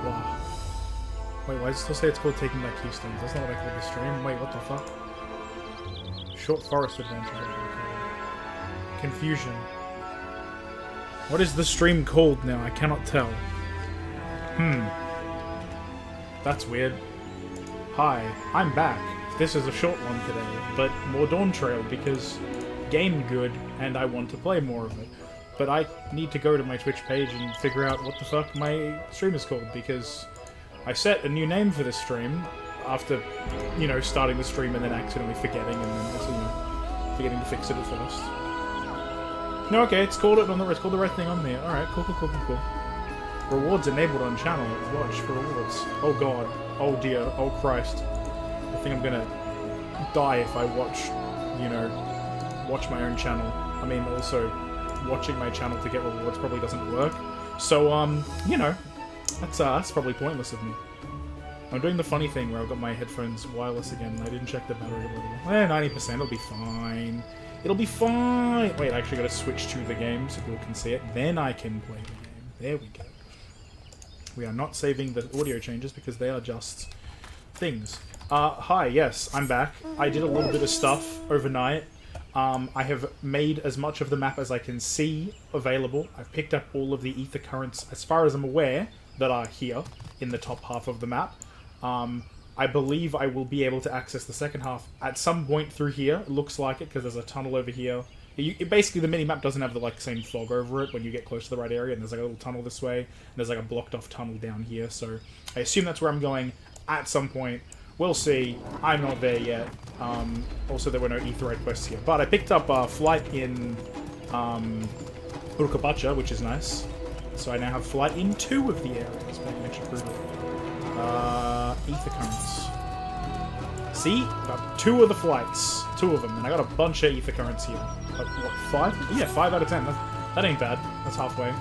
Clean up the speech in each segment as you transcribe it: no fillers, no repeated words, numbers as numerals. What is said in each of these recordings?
Wow. Wait, why does it still say it's called Taking Back Keystone? That's not what I called the stream. Wait, what the fuck? Short Forest Adventure. Confusion. What is the stream called now? I cannot tell. That's weird. Hi, I'm back. This is a short one today, but more Dawntrail because game good and I want to play more of it. But I need to go to my Twitch page and figure out what the fuck my stream is called because I set a new name for this stream after, you know, starting the stream and then accidentally forgetting and then just, you know, forgetting to fix it at first. No, okay, it's called it on the, it's called the right thing on there. Alright, cool. Rewards enabled on channel. Watch for rewards. Oh god. Oh dear. Oh Christ. I think I'm gonna die if I watch, you know, watch my own channel. I mean, also, watching my channel to get rewards probably doesn't work. So, you know, that's probably pointless of me. I'm doing the funny thing where I've got my headphones wireless again and I didn't check the battery level. 90%, it'll be fine. It'll be fine! Wait, I actually gotta switch to the game so people can see it. Then I can play the game. There we go. We are not saving the audio changes because they are just things. Hi, yes, I'm back. I did a little bit of stuff overnight. I have made as much of the map as I can see available. I've picked up all of the ether currents, as far as I'm aware, that are here in the top half of the map. I believe I will be able to access the second half at some point through here. It looks like it, because there's a tunnel over here. Basically, the mini-map doesn't have the like same fog over it when you get close to the right area, and there's like a little tunnel this way, and there's like a blocked-off tunnel down here, so I assume that's where I'm going at some point. We'll see. I'm not there yet. Also, there were no Aetheryte quests here. But I picked up a flight in Urkabacha, which is nice. So I now have flight in 2 of the areas. Making extra proof. Ether currents. See? Got 2 of the flights. 2 of them. And I got a bunch of ether currents here. Like, what, 5? Yeah, 5 out of 10. That ain't bad. That's halfway.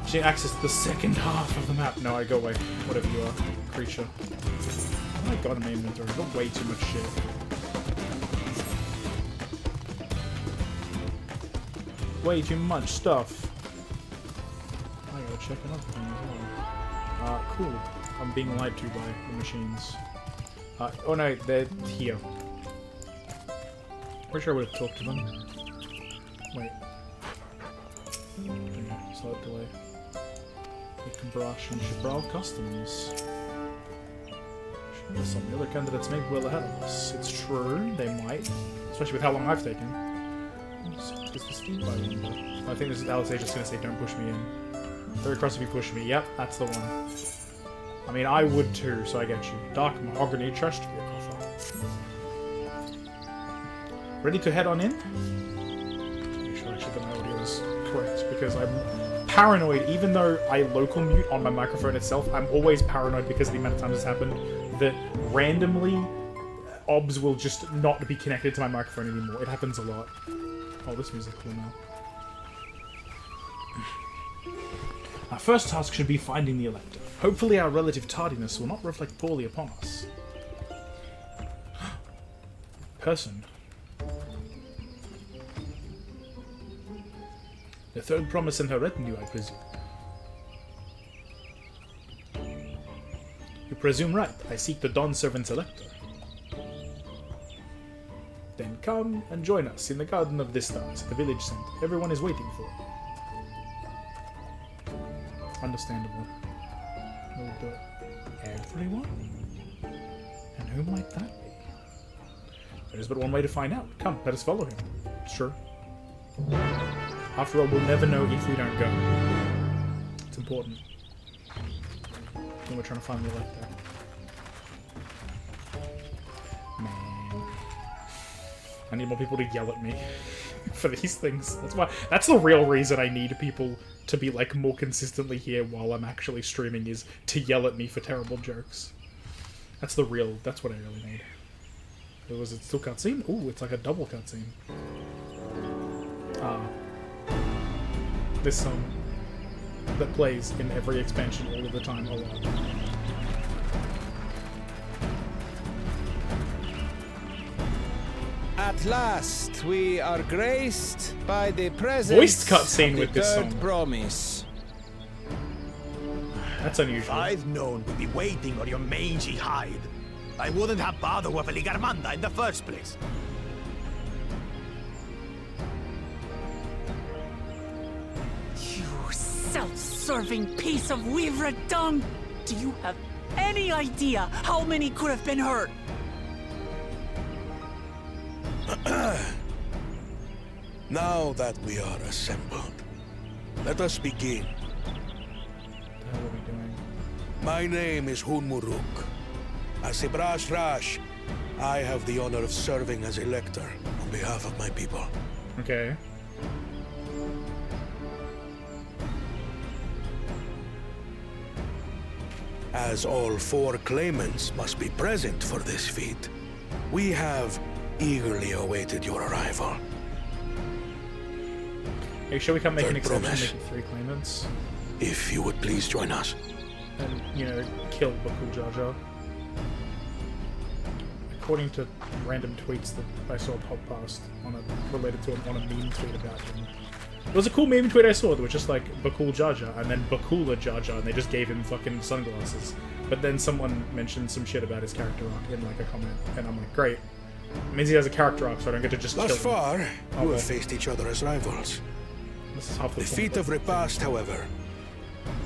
She accessed the second half of the map. No, I go away. Whatever you are, creature. Oh my god, in my inventory. I've got way too much shit. Way too much stuff. I gotta check another thing as well. Cool. I'm being lied to by the machines. Oh no, they're here. Pretty sure I would have talked to them. Wait. Okay, slight delay. Brush and Chibral Customs. Some of the other candidates may be well ahead of us. It's true, they might. Especially with how long I've taken. Is the Steve by one? I think this is Alex just gonna say, don't push me in. Very cross if you push me. Yep, that's the one. I mean, I would too, so I get you. Dark Mahogany Trash Vehicle. Ready to head on in? Make sure I actually got my audios correct, because I'm paranoid, even though I local mute on my microphone itself, I'm always paranoid because of the amount of times it's happened that randomly OBS will just not be connected to my microphone anymore. It happens a lot. Oh, this music's cool now. Our first task should be finding the Elector. Hopefully our relative tardiness will not reflect poorly upon us. Person. The third promise and her retinue, I presume. You presume right. I seek the Dawn Servant's Elector. Then come and join us in the Garden of the Stars, at the village center. Everyone is waiting for you. Understandable. We'll do it. Everyone? And who might that be? There is but one way to find out. Come, let us follow him. Sure. After all, we'll never know if we don't go. It's important. When we're trying to find the Elector. Man. I need more people to yell at me for these things. That's the real reason I need people to be, like, more consistently here while I'm actually streaming, is to yell at me for terrible jokes. That's what I really need. Was it still cutscene? Ooh, it's like a double cutscene. This song that plays in every expansion all of the time a lot. At last, we are graced by the presence Voiced cutscene of with the this third song. promise. That's unusual. If I'd known we'd be waiting on your mangy hide, I wouldn't have bothered with Ligarmanda in the first place. You self-serving piece of weaver dung! Do you have any idea how many could have been hurt? Now that we are assembled, let us begin. What the hell are we doing? My name is Hunmuruk. As a Brash Rash, I have the honor of serving as Elector on behalf of my people. Okay. As all 4 claimants must be present for this feat, we have eagerly awaited your arrival. Are you sure we can't make an Third exception promise. and make it 3 claimants? If you would please join us. And, you know, kill Bakul Jar Jar. According to random tweets that I saw pop past related to him on a meme tweet about him. It was a cool meme tweet I saw that was just like Bakul Jar Jar and then Bakula Jar Jar and they just gave him fucking sunglasses. But then someone mentioned some shit about his character arc in like a comment and I'm like, great. It means he has a character arc so I don't get to just Thus kill him. far, you well. have faced each other as rivals. This is half The point feat of it. repast, however,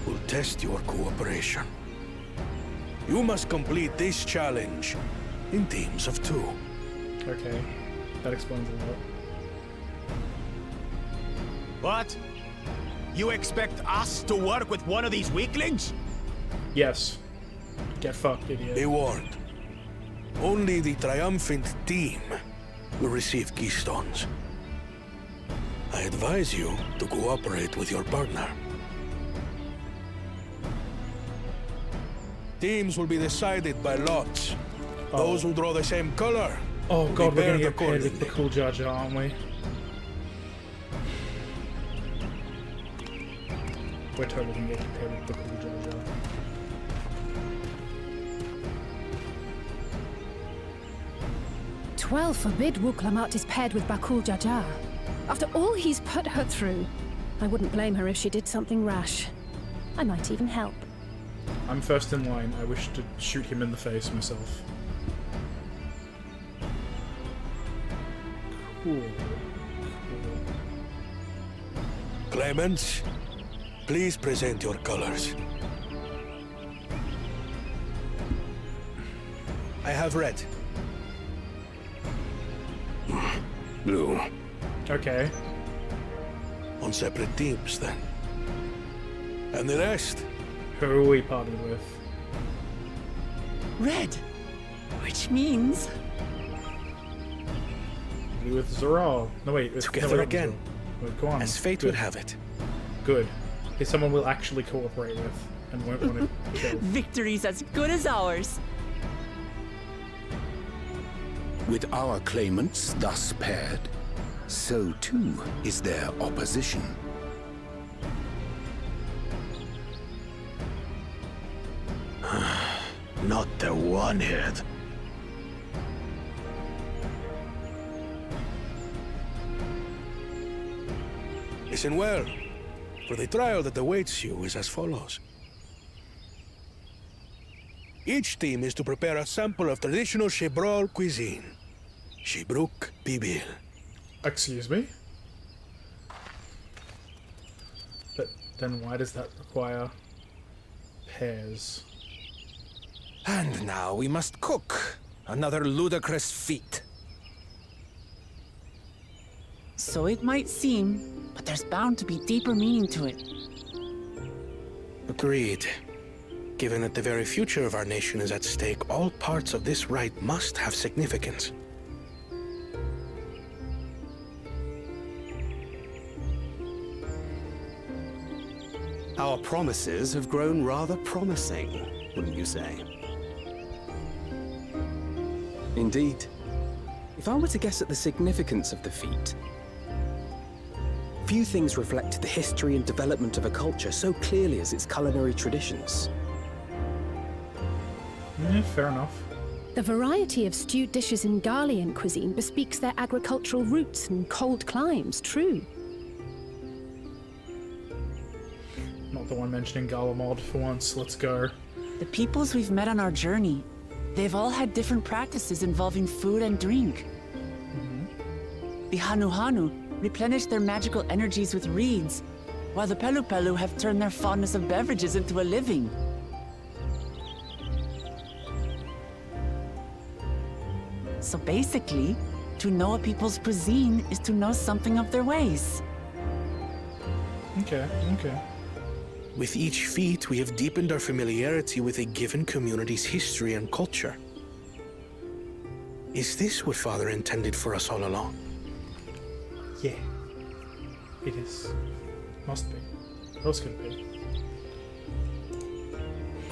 will test your cooperation. You must complete this challenge in teams of 2. Okay. That explains a lot. What? You expect us to work with one of these weaklings? Yes. Get fucked, idiot. Be warned. Only the triumphant team will receive keystones. I advise you to cooperate with your partner. Teams will be decided by lots. Those who draw the same color. Oh will god, be we're gonna paired get paired with accordingly. Bakul Jar Jar, aren't we? We're totally gonna get paired with Bakul Jar Jar. Twelve forbid Wuklamat is paired with Bakul Jar Jar. After all he's put her through, I wouldn't blame her if she did something rash. I might even help. I'm first in line. I wish to shoot him in the face myself. Cool. Claimants, please present your colors. I have red. Blue. Okay. On separate teams, then. And the rest? Who are we partnered with? Red! Which means... Blue with Zoral. No wait, it's Together again. Wait, go on. As fate Good. would have it. Good. He's someone we'll actually cooperate with and won't want to kill. Victory's as good as ours. With our claimants thus paired, so too is their opposition. Not the one-head. Listen well, for the trial that awaits you is as follows. Each team is to prepare a sample of traditional Shebrol cuisine. Shibruk Bibil. Excuse me? But then why does that require pairs? And now we must cook. Another ludicrous feat. So it might seem, but there's bound to be deeper meaning to it. Agreed. Given that the very future of our nation is at stake, all parts of this rite must have significance. Our promises have grown rather promising, wouldn't you say? Indeed. If I were to guess at the significance of the feat, few things reflect the history and development of a culture so clearly as its culinary traditions. Yeah, fair enough. The variety of stewed dishes in Garlean cuisine bespeaks their agricultural roots and cold climes, true. Not not the one mentioning Galamod for once. Let's go. The peoples we've met on our journey, they've all had different practices involving food and drink. The Hanu replenish their magical energies with reeds, while the Pelu have turned their fondness of beverages into a living. So basically, to know a people's cuisine is to know something of their ways. Okay. With each feat, we have deepened our familiarity with a given community's history and culture. Is this what Father intended for us all along? Yeah. It is. Must be. What else could it be?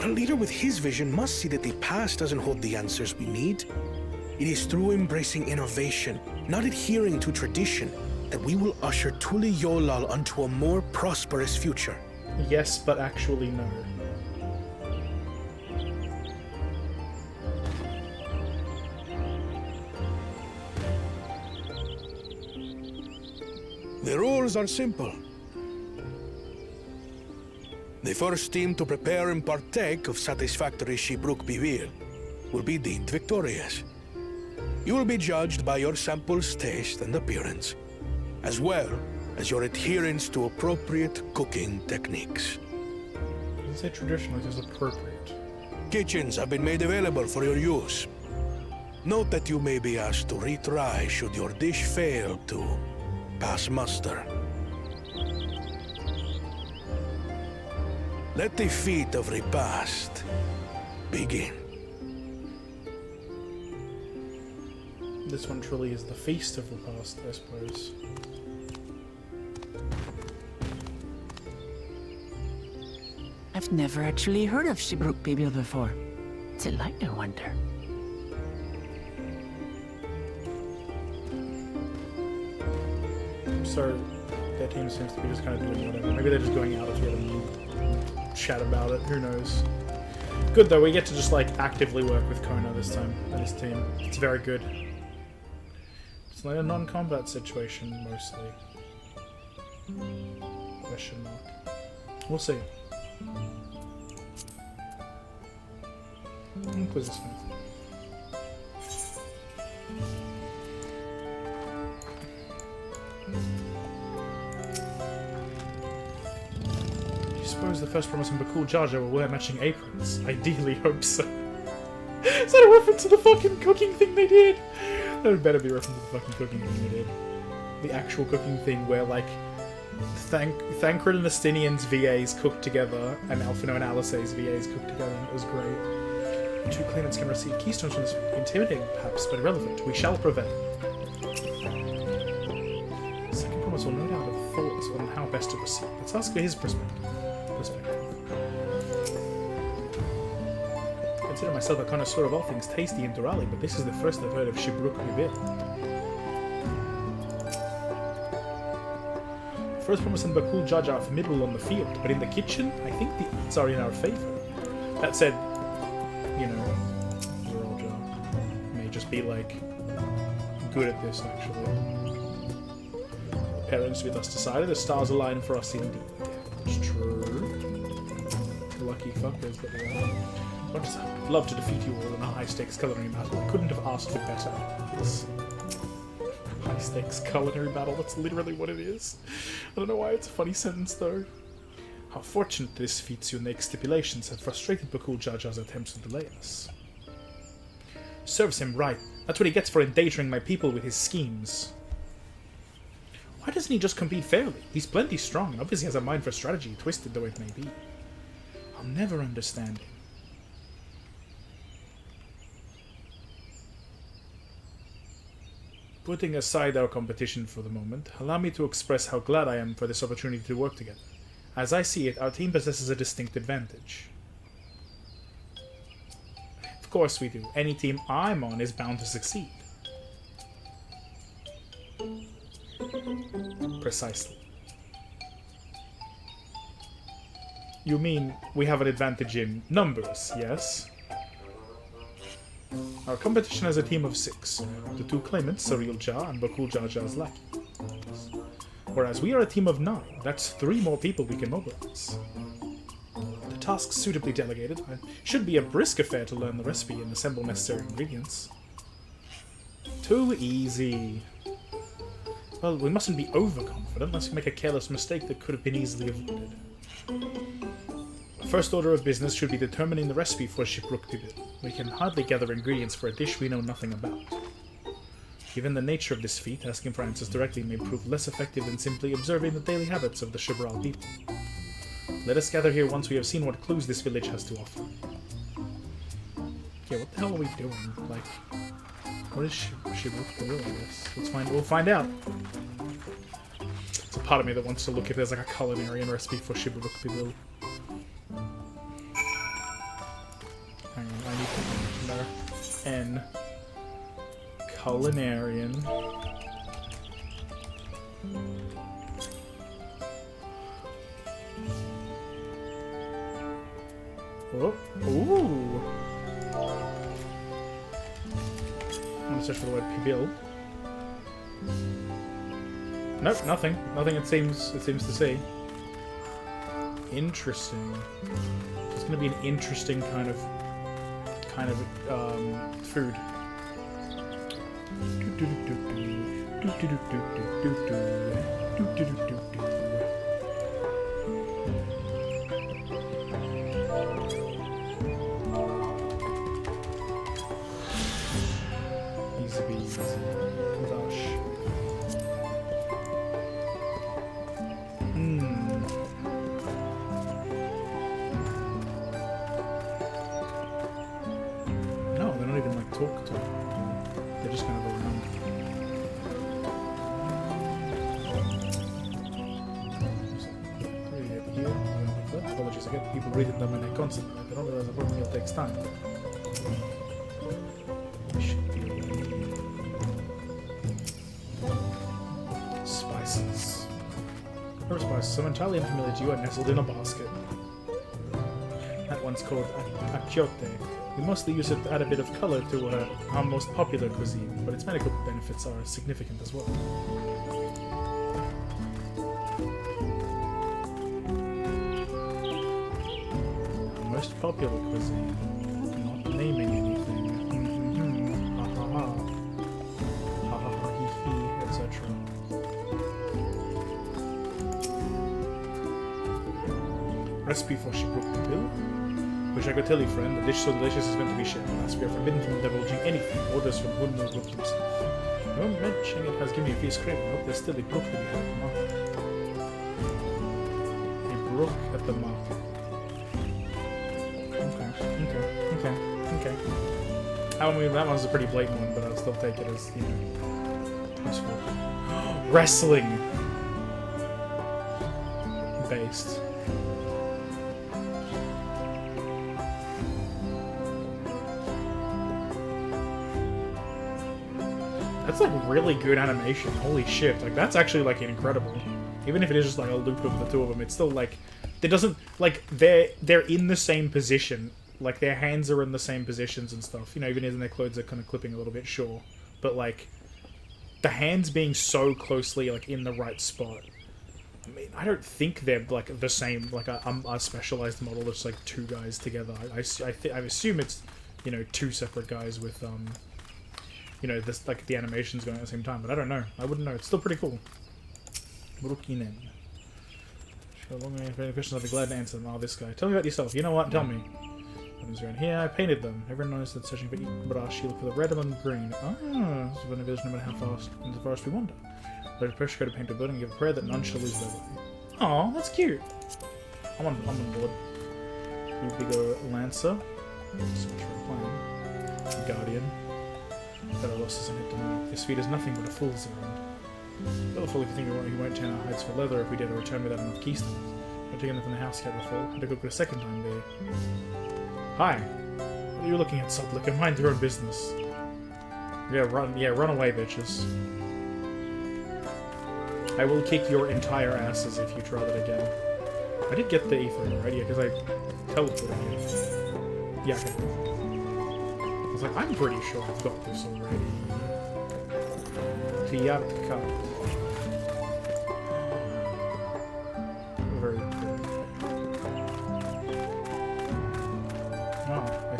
A leader with his vision must see that the past doesn't hold the answers we need. It is through embracing innovation, not adhering to tradition, that we will usher Tuli Yolal onto a more prosperous future. Yes, but actually no. The rules are simple. The first team to prepare and partake of satisfactory Shibruk Bivir will be deemed victorious. You will be judged by your sample's taste and appearance, as well as your adherence to appropriate cooking techniques. It doesn't say traditional, it says appropriate. Kitchens have been made available for your use. Note that you may be asked to retry should your dish fail to pass muster. Let the feat of repast begin. This one truly is the feast of the past, I suppose. I've never actually heard of Shibruk Bibil before. It's a light, I wonder. So, their team seems to be just kind of doing whatever. Maybe they're just going out of here and chat about it, who knows. Good though, we get to just like actively work with Kona this time, and his team. It's very good. It's like a non-combat situation, mostly. Question mark. We'll see. Inquisition. Do you suppose the first promise in Bakul Jar Jar will wear matching aprons? Ideally hope so. Is that a reference to the fucking cooking thing they did? That would better be a reference to the fucking cooking thing they did. The actual cooking thing where, like, Thancred and Astinian's VAs cooked together, and Alphino and Alice's VAs cooked together, and it was great. 2 claimants can receive keystones from this. Intimidating, perhaps, but irrelevant. We shall prevail. Second promise will no doubt have thoughts on how best to proceed. Let's ask for his perspective. I consider myself a connoisseur of all things tasty and Durali, but this is the first I've heard of Shibruk Bibir. First promise and Bakul Jar Jar are formidable on the field, but in the kitchen, I think the odds are in our favor. That said, you know, Zoro Jar may just be, like, good at this, actually. Parents with us decided the stars align for us indeed. It's true. Lucky fuckers that we are. I'd love to defeat you all in a high-stakes culinary battle. I couldn't have asked for better. It's high-stakes culinary battle, that's literally what it is. I don't know why it's a funny sentence, though. How fortunate this feat's unique stipulations have frustrated Bakul Jar Jar's attempts to delay us. Serves him right. That's what he gets for endangering my people with his schemes. Why doesn't he just compete fairly? He's plenty strong and obviously has a mind for strategy, twisted though it may be. I'll never understand him. Putting aside our competition for the moment, allow me to express how glad I am for this opportunity to work together. As I see it, our team possesses a distinct advantage. Of course we do. Any team I'm on is bound to succeed. Precisely. You mean we have an advantage in numbers, yes? Our competition has a team of 6. The 2 claimants, Surreal Jar and Bakul Jar Jar's lackey. Whereas we are a team of 9. That's 3 more people we can mobilize. task suitably delegated. It should be a brisk affair to learn the recipe and assemble necessary ingredients. Too easy. Well, we mustn't be overconfident, lest we make a careless mistake that could have been easily avoided. First order of business should be determining the recipe for Shipruk Pibil. We can hardly gather ingredients for a dish we know nothing about. Given the nature of this feat, asking for answers directly may prove less effective than simply observing the daily habits of the Shibral people. Let us gather here once we have seen what clues this village has to offer. Yeah, what the hell are we doing? Like, what is Shipruk Pibil, I guess? We'll find out. There's a part of me that wants to look if there's like a culinarian recipe for Shipruk Pibil. Hang on, I need to know. N. Culinarian. Oh, ooh. I'm gonna search for the word pibil. Nope, nothing. Nothing it seems to say. Interesting. It's gonna be an interesting kind of food. Easy peasy. Gosh. No, they don't even like talk to it. They're just kind of around. Apologies, I get people reading them and I constantly, I don't realize that working takes time. Spices. Herb spices, some entirely unfamiliar to you are nestled in a basket. That one's called achiote. We mostly use it to add a bit of color to our most popular cuisine, but its medical benefits are significant as well. Our most popular cuisine, not naming anything. Ha ha ha. Ha ha ha he he, etc. Recipe for Shipruk Pibil? Wish I could tell you, friend, the dish so delicious is meant to be shared. Alas, we are forbidden from divulging anything. Orders from who knows what himself. No mention it has given me a feast craving. I hope there's still a brook to be had at the market. A brook at the market. Okay. I mean, that one's a pretty blatant one, but I'll still take it as, you know, useful. Wrestling! Based. That's like really good animation. Holy shit. Like, that's actually like incredible. Even if it is just like a loop of the two of them, it's still like, it doesn't, like, they're in the same position. Like, their hands are in the same positions and stuff. You know, even as their clothes are kind of clipping a little bit, sure. But like, the hands being so closely like in the right spot. I mean, I don't think they're like the same, like a specialized model that's like two guys together. I assume it's, you know, two separate guys with, you know, this, like, the animation's going at the same time, but I don't know. I wouldn't know. It's still pretty cool. Brukinen. Sure, long way. If any questions, I'll be glad to answer them. Oh, this guy. Tell me about yourself. You know what? Tell me. Items around here. I painted them. Everyone knows that searching for brush, you look for the red and the green. Oh, this is when a village, no matter how fast into the forest we wander. Let a pressure go to paint a building and give a prayer that none shall lose their way. Oh, that's cute. I'm on board. Bigger Lancer. Guardian. That our losses in it tonight. This feat is nothing but a fool's errand. Little fool if you think he won't turn our hides for leather if we dare to return without enough keystones. I've taken them from the house cat before. Had to cook it a second time there. Hi. What are you looking at, Sublica? Mind your own business. Yeah, run away, bitches. I will kick your entire asses if you try that again. I did get the ether, right? Yeah, because I teleported you. Yeah, okay. I was like, I'm pretty sure I've got this already. Fiat cut. Very cool.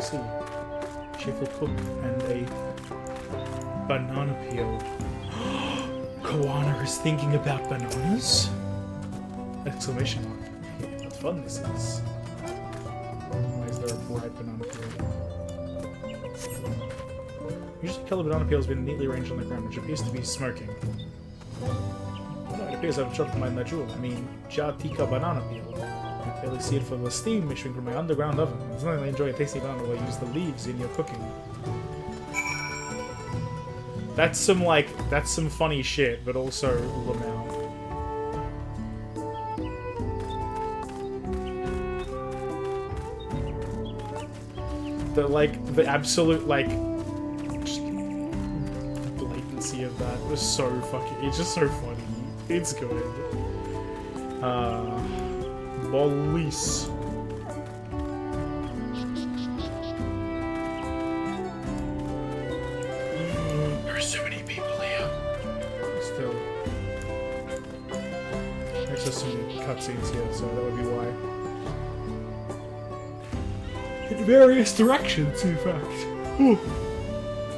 see. Cheerful cook and a banana peel. Koana is thinking about bananas? Exclamation mark. What fun this is. Why is there a bright banana peel? Usually colored banana peel has been neatly arranged on the ground, which appears to be smoking. Oh no, it appears I've dropped my najul. I mean, Jatika banana peel. I barely see it for the steam issuing from my underground oven. It's not I enjoy a tasty banana while you use the leaves in your cooking. That's some funny shit, but also Lamau. The absolute, just blatancy of that was so fucking, it's just so funny. It's good. Police. There's so many people here. Still. There's just some cutscenes here, so that would be why. In various directions, in fact. Ooh.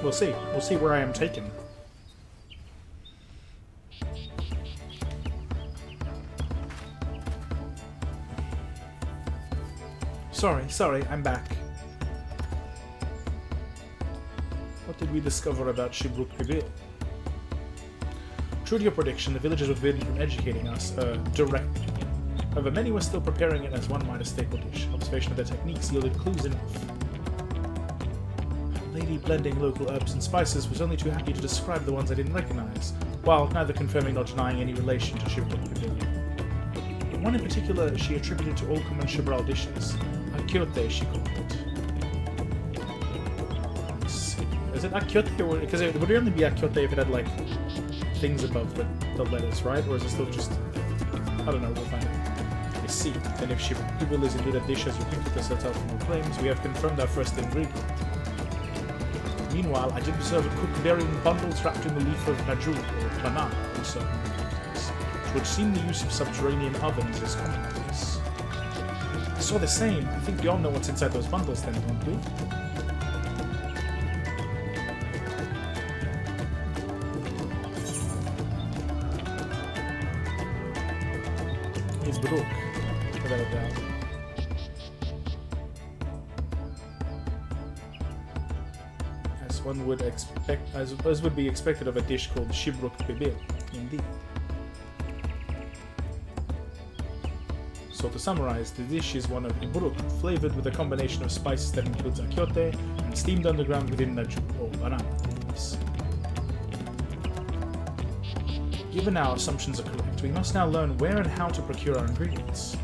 We'll see. We'll see where I am taken. Sorry, I'm back. What did we discover about Shibruk Bibil? True to your prediction, the villagers were forbidden from educating us directly. However, many were still preparing it as one might a staple dish. Observation of their techniques yielded clues enough. A lady blending local herbs and spices was only too happy to describe the ones I didn't recognize, while neither confirming nor denying any relation to Shibruk Bibil. But one in particular she attributed to all common Shibral dishes. Akyote, she called it. Let's see. Is it Akyote? Because it would only be Akyote if it had, things above the letters, right? Or is it still just... I don't know, we'll find out. I see. And if Shibruk is indeed a dish as ubiquitous sets out from our claims, we have confirmed our first ingredient. Meanwhile, I did observe a cook burying bundles wrapped in the leaf of Najul, or Banana, in certain places, which would seem the use of subterranean ovens is commonplace. I saw the same. I think we all know what's inside those bundles then, don't we? It's Brook, without a doubt. As one would expect, as would be expected of a dish called Shibruk Bibil, indeed. So to summarize, the dish is one of Iburuk, flavored with a combination of spices that includes akyote and steamed underground within Najul, or banana leaves. Given our assumptions are correct, we must now learn where and how to procure our ingredients.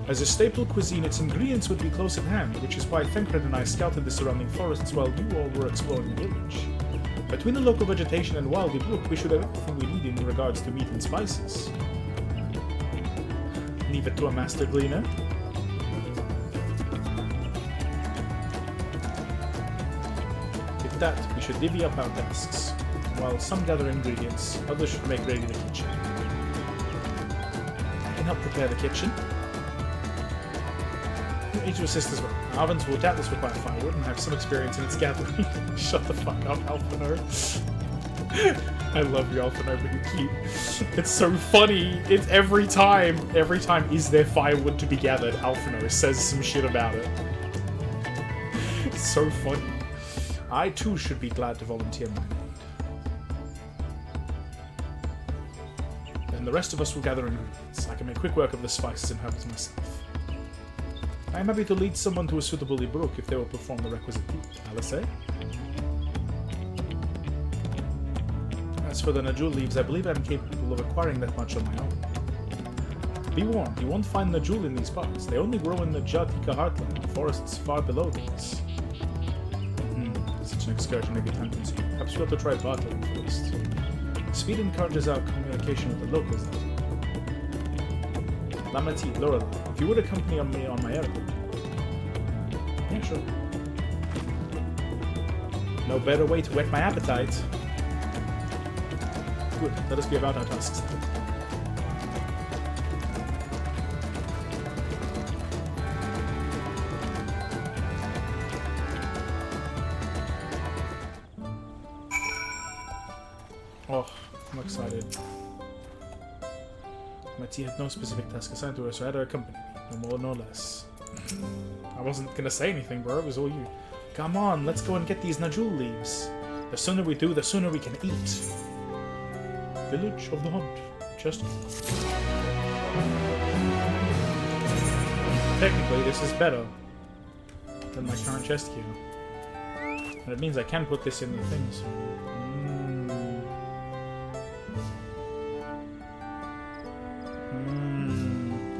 As a staple cuisine, its ingredients would be close at hand, which is why Thenkred and I scouted the surrounding forests while you all were exploring the village. Between the local vegetation and wild Iburuk, we should have everything we need in regards to meat and spices. Leave it to a master gleaner. With that, we should divvy up our tasks. While some gather ingredients, others should make ready the kitchen. I can help prepare the kitchen. You need to assist as well. Our ovens will doubtless require firewood and have some experience in its gathering. Shut the fuck up, Alphinaud. I love you, Alphinaud, but you're cute. It's so funny. It's every time is there firewood to be gathered, Alphinaud says some shit about it. It's so funny. I too should be glad to volunteer my aid. Then the rest of us will gather ingredients. I can make quick work of the spices and herbs myself. I am happy to lead someone to a suitable Ibruk if they will perform the requisite deed, Alice. As for the Najul leaves, I believe I am capable of acquiring that much on my own. Be warned, you won't find Najul in these parts. They only grow in the Jatika heartland, forests far below these. Such an excursion may be time consuming. Perhaps we ought to try bartering first. Speed encourages our communication with the locals. Lamati, Lorelei, if you would accompany me on my errand. Yeah, sure. No better way to whet my appetite. Good, let us be about our tasks then. excited. My tea had no specific task assigned to her, so I had her accompany me. No more, no less. I wasn't gonna say anything, bro. It was all you. Come on, let's go and get these Najul leaves. The sooner we do, the sooner we can eat. Village of the Hunt. Just. Technically, this is better than my current chest here. And it means I can put this in the thing, so...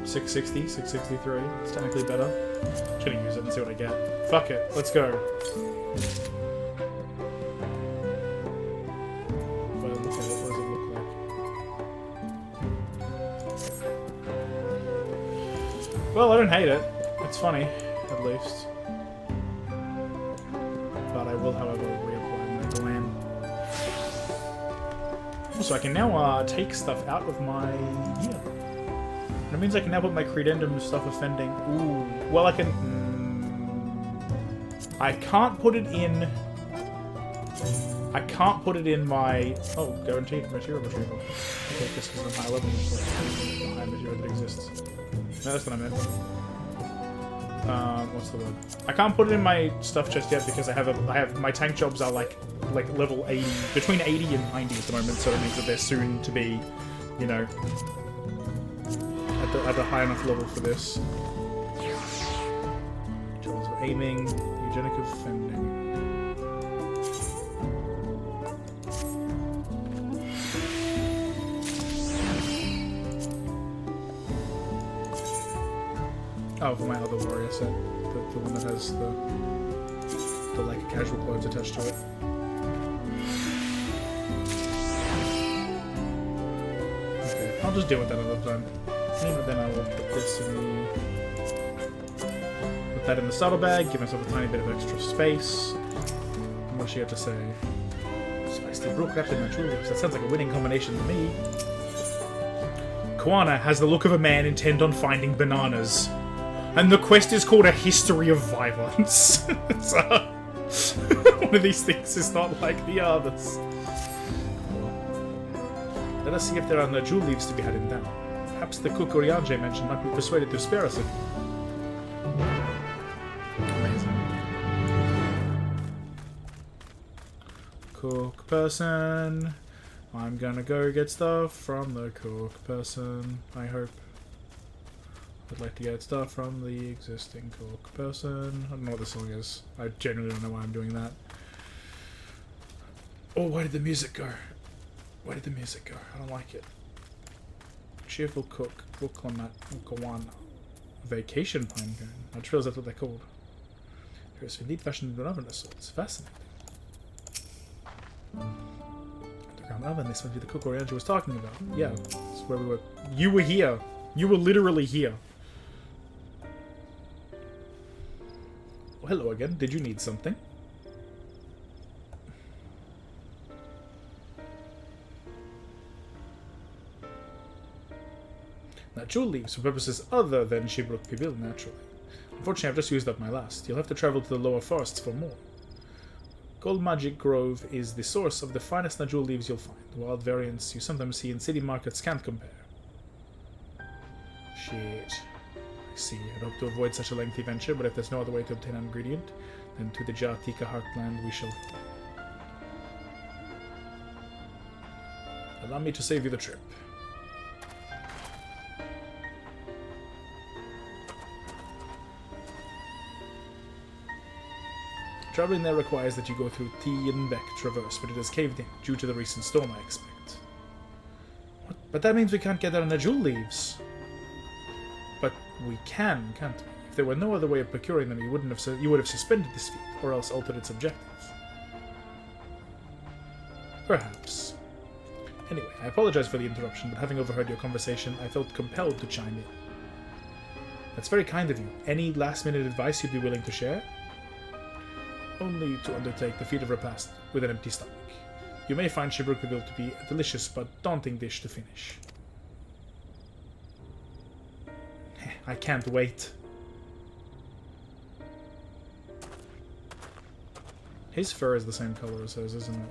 660, 663. It's technically better. Just gonna use it and see what I get. Fuck it, let's go. Well, look at it. What does it look like? Well, I don't hate it. It's funny, at least. But I will, however, reapply my glam. Also, I can now take stuff out of my gear. And it means I can now put my credendum stuff offending. Ooh. Well, I can... I can't put it in... I can't put it in my... Oh, guaranteed material retrieval. I take this because I'm high level. The high material that exists. No, that's what I meant. What's the word? I can't put it in my stuff just yet because I have my tank jobs are like level 80, between 80 and 90 at the moment, so it means that they're soon to be, you know, at the high enough level for this. Jobs of aiming, eugenic offending. Oh, for my other warrior set. The one that has the like casual clothes attached to it. Okay, I'll just deal with that another time. And then I will put this in the... Put that in the saddlebag, give myself a tiny bit of extra space. And what does she have to say? Spicy brook wrapped in natural leaves. That sounds like a winning combination to me. Koana has the look of a man intent on finding bananas. And the quest is called A History of Violence. So, one of these things is not like the others. Let us see if there are no jewel leaves to be had in town. Perhaps the cook Oriange mentioned might be persuaded to spare us a few. Amazing. Cook person. I'm gonna go get stuff from the cook person, I hope. I'd like to get stuff from the existing cook person. I don't know what the song is. I genuinely don't know why I'm doing that. Oh, why did the music go? Why did the music go? I don't like it. Cheerful cook. Koana. Vacation pine cone. I just realized that's what they're called. Here's indeed fashioned in an oven of sorts. Fascinating. Underground oven, this might be the cook Oriange was talking about. Yeah, that's where we were. You were here. You were literally here. Well, hello again. Did you need something? Now, jewel leaves for purposes other than Shibruk Pibil, naturally. Unfortunately, I've just used up my last. You'll have to travel to the lower forests for more. Gold Magic Grove is the source of the finest Najul leaves you'll find. Wild variants you sometimes see in city markets can't compare. Shit. I see. I'd hope to avoid such a lengthy venture, but if there's no other way to obtain an ingredient, then to the Jatika Heartland we shall. Allow me to save you the trip. Traveling there requires that you go through Tienbeck Traverse, but it has caved in due to the recent storm, I expect. What? But that means we can't get our Najul leaves. But we can, can't we? If there were no other way of procuring them, you would have suspended this feat, or else altered its objective. Perhaps. Anyway, I apologize for the interruption, but having overheard your conversation, I felt compelled to chime in. That's very kind of you. Any last-minute advice you'd be willing to share? Only to undertake the feat of repast with an empty stomach. You may find Shibruk Pibil to be a delicious but daunting dish to finish. I can't wait. His fur is the same color as hers, isn't it?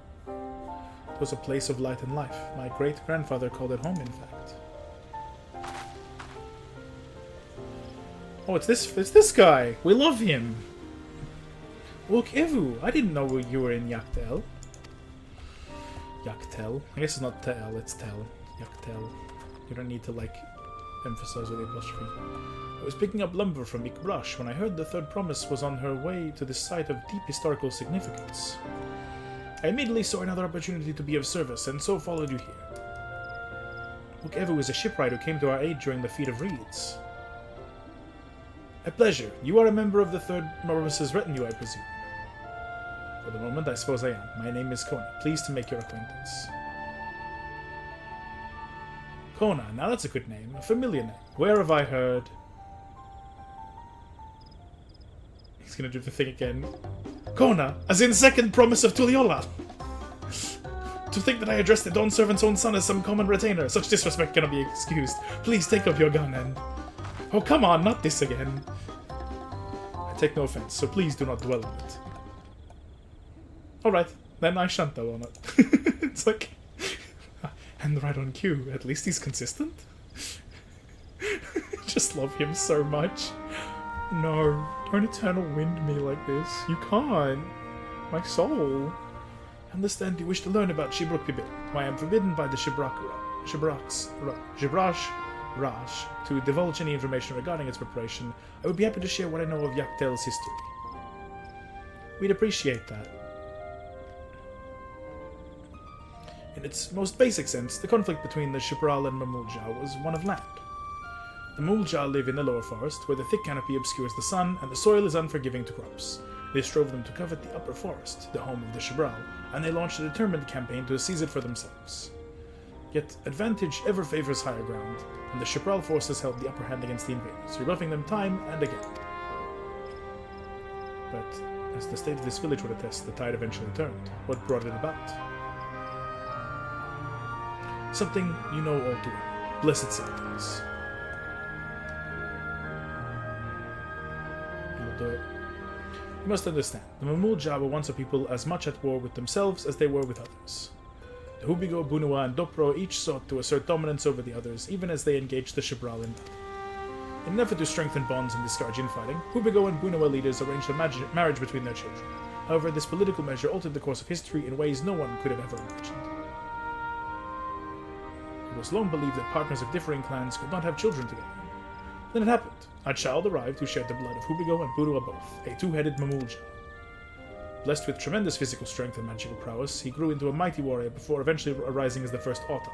was a place of light and life. My great-grandfather called it home, in fact. Oh, it's this guy! We love him! Look, Evu! I didn't know you were in Yaktel. Yaktel? I guess it's not Tel, it's Tel. Yaktel. You don't need to, like, emphasize with the apostrophe. I was picking up lumber from Ikbrash when I heard the third promise was on her way to this site of deep historical significance. I immediately saw another opportunity to be of service, and so followed you here. Look, Evu is a shipwright who came to our aid during the Feat of Reeds. A pleasure. You are a member of the third Promise's retinue, I presume. For the moment, I suppose I am. My name is Kona. Pleased to make your acquaintance. Kona, now that's a good name. A familiar name. Where have I heard... He's gonna do the thing again. Kona, as in second promise of Tuliola! To think that I addressed the Dawn Servant's own son as some common retainer. Such disrespect cannot be excused. Please take up your gun and... Oh, come on, not this again. I take no offense, so please do not dwell on it. Alright, then I shan't dwell on it. It's like... And right on cue. At least he's consistent. Just love him so much. No, don't eternal wind me like this. You can't. My soul. I understand you wish to learn about Shibruk Pibit, who I am forbidden by the Shibrash to divulge any information regarding its preparation. I would be happy to share what I know of Yaktel's history. We'd appreciate that. In its most basic sense, the conflict between the Shibral and Mamulja was one of land. The Mamulja live in the lower forest, where the thick canopy obscures the sun and the soil is unforgiving to crops. This drove them to covet the upper forest, the home of the Shibral, and they launched a determined campaign to seize it for themselves. Yet, advantage ever favors higher ground, and the Shibral forces held the upper hand against the invaders, rebuffing them time and again. But, as the state of this village would attest, the tide eventually turned. What brought it about? Something you know all too well. Blessed symptoms. You'll do it. You must understand, the Mamulja were once a people as much at war with themselves as they were with others. The Hubigo, Bunua, and Dopro each sought to assert dominance over the others, even as they engaged the Shibral in battle. In an effort to strengthen bonds and discourage infighting, Hubigo and Bunua leaders arranged a marriage between their children. However, this political measure altered the course of history in ways no one could have ever imagined. It was long believed that partners of differing clans could not have children together. Then it happened. A child arrived who shared the blood of Hubigo and Bunua both, a two-headed Mamulja. Blessed with tremendous physical strength and magical prowess, he grew into a mighty warrior before eventually arising as the first Autarch,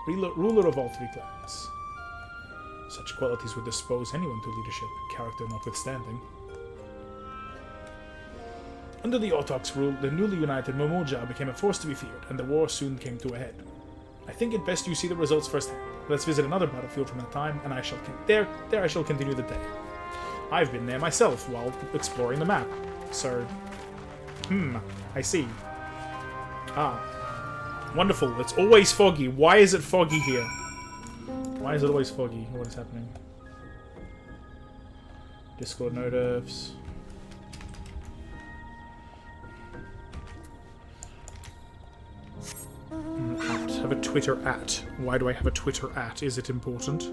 ruler of all three clans. Such qualities would dispose anyone to leadership, character notwithstanding. Under the Autarch's rule, the newly united Mamulja became a force to be feared, and the war soon came to a head. I think it best you see the results firsthand. Let's visit another battlefield from that time, and I shall I shall continue the day. I've been there myself while exploring the map, sir. I see. Ah. Wonderful. It's always foggy. Why is it foggy here? Why is it always foggy? What is happening? Discord notifs. Have a Twitter at. Why do I have a Twitter at? Is it important?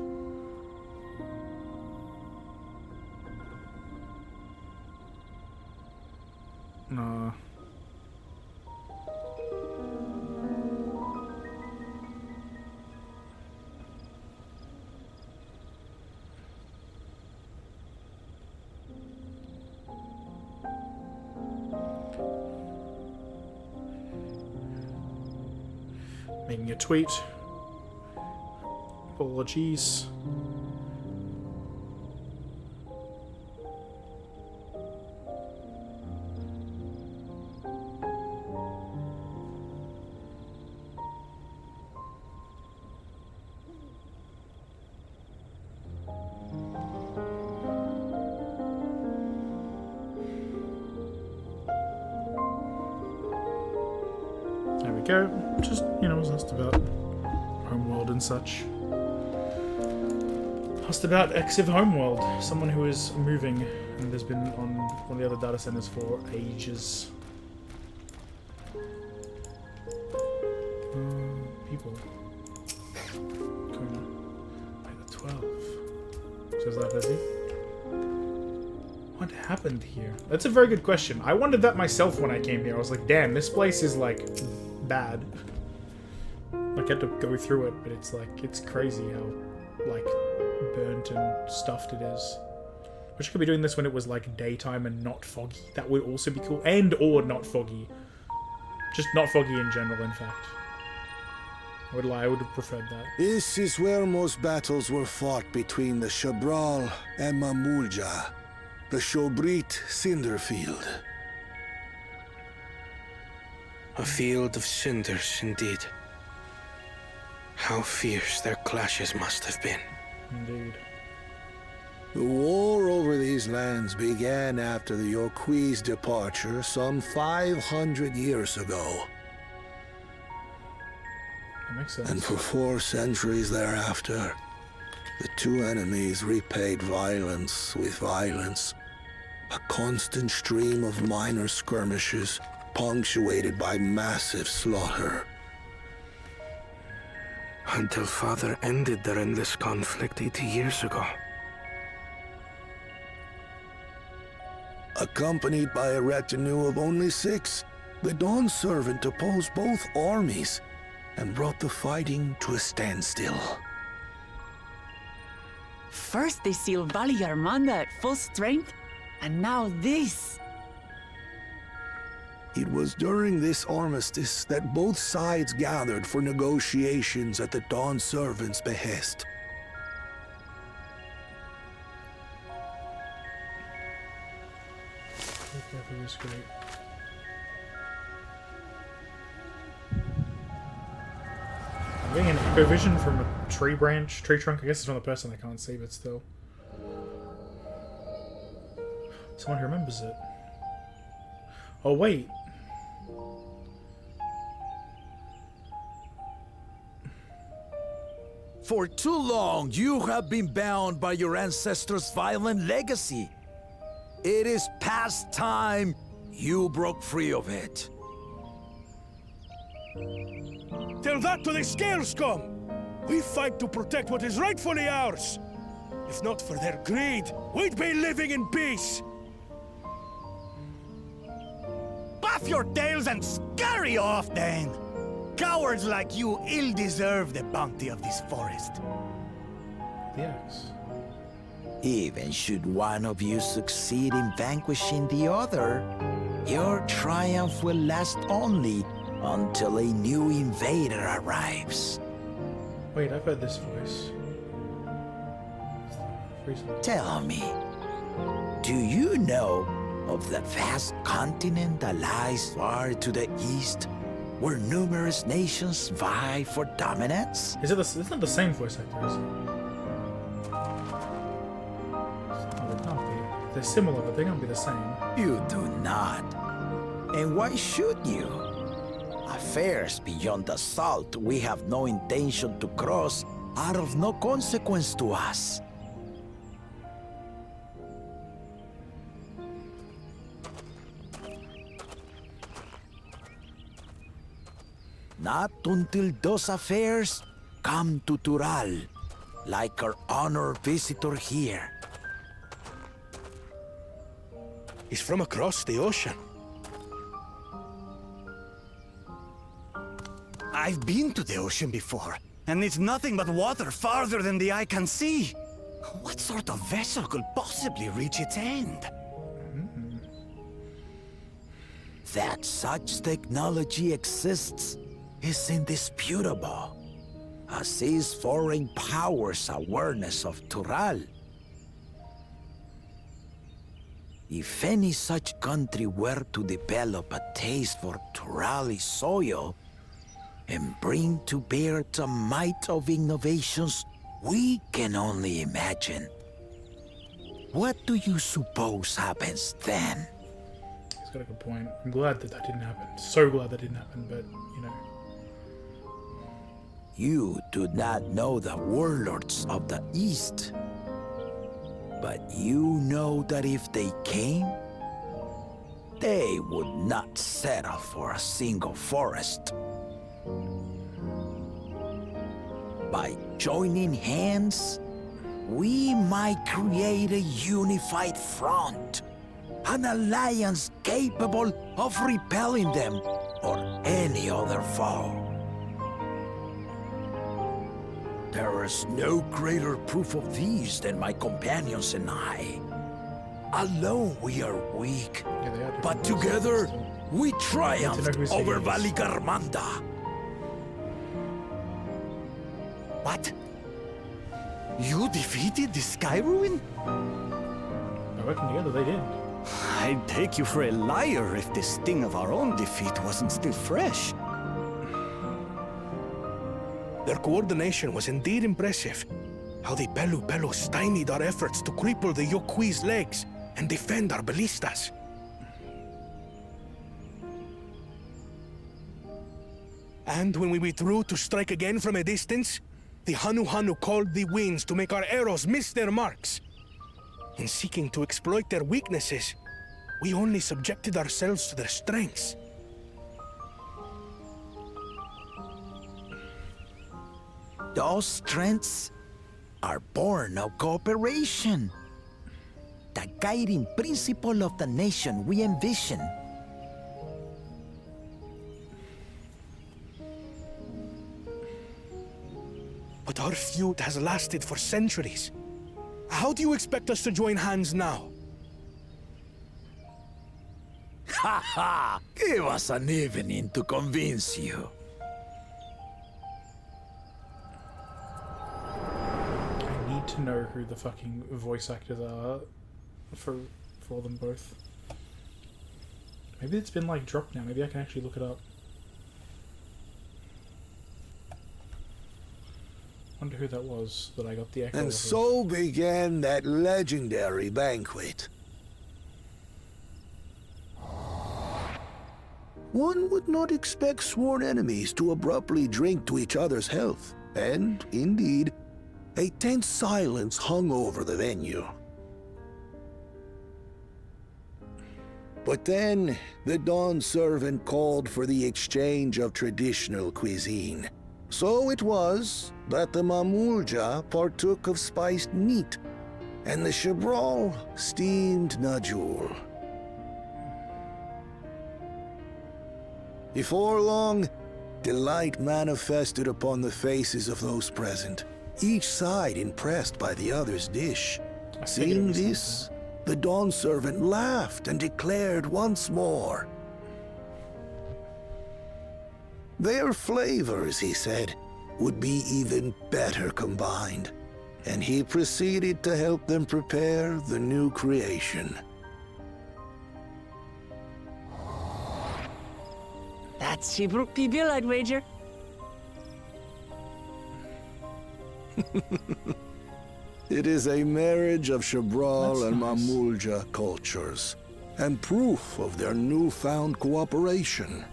No. Making a tweet. Apologies. There we go. Just, you know, was asked about Homeworld and such. Asked about FFXIV Homeworld, someone who is moving and has been on one of the other data centers for ages. Says that, does he? What happened here? That's a very good question. I wondered that myself when I came here. I was like, damn, this place is, like, bad. Like, I had to go through it, but it's, like, it's crazy how, like, burnt and stuffed it is. Wish I could be doing this when it was, like, daytime and not foggy. That would also be cool. Or not foggy. Just not foggy in general, in fact. I would lie, I would have preferred that. This is where most battles were fought between the Shabral and Mamulja, the Shobrit Cinderfield. A field of cinders, indeed. How fierce their clashes must have been. Indeed. The war over these lands began after the Yokui's departure some 500 years ago. That makes sense. And for 4 centuries thereafter, the two enemies repaid violence with violence. A constant stream of minor skirmishes, punctuated by massive slaughter. Until Father ended their endless conflict 80 years ago. Accompanied by a retinue of only 6, the Dawn Servant opposed both armies and brought the fighting to a standstill. First they sealed Valley Armanda at full strength, and now this. It was during this armistice that both sides gathered for negotiations at the Dawn Servant's behest. Okay, that was great. I'm getting an echo vision from a tree trunk. I guess it's from the person I can't see, but still. Someone who remembers it. Oh, wait. For too long, you have been bound by your ancestors' violent legacy. It is past time you broke free of it. Tell that to the Scale Scum! We fight to protect what is rightfully ours. If not for their greed, we'd be living in peace. Buff your tails and scurry off, then! Cowards like you ill-deserve the bounty of this forest. The axe. Even should one of you succeed in vanquishing the other, your triumph will last only until a new invader arrives. Wait, I've heard this voice. Tell me, do you know of the vast continent that lies far to the east, where numerous nations vie for dominance? It's not the same voice actor, is it? Oh, they can't be. They're similar, but they can't be the same. You do not. And why should you? Affairs beyond the salt we have no intention to cross are of no consequence to us. Not until those affairs come to Tural, like our honored visitor here. He's from across the ocean. I've been to the ocean before, and it's nothing but water farther than the eye can see. What sort of vessel could possibly reach its end? That such technology exists is indisputable, as is foreign powers' awareness of Tural. If any such country were to develop a taste for Turali soil, and bring to bear the might of innovations we can only imagine, what do you suppose happens then? He's got a good point. I'm glad that didn't happen. So glad that didn't happen, but, you know. You do not know the warlords of the East, but you know that if they came, they would not settle for a single forest. By joining hands, we might create a unified front. An alliance capable of repelling them or any other foe. There is no greater proof of these than my companions and I. Alone we are weak, Yeah, they are different but voices, together so- we triumphed who's over singing this. Valigarmanda. What? You defeated the Sky Ruin? By working together, they did. I'd take you for a liar if the sting of our own defeat wasn't still fresh. Their coordination was indeed impressive. How the Pelu stymied our efforts to cripple the Yokui's legs and defend our ballistas. And when we withdrew to strike again from a distance, the Hanu called the winds to make our arrows miss their marks. In seeking to exploit their weaknesses, we only subjected ourselves to their strengths. Those strengths are born of cooperation. The guiding principle of the nation we envision. But our feud has lasted for centuries. How do you expect us to join hands now? Ha ha! Give us an evening to convince you. I need to know who the fucking voice actors are for them both. Maybe it's been like dropped now. Maybe I can actually look it up. Wonder who that was that I got the echo And of. so began that legendary banquet. One would not expect sworn enemies to abruptly drink to each other's health, and, indeed, a tense silence hung over the venue. But then, the Dawn servant called for the exchange of traditional cuisine. So it was that the Mamulja partook of spiced meat, and the Chebral steamed Najul. Before long, delight manifested upon the faces of those present, each side impressed by the other's dish. I figured it Seeing was this, the Dawn servant laughed and declared once more. Their flavors, he said, would be even better combined, and he proceeded to help them prepare the new creation. That's Shibruk Pibil, I'd wager. It is a marriage of Chebral That's and nice. Mamulja cultures, and proof of their newfound cooperation.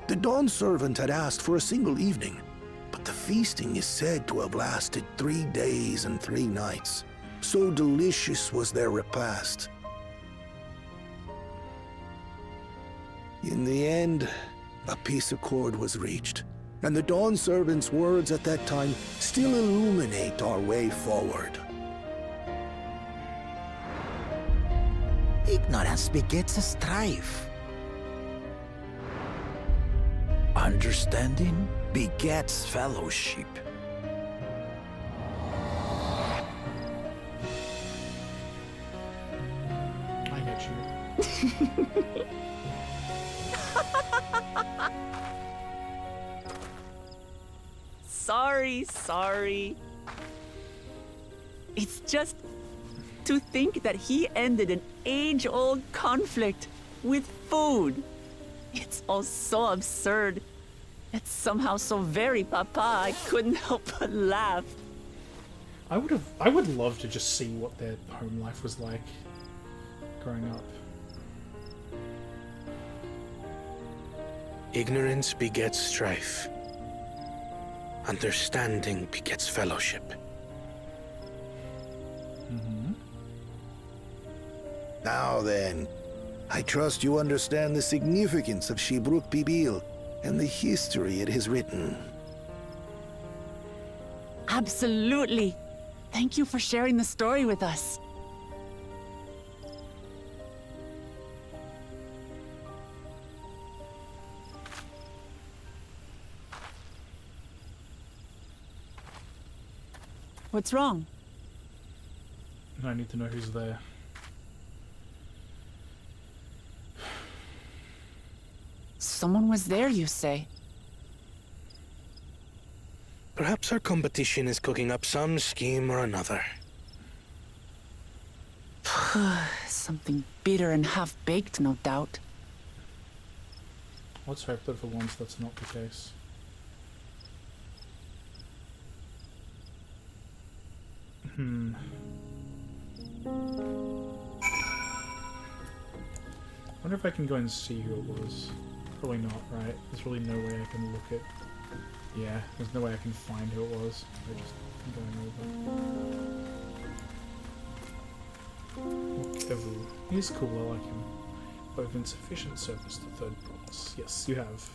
The Dawn servant had asked for a single evening, but the feasting is said to have lasted 3 days and 3 nights. So delicious was their repast. In the end, a peace accord was reached, and the Dawn servant's words at that time still illuminate our way forward. Ignorance begets a strife. Understanding begets fellowship. I get you. Sorry. It's just to think that he ended an age-old conflict with food. It's all so absurd. It's somehow so very papa, I couldn't help but laugh. I would love to just see what their home life was like growing up. Ignorance begets strife. Understanding begets fellowship. Now then, I trust you understand the significance of Shibruk Pibil and the history it has written. Absolutely. Thank you for sharing the story with us. What's wrong? I need to know who's there. Someone was there, you say? Perhaps our competition is cooking up some scheme or another. Something bitter and half-baked, no doubt. Let's hope that for once that's not the case. Wonder if I can go and see who it was. Probably not, right? There's really no way I can look at... Yeah, there's no way I can find who it was. I just am going over. Evu. He's cool, I like him. I've insufficient service to third promise. Yes, you have.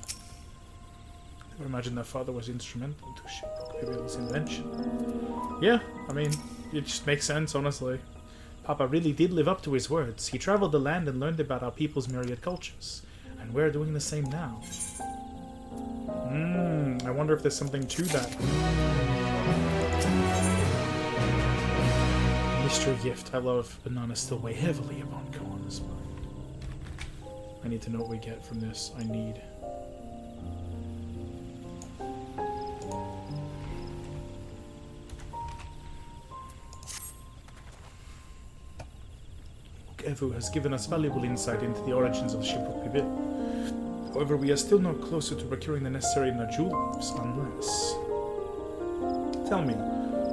Never imagined their father was instrumental to Shipwreck Pivil's invention. Yeah, I mean, it just makes sense, honestly. Papa really did live up to his words. He traveled the land and learned about our people's myriad cultures. And we're doing the same now. I wonder if there's something to that. Mystery gift. I love bananas still weigh heavily upon Khan's mind. I need to know what we get from this. I need... Evu has given us valuable insight into the origins of the Shipwreck Pivil. However, we are still not closer to procuring the necessary Najul leaves, unless... Tell me,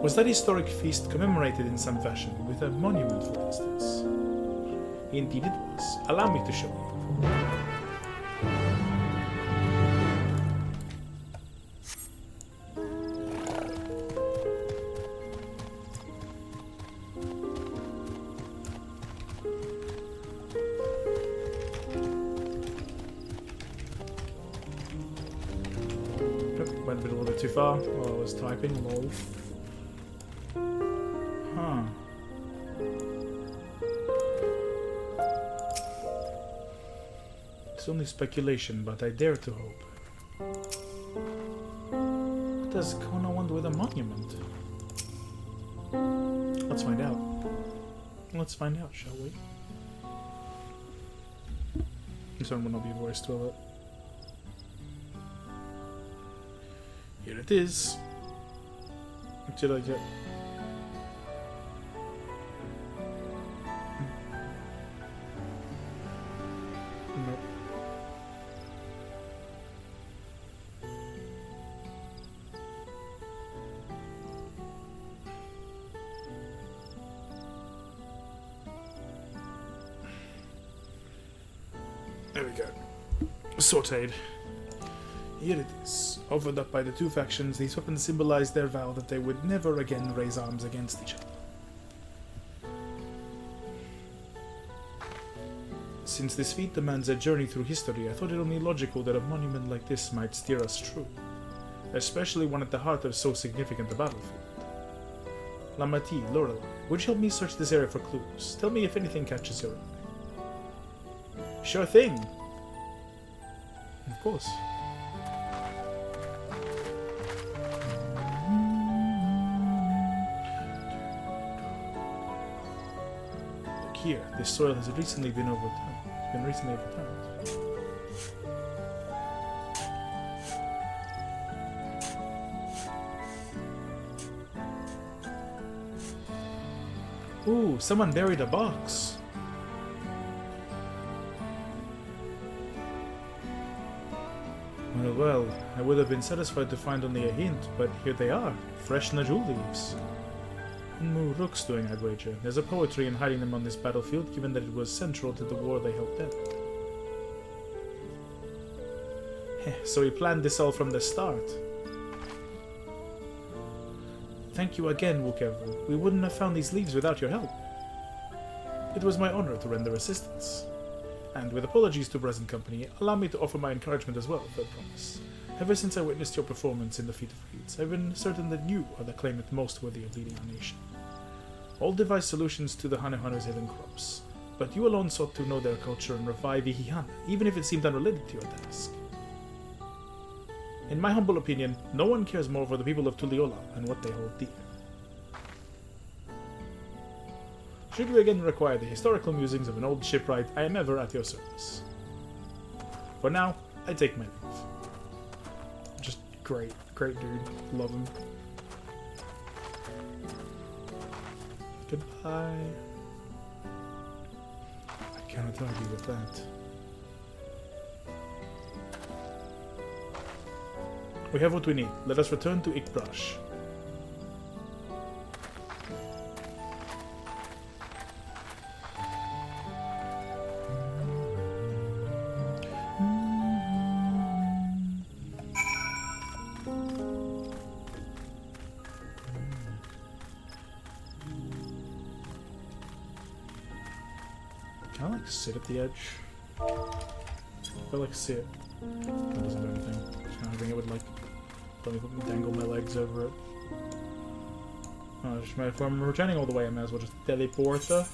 was that historic feast commemorated in some fashion, with a monument, for instance? Indeed it was. Allow me to show you. Went a little bit too far while I was typing, lol. Huh. It's only speculation, but I dare to hope. What does Kona want with a monument? Let's find out. Let's find out, shall we? This one will not be voiced, will it? Here it is. What did I get? Nope. There we go. Sauteed. Here it is. Offered up by the two factions, these weapons symbolize their vow that they would never again raise arms against each other. Since this feat demands a journey through history, I thought it only logical that a monument like this might steer us true. Especially one at the heart of so significant a battlefield. Lamati, Lorelei, would you help me search this area for clues? Tell me if anything catches your eye. Sure thing! Of course. Here, this soil has recently been overturned. Ooh, someone buried a box. Well, I would have been satisfied to find only a hint, but here they are, fresh Najul leaves. Muruk's doing, I'd wager. There's a poetry in hiding them on this battlefield, given that it was central to the war they helped end. So he planned this all from the start. Thank you again, Wukevu. We wouldn't have found these leaves without your help. It was my honor to render assistance. And with apologies to present company, allow me to offer my encouragement as well, third promise. Ever since I witnessed your performance in the Feat of Reeds, I've been certain that you are the claimant most worthy of leading our nation. All devised solutions to the Hanuhanu's hidden crops, but you alone sought to know their culture and revive Ihihana, even if it seemed unrelated to your task. In my humble opinion, no one cares more for the people of Tuliyola and what they hold dear. Should you again require the historical musings of an old shipwright, I am ever at your service. For now, I take my leave. Just great dude. Love him. Goodbye. I cannot argue with that. We have what we need. Let us return to Ikbrash. Can I like sit at the edge? If I like sit, that doesn't do anything. Just kind of think it would like let me dangle my legs over it. Oh, if I'm returning all the way, I may as well just teleporter.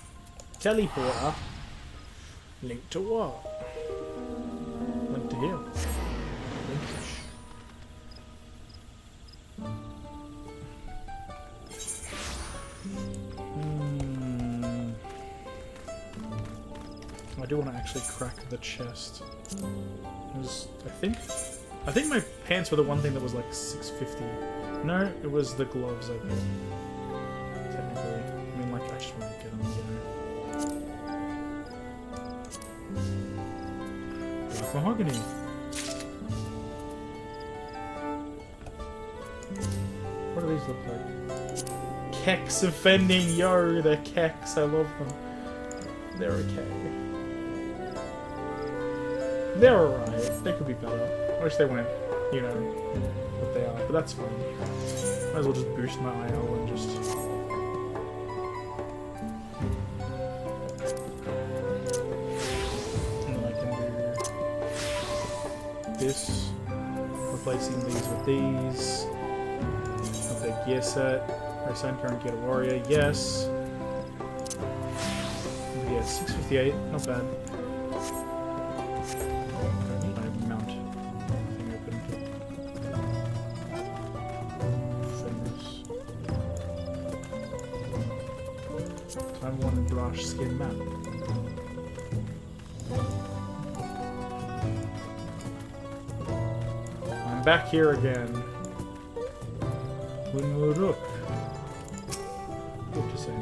Teleporter? Link to what? Link to here. Linkish. I do want to actually crack the chest. I think my pants were the one thing that was like 650. No, it was the gloves I put. Technically. I mean, like, I just want to get them, Black mahogany. What do these look like? Keks offending, yo, they're keks, I love them. They're okay. They're alright, they could be better. I wish they weren't, you know, what they are, but that's fine. Might as well just boost my IL and just... And then I can do this, replacing these with these. Update gear set. Assign current gear to warrior, yes. Yeah, 658, not bad. Skin map. I'm back here again. Unmuruk. What to say?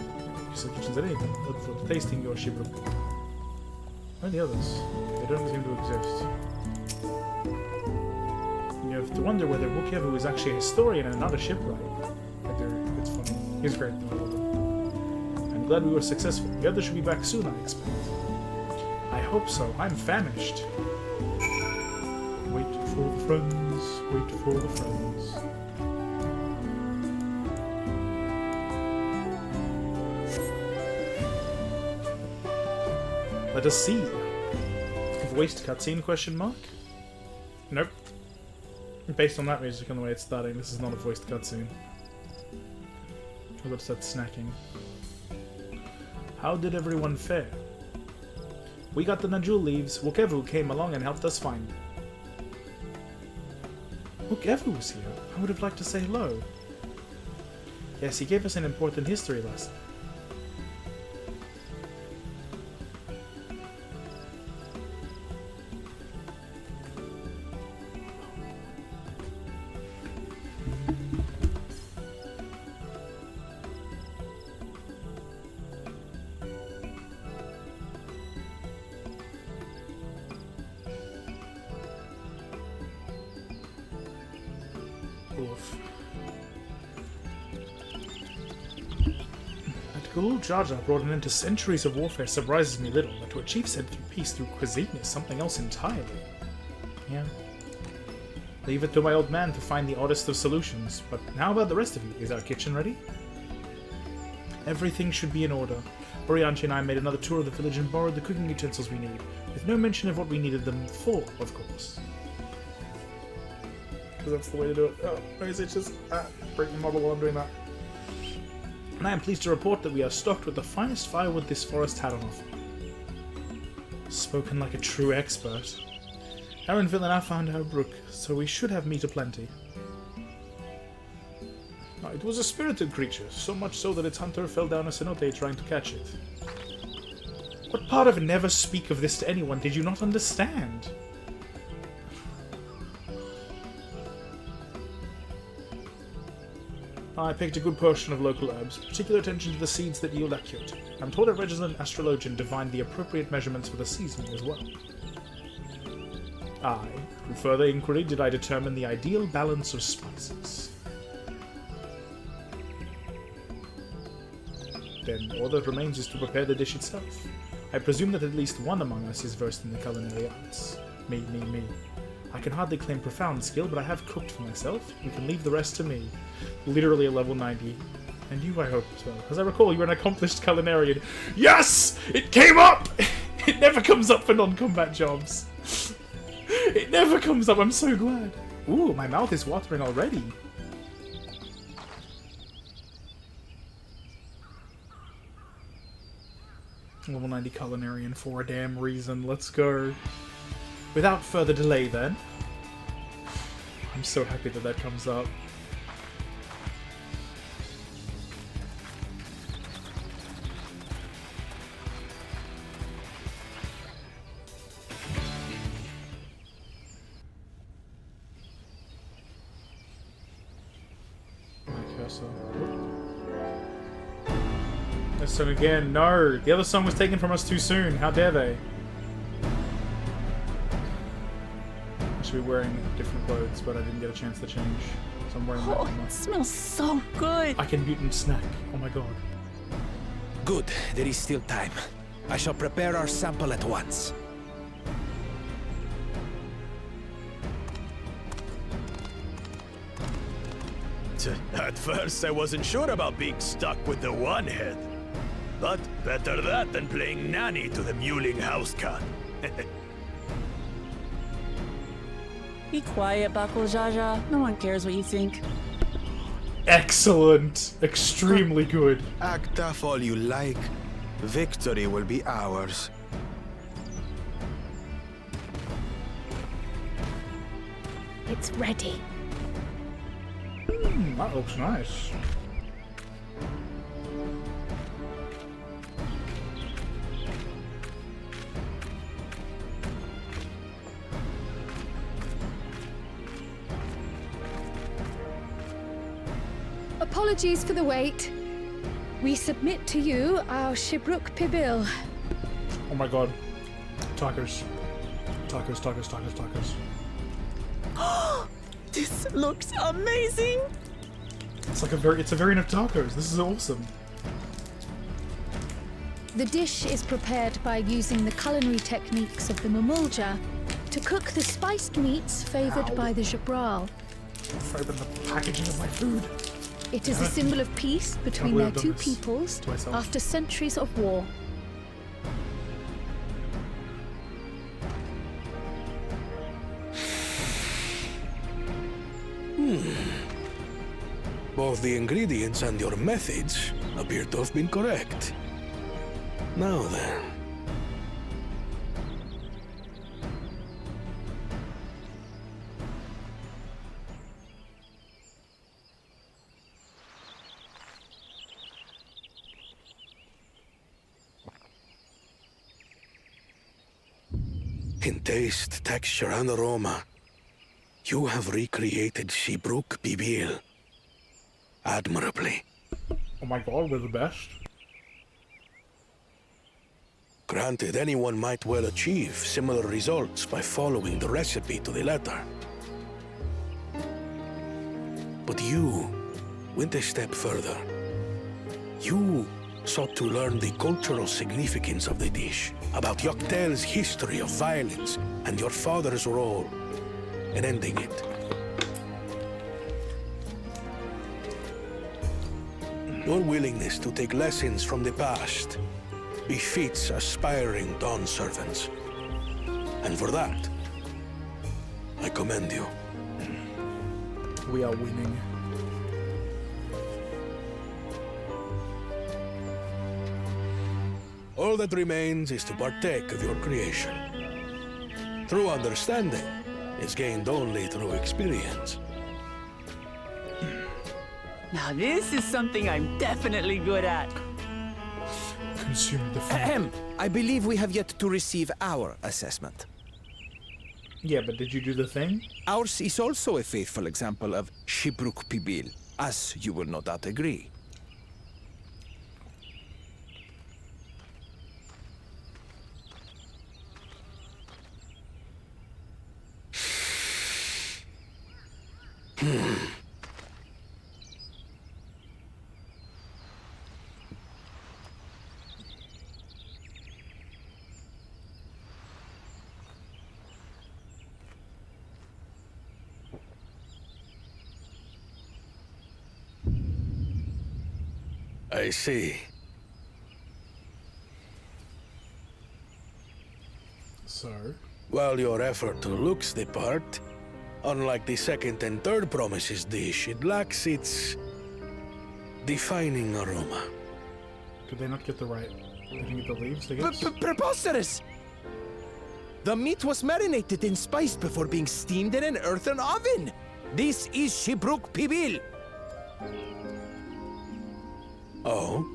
Suggestions anything? Look for the tasting your shibruk. Where are the others? They don't seem to exist. You have to wonder whether Wukevu is actually a historian and not a shipwright. It's funny. He's great though. Glad we were successful. The others should be back soon, I expect. I hope so. I'm famished. Wait for the friends. Wait for the friends. Let us see. Voiced cutscene question mark? Nope. Based on that music and the way it's starting, this is not a voiced cutscene. I'll start snacking. How did everyone fare? We got the Najul leaves. Wukevu came along and helped us find it. Wukevu was here. I would have liked to say hello. Yes, he gave us an important history lesson. Jaja brought an end to centuries of warfare surprises me little, but to achieve said peace through cuisine is something else entirely. Yeah. Leave it to my old man to find the oddest of solutions, but how about the rest of you? Is our kitchen ready? Everything should be in order. Orianchi and I made another tour of the village and borrowed the cooking utensils we need, with no mention of what we needed them for, of course. because that's the way to do it. Oh, or is it just break the model while I'm doing that? And I am pleased to report that we are stocked with the finest firewood this forest had on offer. Spoken like a true expert. Aaron Villanelle found our brook, so we should have meat aplenty. No, it was a spirited creature, so much so that its hunter fell down a cenote trying to catch it. What part of never speak of this to anyone did you not understand? I picked a good portion of local herbs, particular attention to the seeds that yield accurate. I'm told a regimental astrologian divined the appropriate measurements for the seasoning as well. Through further inquiry, did I determine the ideal balance of spices. Then all that remains is to prepare the dish itself. I presume that at least one among us is versed in the culinary arts. Me. I can hardly claim profound skill, but I have cooked for myself. You can leave the rest to me. Literally a level 90. And you, I hope, as well. As I recall, you're an accomplished culinarian. Yes! It came up! It never comes up for non-combat jobs. It never comes up, I'm so glad. Ooh, my mouth is watering already. Level 90 culinarian for a damn reason. Let's go. Without further delay, then. I'm so happy that that comes up. My cursor. This song again. No! The other song was taken from us too soon. How dare they? I should be wearing different clothes, but I didn't get a chance to change. So I'm wearing that one. It smells so good. I can mutant snack. Oh my god. Good, there is still time. I shall prepare our sample at once. At first, I wasn't sure about being stuck with the one head. But better that than playing nanny to the mewling house cat. Be quiet, Bakul Jaja. No one cares what you think. Excellent! Extremely good. Act tough all you like. Victory will be ours. It's ready. That looks nice. Apologies for the wait. We submit to you our Shibruk Pibil. Oh my god. Tacos. Tacos, tacos, tacos, tacos. This looks amazing! It's like a variant of tacos. This is awesome. The dish is prepared by using the culinary techniques of the Mamulja to cook the spiced meats favored by the Jabral. Open the packaging of my food. It is a symbol of peace between their two peoples after centuries of war. Both the ingredients and your methods appear to have been correct. Now then. In taste, texture, and aroma, you have recreated Shibruk Pibil admirably. Oh my god, we're the best. Granted, anyone might well achieve similar results by following the recipe to the letter. But you went a step further. You sought to learn the cultural significance of the dish, about Yoctel's history of violence and your father's role in ending it. Your willingness to take lessons from the past befits aspiring Dawn servants. And for that, I commend you. We are winning. All that remains is to partake of your creation. True understanding is gained only through experience. Now this is something I'm definitely good at. Consume the food. Ahem. I believe we have yet to receive our assessment. Yeah, but did you do the thing? Ours is also a faithful example of Shibruk Pibil, as you will no doubt agree. I see. So? While your effort looks the part, unlike the second and third promises dish, it lacks its defining aroma. Did they not get the right? They didn't get the leaves, I guess? Preposterous! The meat was marinated and spiced before being steamed in an earthen oven. This is Shibruk Pibil. Oh?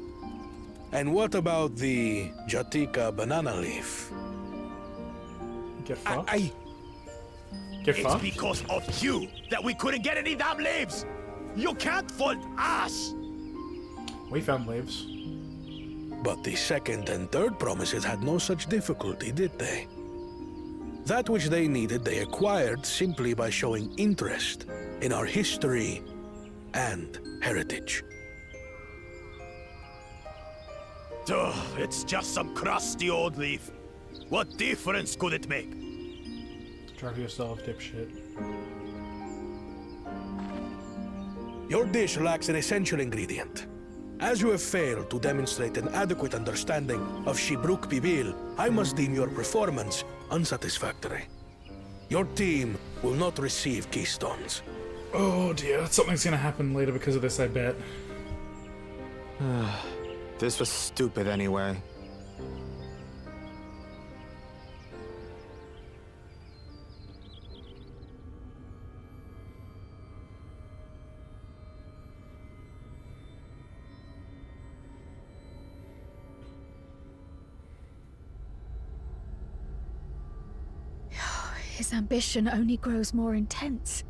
And what about the Jatika banana leaf? Get fucked? Get It's fucked? because of you that we couldn't get any damn leaves! You can't fault us! We found leaves. But the second and third promises had no such difficulty, did they? That which they needed they acquired simply by showing interest in our history and heritage. Ugh, it's just some crusty old leaf. What difference could it make? Drive yourself, dipshit. Your dish lacks an essential ingredient. As you have failed to demonstrate an adequate understanding of Shibruk Pibil, I must deem your performance unsatisfactory. Your team will not receive keystones. Oh dear, something's gonna happen later because of this, I bet. This was stupid anyway. His ambition only grows more intense.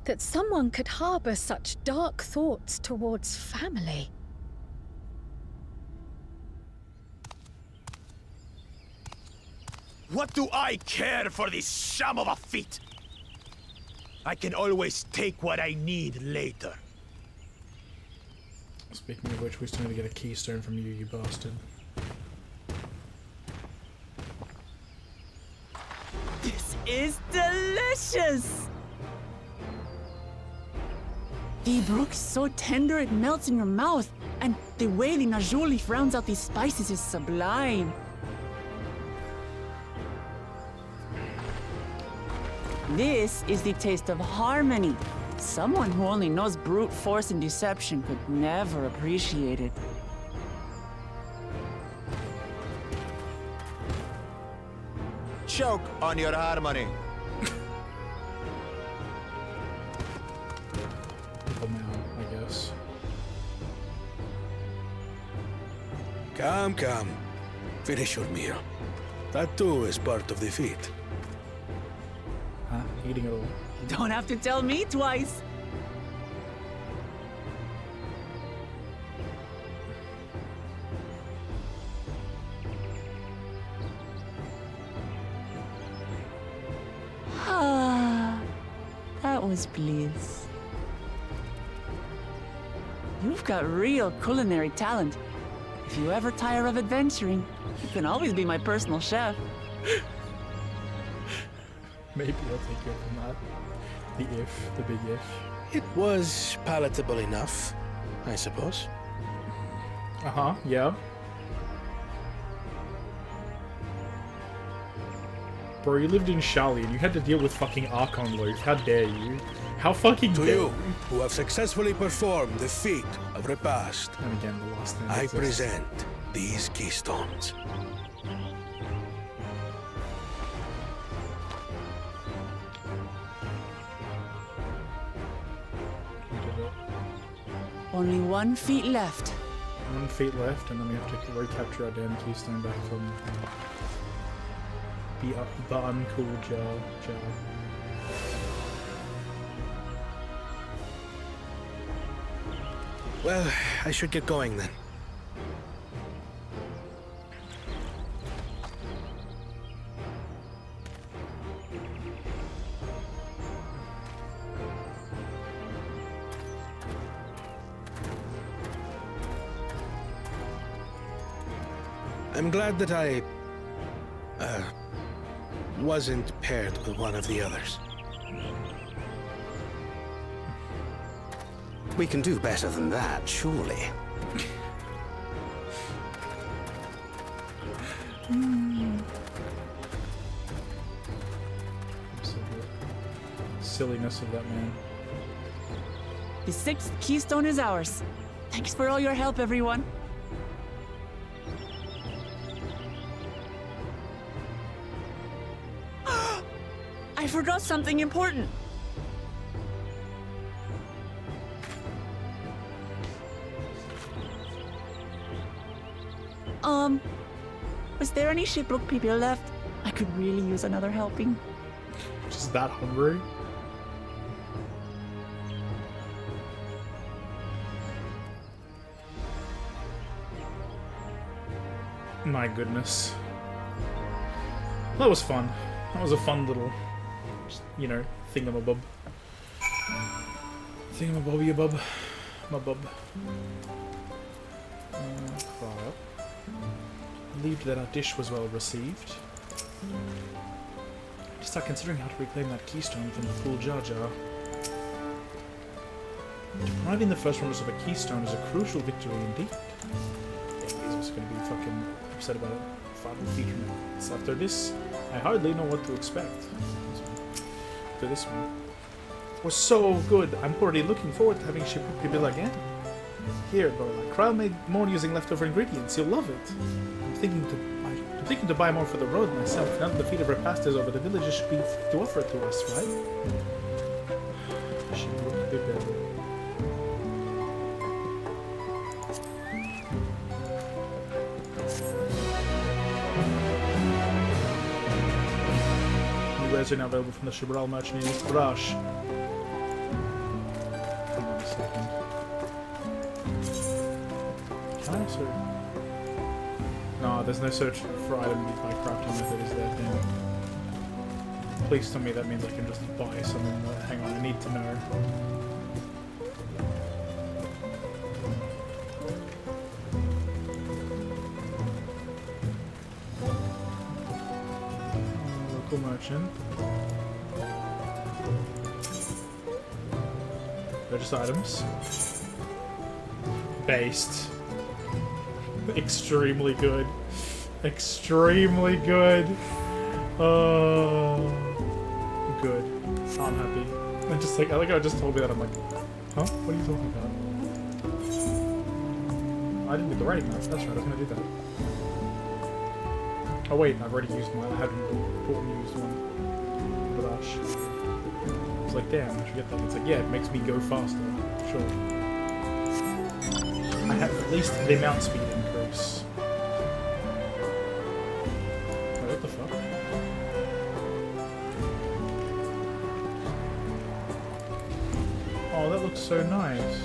That someone could harbor such dark thoughts towards family. What do I care for this sham of a feat? I can always take what I need later. Speaking of which, we still need to get a keystone from you, you bastard. This is delicious! The brook is so tender it melts in your mouth, and the way the najou leaf rounds out these spices is sublime. This is the taste of harmony. Someone who only knows brute force and deception could never appreciate it. Choke on your harmony. People now, I guess. Come. Finish your meal. That too is part of the feat. Huh? Eating it all. Don't have to tell me twice. Ah, that was bliss. You've got real culinary talent. If you ever tire of adventuring, you can always be my personal chef. Maybe I'll take you up on that. The big if. It was palatable enough, I suppose. Uh-huh, yeah. Bro, you lived in Shali and you had to deal with fucking Archon Loaf. How dare you? How fucking To dare you, who have successfully performed the feat of repast, And again, the last thing I exists. present these keystones. We did it. Only 1 feet left. 1 feet left, and then we have to recapture our damn keystone back from the uncool jar. Well, I should get going then. I'm glad that I wasn't paired with one of the others. We can do better than that, surely. Silliness of that man. The 6th keystone is ours. Thanks for all your help, everyone. I forgot something important. Was there any shipwreck people left? I could really use another helping. Just that hungry? My goodness. That was fun. That was a fun little, you know, thingamabob. Thingamabobby-a-bub. My bub. Right. Believed that our dish was well received. Just start considering how to reclaim that keystone from the full jar. Depriving the first runners of a keystone is a crucial victory indeed. Yeah, he's also going to be fucking upset about it. Final feature now. After this, I hardly know what to expect. After this one. It was so good. I'm already looking forward to having Shipwreck Bill again. Here, Lorelai. Kryle made more using leftover ingredients. You'll love it. I'm thinking to buy more for the road myself. Now that the feat of repast is over, the villagers should be free to offer it to us, right? Shipwreck Bill. New wares are now available from the Shibral merchant in East Brush. Hold on a second. Can I also... No, there's no search for item by crafting method, is there? Damn. Please tell me that means I can just buy something. Hang on, I need to know. Local merchant. Purchase items. Based. Extremely good. Extremely good. Good. I'm happy. I just like, I like how it just told me that. I'm like, huh? What are you talking about? I didn't do the writing map. That's right, I was gonna do that. Oh wait, I've already used one. I haven't bought and used one. Brush. It's like, damn, I should get that. It's like, yeah, it makes me go faster. Sure. I have at least the mount speed increase. Wait, what the fuck? Oh, that looks so nice.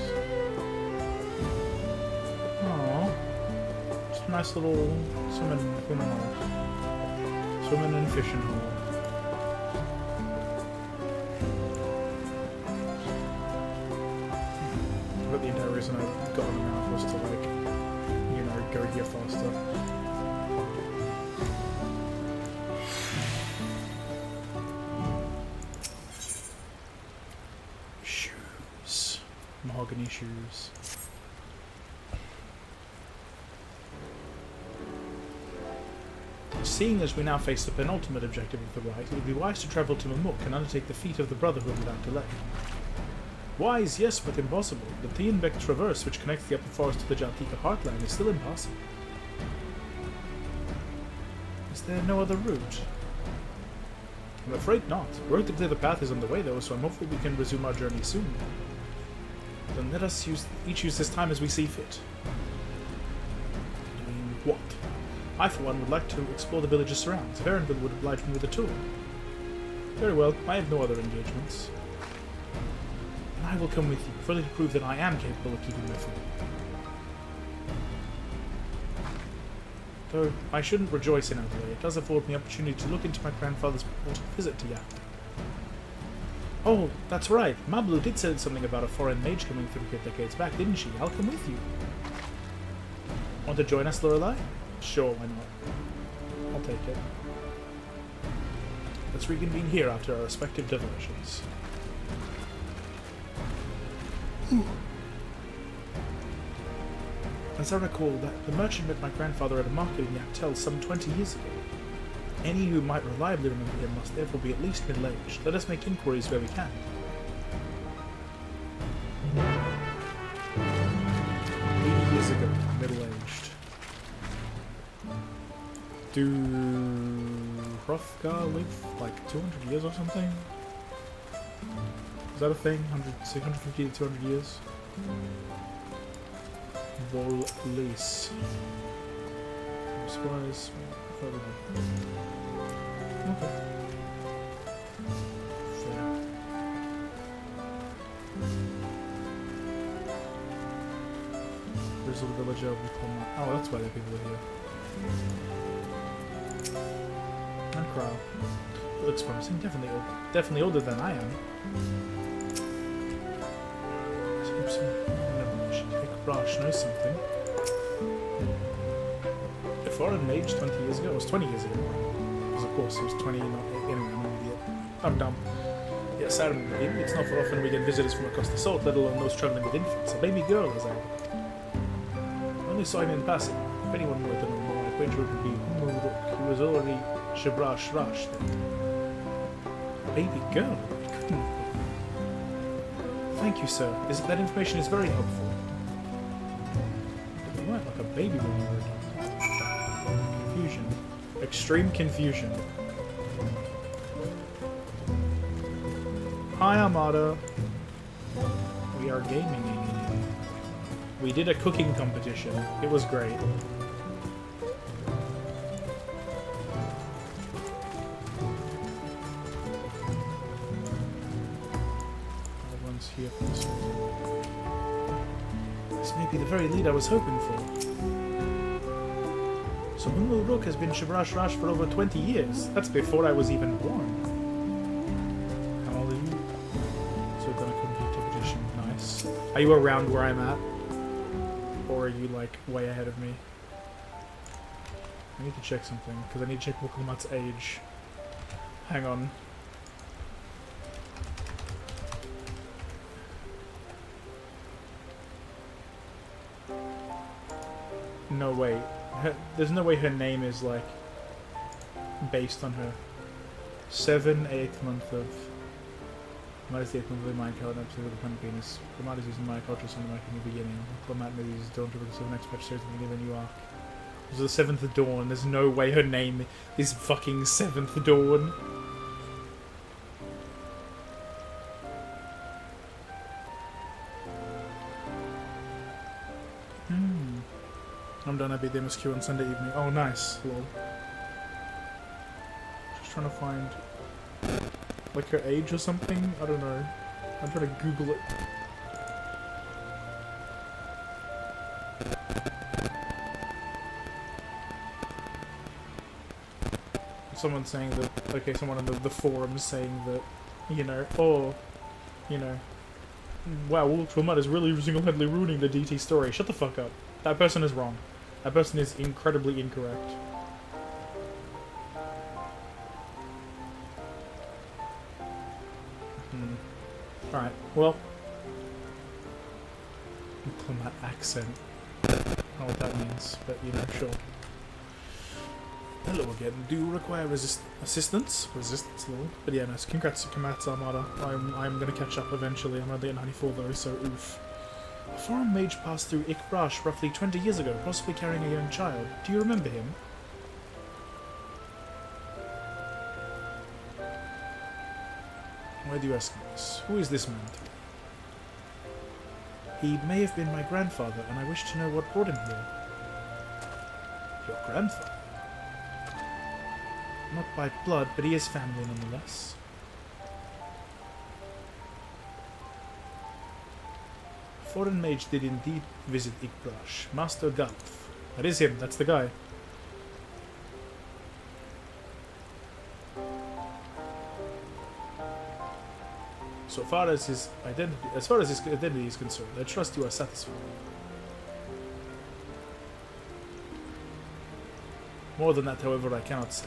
Oh, just a nice little swimming hole. Swimming and fishing hole. But the entire reason I got on the mount was to, like, you know, go here faster. Shoes. Mahogany shoes. seeing as we now face the penultimate objective of the rite, it would be wise to travel to Mamuk and undertake the feat of the Brotherhood without delay. Wise, yes, but impossible. The Tienbeck Traverse, which connects the upper forest to the Jaltika heartland, is still impossible. Is there no other route? I'm afraid not. Work to clear the path is on the way, though, so I'm hopeful we can resume our journey soon. Then let us each use this time as we see fit. Doing what? I, for one, would like to explore the village's surrounds. Varenville would oblige me with a tour. Very well. I have no other engagements. And I will come with you, fully to prove that I am capable of keeping my food. Though I shouldn't rejoice in our delay, it does afford me opportunity to look into my grandfather's purported visit to Yak. Oh, that's right. Mablu did say something about a foreign mage coming through here decades back, didn't she? I'll come with you. Want to join us, Lorelei? Sure, why not? I'll take it. Let's reconvene here after our respective diversions. As I recall, that the merchant met my grandfather at a market in Yaktel some 20 years ago. Any who might reliably remember him must therefore be at least middle-aged. Let us make inquiries where we can. 80 years ago, middle-aged. Do Hrothgar live like 200 years or something? Is that a thing? 150 to 200 years? Volleys. Supplies. Okay. Fair. Grizzled villager, we call him. Oh, that's why the people are here. And Crow. It looks promising. Definitely older than I am. Brush knows something. A foreign mage 20 years ago? It was 20 years ago. Because of course it was 20, not anyway, I'm an idiot. I'm dumb. Yes, I remember him. It's not for often we get visitors from across the salt, let alone those travelling with infants. A baby girl, as I only saw him in passing. If anyone wanted to know more, I wager it would be Umuruk. He was already Shabrash Rash then. A baby girl? I couldn't. Thank you, sir. That information is very helpful. Like a baby when you were confusion. Extreme confusion. Hi, Armada. We are gaming. We did a cooking competition. It was great. Everyone's here for this one. This may be the very lead I was hoping for. So Umuruk has been Shabrash Rash for over 20 years. That's before I was even born. How old are you? So we're gonna complete competition. Nice. Are you around where I'm at? Or are you like way ahead of me? I need to check something, because I need to check Wukulmat's age. Hang on. No, wait. There's no way her name is, like, based on her. 7, 8th month of... What is the 8th month of the Mayan calendar episode of the planet Venus? Clemat is using Maya culture something like in the beginning. Clemat maybe uses Dawn to the 7 expert series at the beginning of a new arc. This is the 7th of Dawn. There's no way her name is fucking 7th Dawn. I'm done. I beat the MSQ on Sunday evening. Oh, nice. Lol. Just trying to find, like, her age or something? I don't know. I'm trying to Google it. Someone's saying that, okay, someone in the forums saying that, you know, oh, you know, wow, Ultramud is really single-handedly ruining the DT story. Shut the fuck up. That person is wrong. That person is incredibly incorrect. Alright, well. Diplomat accent. I don't know what that means, but you know, sure. Hello again. Do you require assistance? Resistance, lol. But yeah, nice. Congrats to Kamat's Armada. I'm gonna catch up eventually. I'm only at 94 though, so oof. A foreign mage passed through Ikbrash roughly 20 years ago, possibly carrying a young child. Do you remember him? Why do you ask me this? Who is this man? He may have been my grandfather, and I wish to know what brought him here. Your grandfather? Not by blood, but he is family nonetheless. Foreign mage did indeed visit Ikbrash. Master Gulf. That is him, that's the guy. So far as his identity is concerned, I trust you are satisfied. More than that, however, I cannot say.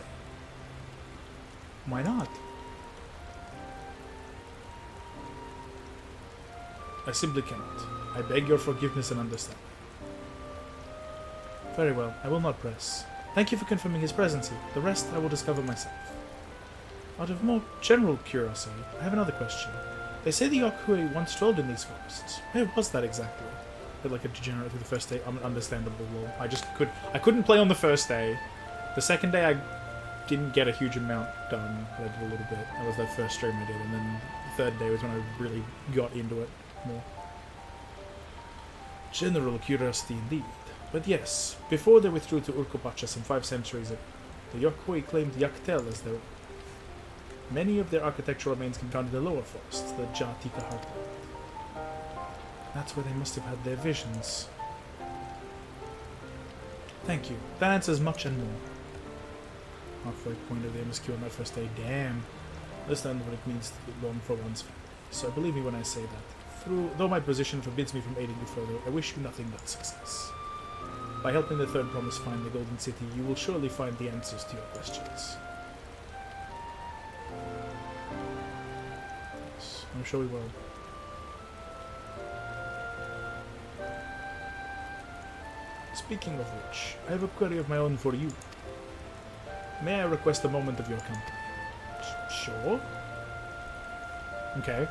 Why not? I simply cannot. I beg your forgiveness and understanding. Very well, I will not press. Thank you for confirming his presence here. The rest I will discover myself. Out of more general curiosity, I have another question. They say the Yakui once dwelled in these forests. Where was that exactly? I feel like a degenerate through the first day. Understandable, lol. I couldn't play on the first day. The second day I didn't get a huge amount done, but I did a little bit. That was the first stream I did, and then the third day was when I really got into it more. General curiosity indeed. But yes, before they withdrew to Urkopacha some 5 centuries ago, the Yakui claimed Yaktel as their own. Many of their architectural remains can be found in the lower forests, the Jatika heartland. That's where they must have had their visions. Thank you. That answers much and more. Halfway point of the MSQ on that first day. Damn. Understand what it means to be long for one's family. So believe me when I say that. Though my position forbids me from aiding you further, I wish you nothing but success. By helping the Third Promise find the Golden City, you will surely find the answers to your questions. Yes, I'm sure we will. Speaking of which, I have a query of my own for you. May I request a moment of your company? Sure. Okay.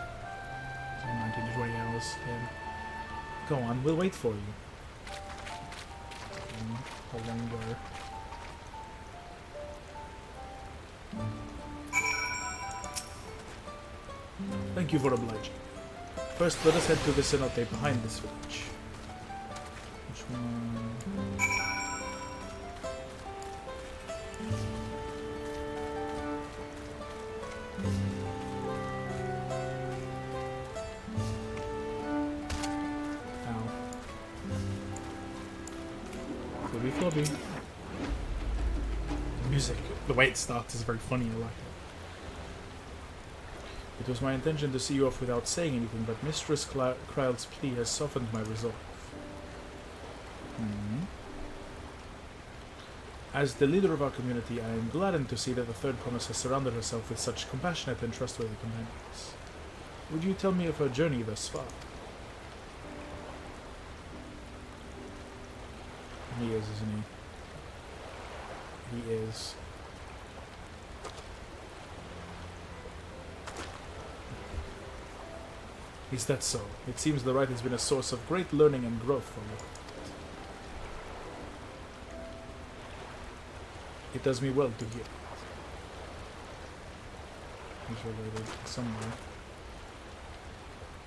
19 to 20 hours. Yeah. Go on, we'll wait for you. How long go? Thank you for obliging. First, let us head to the cenote behind this village. Which one? Flubby. The music, the way it starts is very funny, I like it. It was my intention to see you off without saying anything, but Mistress Kryle's plea has softened my resolve. As the leader of our community, I am gladdened to see that the Third Promise has surrounded herself with such compassionate and trustworthy companions. Would you tell me of her journey thus far? He is, isn't he? He is. Is that so? It seems the rite has been a source of great learning and growth for you. It does me well to hear. He's related somewhere.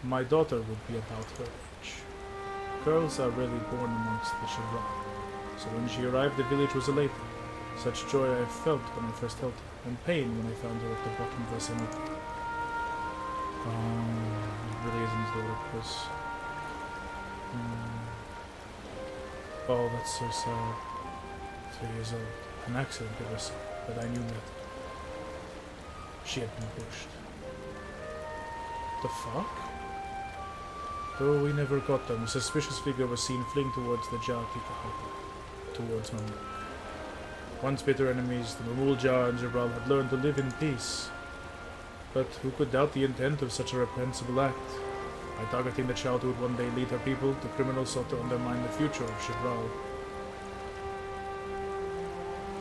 My daughter would be about her age. Girls are rarely born amongst the Shivra. So when she arrived, the village was elated. Such joy I felt when I first held her, and pain when I found her at the bottom of the cenote. It really isn't the purpose. Oh, that's so sad. 3 years old. An accident hit her, but I knew that she had been pushed. The fuck? Though we never got them, a suspicious figure was seen fleeing towards the Jatika hut, towards Mamuk. Once bitter enemies, the Mamulja and Jabral had learned to live in peace. But who could doubt the intent of such a reprehensible act? By targeting the child who would one day lead her people, the criminals sought to undermine the future of Jabral.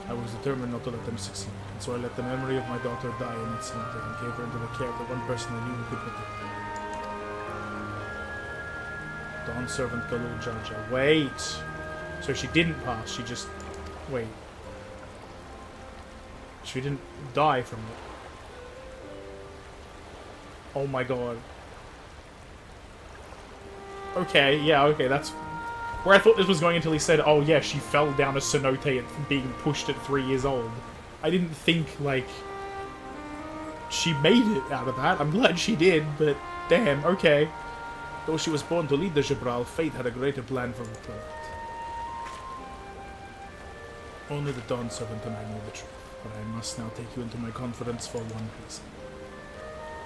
I was determined not to let them succeed, and so I let the memory of my daughter die in its slumber and gave her into the care of the one person I knew who could protect her. Dawn servant Galul Jaja. Wait! So she didn't pass, she just... Wait. She didn't die from it. Oh my god. Okay, yeah, okay, that's... Where I thought this was going until he said, oh yeah, she fell down a cenote at being pushed at 3 years old. I didn't think, like... She made it out of that. I'm glad she did, but damn, okay. Though she was born to lead the Jabral, fate had a greater plan for her. Only the Dawn Servant and I know the truth, but I must now take you into my confidence for one reason.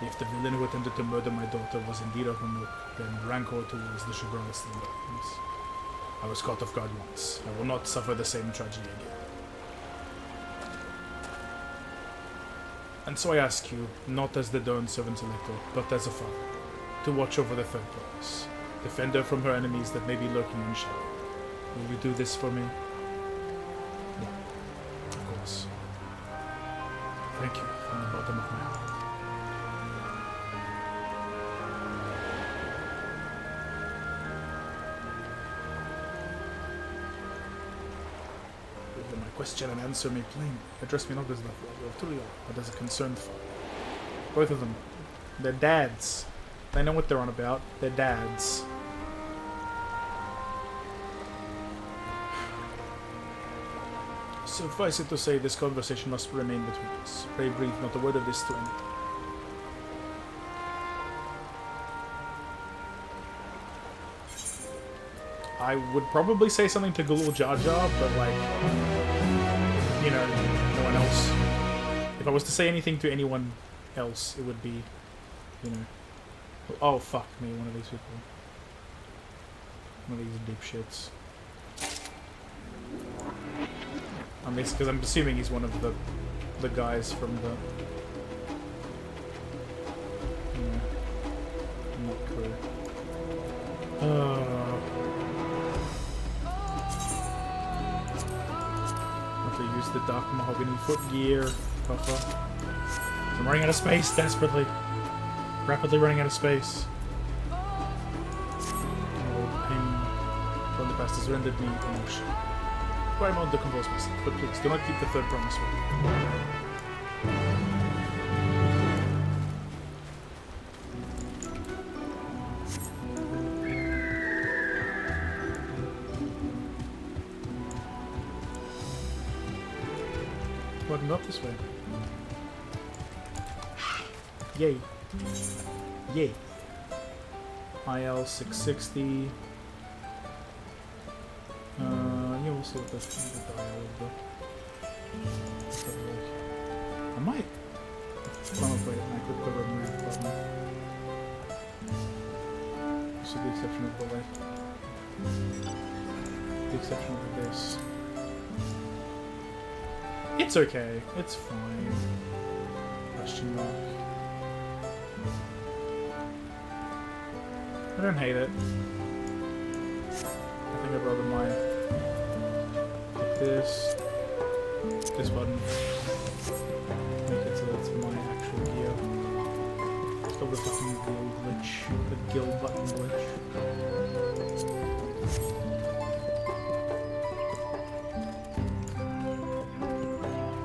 If the villain who attempted to murder my daughter was indeed a Hanuk, then rancor towards the Jabral still remains. I was caught off guard once. I will not suffer the same tragedy again. And so I ask you, not as the Dawn Servant's elector, but as a father, to watch over the third promise. Defend her from her enemies that may be lurking in shadow. Will you do this for me? Yeah, of course. Thank you from the bottom of my heart. My question and answer may plain. Address me not as the father of Tulio, but as a concerned father. Both of them. They're dads. They know what they're on about. They're dads. Suffice it to say, this conversation must remain between us. Pray breathe not a word of this to anyone. I would probably say something to Galul Jaja, but like, you know, no one else. If I was to say anything to anyone else, it would be, you know, oh fuck me, one of these people. One of these dipshits. I mean, because I'm assuming he's one of the guys from the, you know, crew. Use the dark mahogany footgear buffer. I'm running out of space desperately. Rapidly running out of space. Oh, pain from the past has rendered me emotional. I won't decompose myself, but please do not keep the third promise with me. What, not this way? Yay. Yay. IL 660. You also the dial of the. I might. Probably I could put a remove button. So the exception of the light. The exception of this. It's okay. It's fine. Question mark. I don't hate it. I think I'd rather my this button. Make it so that's my actual gear. Still the fucking guild glitch. The guild button glitch.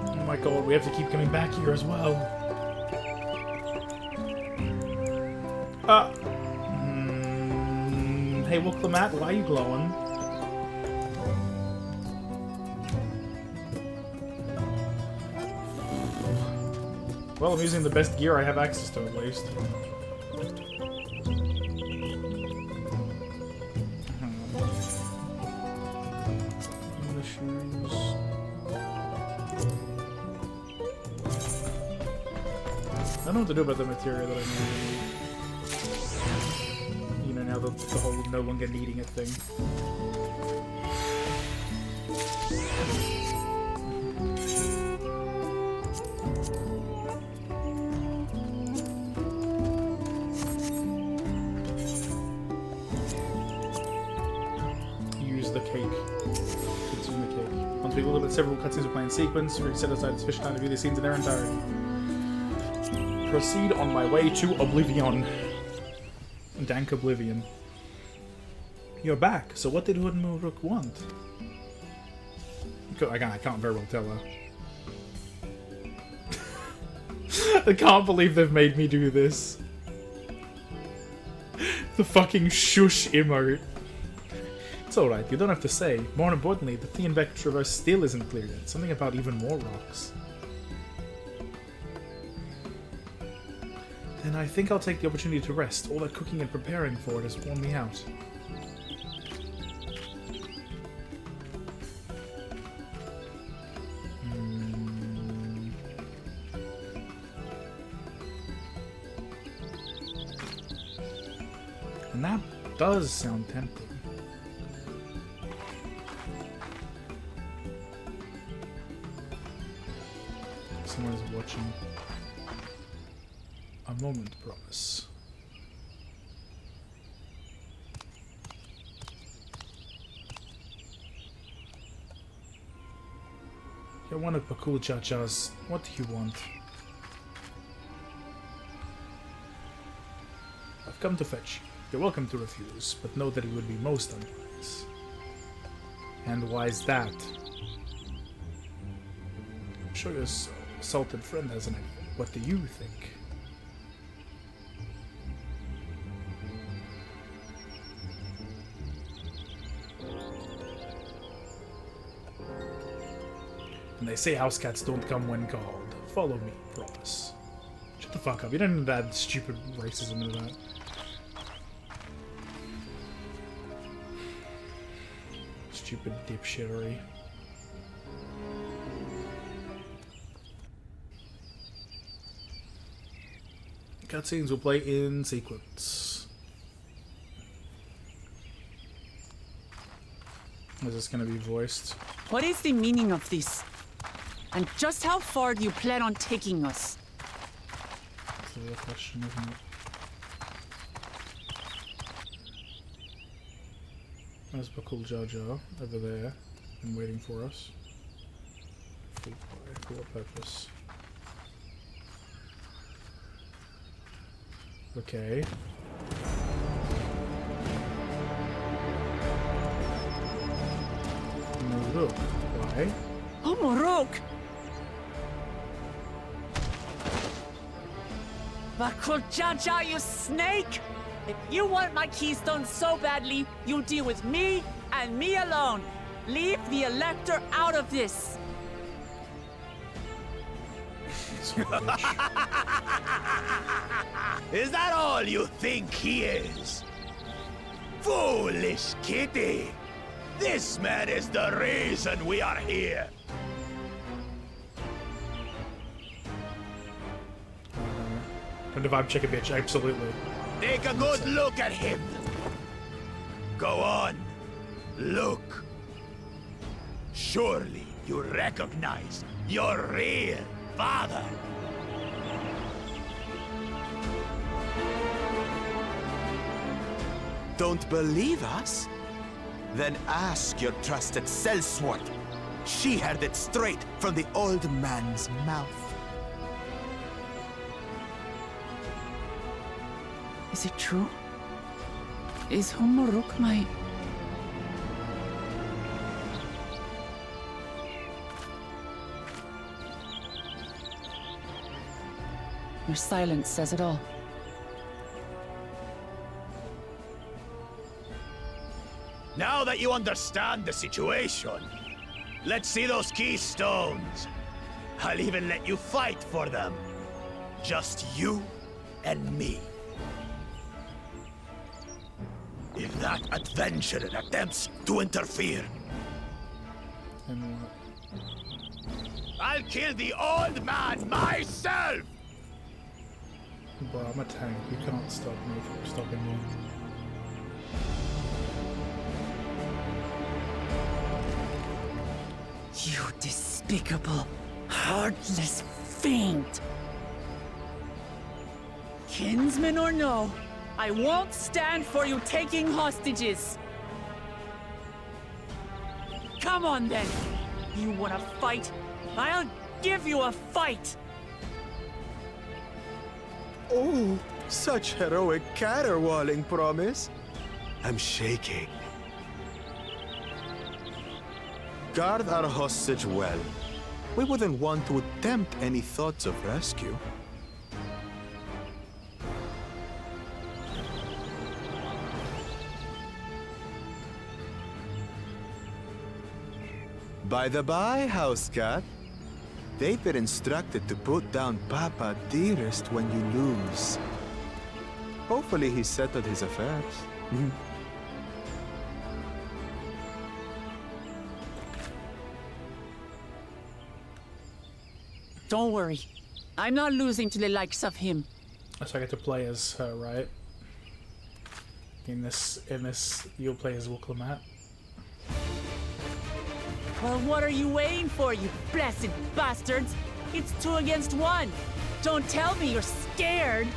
Oh my god, we have to keep coming back here as well. Hey, well, Clemat, why are you glowing? Well, I'm using the best gear I have access to, at least. The shoes. I don't know what to do about the material that I need. You know, now the whole no longer needing a thing. To a little bit, several cutscenes will play in sequence. We set aside sufficient time to view these scenes in their entirety. Proceed on my way to Oblivion. Dank Oblivion. You're back. So what did Hood Muruk want? I can't very well tell her. I can't believe they've made me do this. The fucking shush emote. It's alright, you don't have to say. More importantly, the Theanbeck Traverse still isn't clear yet. Something about even more rocks. Then I think I'll take the opportunity to rest. All that cooking and preparing for it has worn me out. And that does sound tempting. Someone is watching. A moment, promise. You're one of Bakul Jaja's. What do you want? I've come to fetch you. You're welcome to refuse, but know that it would be most unwise. And why is that? I'm sure your assaulted friend has an idea. What do you think? And they say house cats don't come when called. Follow me, promise. Shut the fuck up. You didn't add stupid racism into that. Stupid dipshittery. Cutscenes will play in sequence. Is this going to be voiced? What is the meaning of this? And just how far do you plan on taking us? That's the real question, isn't it? There's Bakul Jaja over there and waiting for us. For what purpose? Okay. Muruk. Why? Oh, Muruk! Bakul Jaja, you snake! If you want my keystone so badly, you deal with me and me alone. Leave the Elector out of this. Is that all you think he is? Foolish kitty! This man is the reason we are here. Time to vibe check a bitch, absolutely. Take a good look at him. Go on. Look. Surely you recognize your real father. Don't believe us? Then ask your trusted sellsword. She heard it straight from the old man's mouth. Is it true? Is Muruk my... Your silence says it all. Now that you understand the situation, let's see those keystones. I'll even let you fight for them. Just you and me. If that adventurer attempts to interfere, And what? I'll kill the old man myself! Bro, I'm a tank. You can't stop me from stopping me. You despicable, heartless fiend! Kinsman or no, I won't stand for you taking hostages! Come on then! You wanna fight? I'll give you a fight! Oh, such heroic caterwauling promise. I'm shaking. Guard our hostage well. We wouldn't want to attempt any thoughts of rescue. By the by, house cat, they've been instructed to put down Papa dearest when you lose. Hopefully he settled his affairs. Don't worry. I'm not losing to the likes of him. So I get to play as her, right? In this, you'll play as Wuklemat. Well, what are you waiting for, you blessed bastards? It's 2 against 1. Don't tell me you're scared.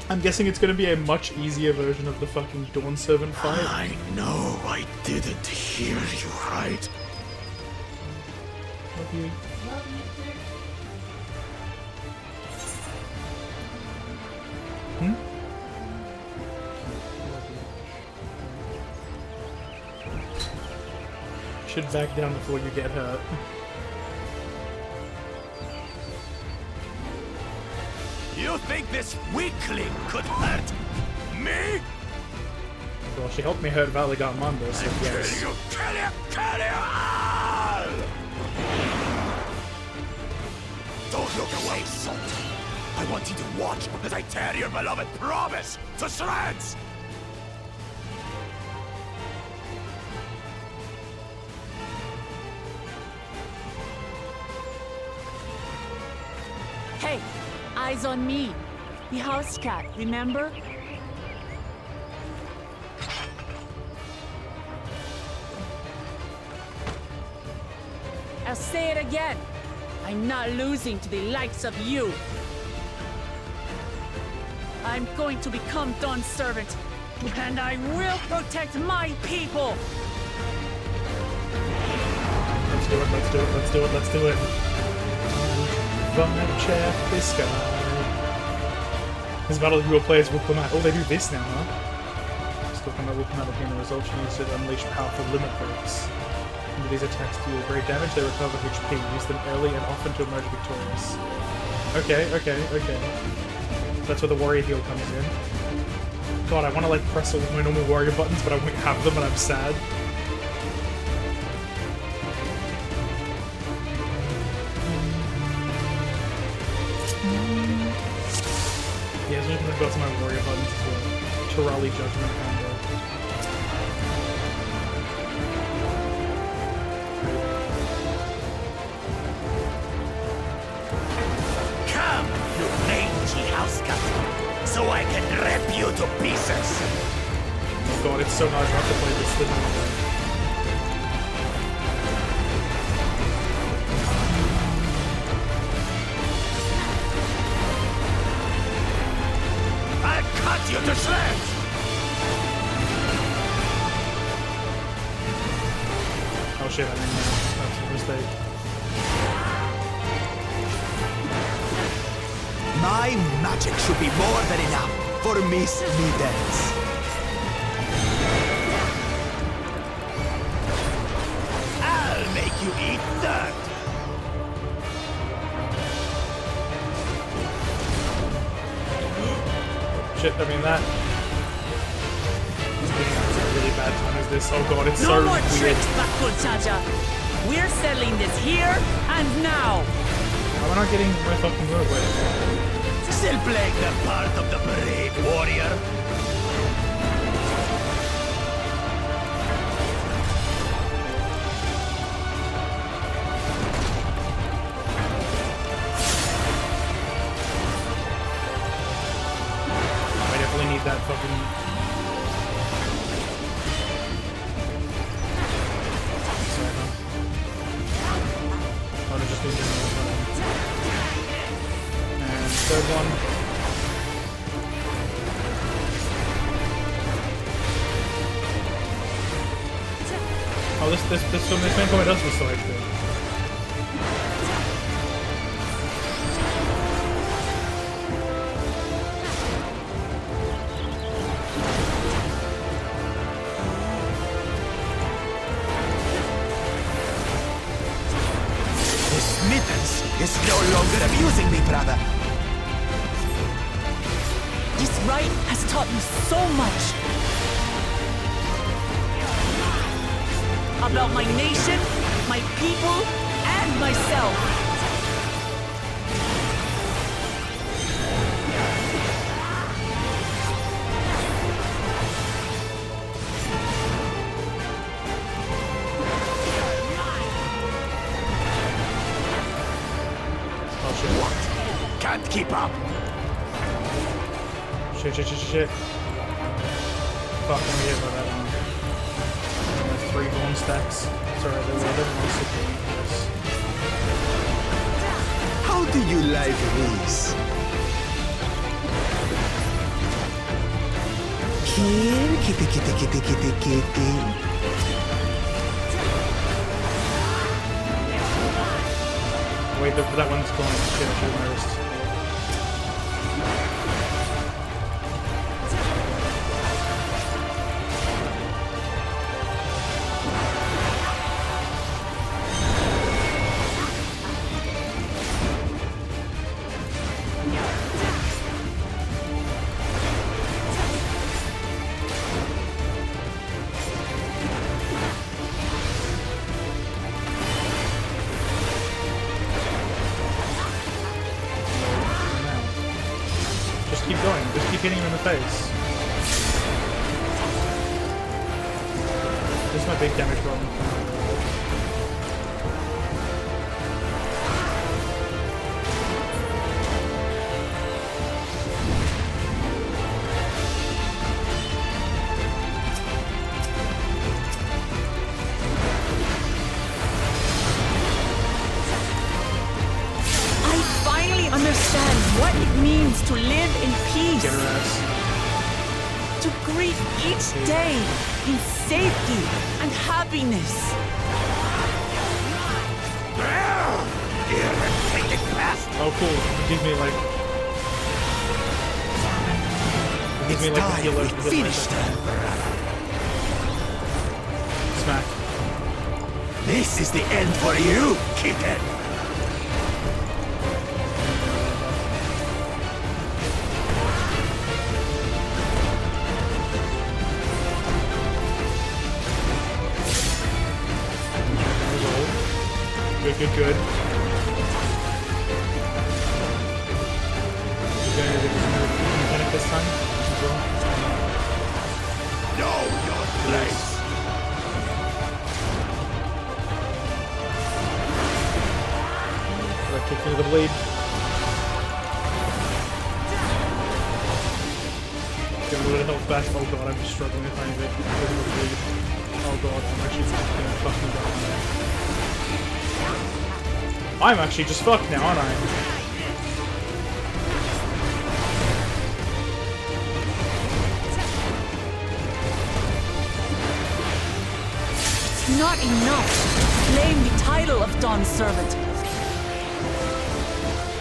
I'm guessing it's gonna be a much easier version of the fucking Dawn Servant fight. I know I didn't hear you right. Love you. Should back down before you get hurt. You think this weakling could hurt me? Well, she helped me hurt Valley Garmanda, so yes. Kill you all! Don't look away, Salt. I want you to watch as I tear your beloved promise to shreds! Hey, eyes on me. The house cat, remember? I'll say it again. I'm not losing to the likes of you. I'm going to become Dawn's servant, and I will protect my people! Let's do it, let's do it, let's do it, let's do it. Check this guy. This battle you will play as Wuklemat. Oh, they do this now, huh? Still talking about Wuklemat being the result, she needs to unleash powerful limit breaks. Under these attacks deal great damage, they recover HP. Use them early and often to emerge victorious. Okay. That's where the warrior heal comes in. God, I want to like press all of my normal warrior buttons, but I won't have them and I'm sad. Yeah, so I'm gonna go to my warrior buttons as well. Tirali Judgment combo. Come, you mangy house cat, so I can rip you to pieces! Oh god, it's so hard not to play this thing. I'll cut you to shreds! Oh shit, I didn't know. That's a mistake. My magic should be more than enough for Miss Middens. I'll make you eat dirt! Shit, I mean that. It's a really bad time as this. Oh god, it's No so more weird. tricks, Bakujaja. We're settling this here and now. Why am I not getting my fucking move away? Still playing the part of the brave warrior? I definitely need that fucking... Oh, no, just need to and third one. Oh, this main combat does restore HP. longer amusing me, brother. This rite has taught me so much. About my nation, my people, and myself. What? Can't keep up. Shit. Fuck, I'm here by that one. 3 bone stacks. Sorry, there were other ones to do this. How do you like this? Here, kitty. Wait, that one's going. Shit, I should have noticed. Keep going. Just keep hitting him in the face. This is my big damage problem. Understand what it means to live in peace. To greet each day in safety and happiness. Oh, cool. It gives me like. It gives me like a healer. Finish them. Smack. This is the end for you, kitten. Good. You're gonna do this mechanic this time as well? Know your place. Right, kick into the blade. Get a little bit of health back. Oh god, I'm just struggling to find it because of the bleed. Oh god, I'm actually gonna fucking die. I'm actually just fucked now, aren't I? It's not enough to claim the title of Dawn Servant.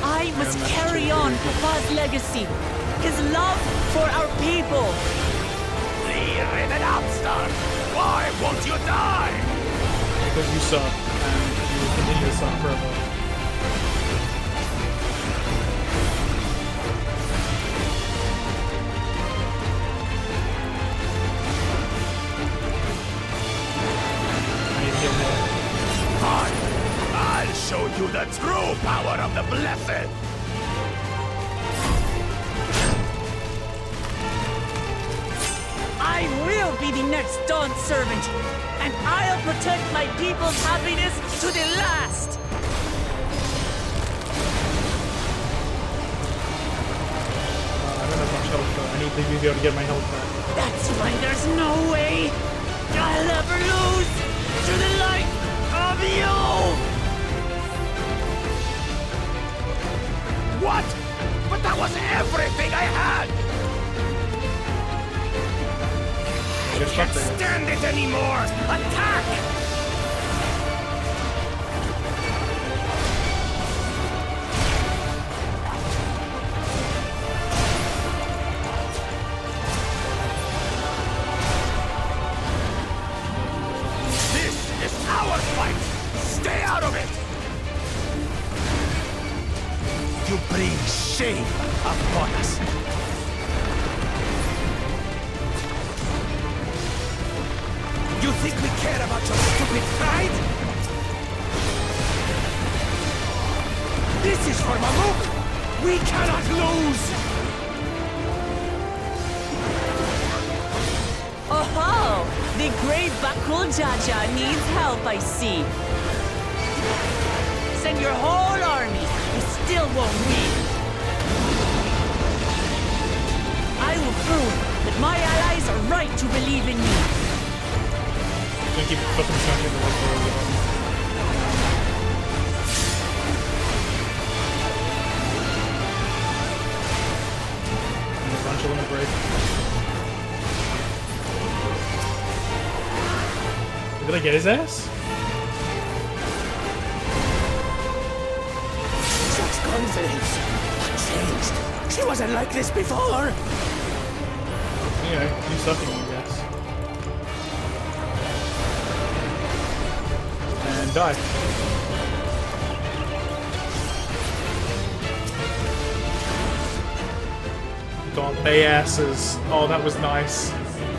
I must carry on Papa's legacy, his love for our people. Clear it out, Star. Why won't you die? Because you suck, and you will continue to suck forever. I'll show you the true power of the Blessed! I will be the next Dawn Servant, and I'll protect my people's happiness to the last! I don't have much health though. I need to be able to get my health back. That's why there's no way I'll ever lose to the light of you! What? But that was everything I had! I can't stand it anymore! Attack! This is our fight! Stay out of it! This is for Mamuk! We cannot lose! Oh-ho! The great Bakul Jaja needs help, I see. Send your whole army. We still won't win. I will prove that my allies are right to believe in me. Gonna keep fucking shotting the one. And a bunch of them break. Did I get his ass? Such confidence. What changed? She wasn't like this before. Yeah, you sucking, I guess. And die. God, they asses. Oh, that was nice.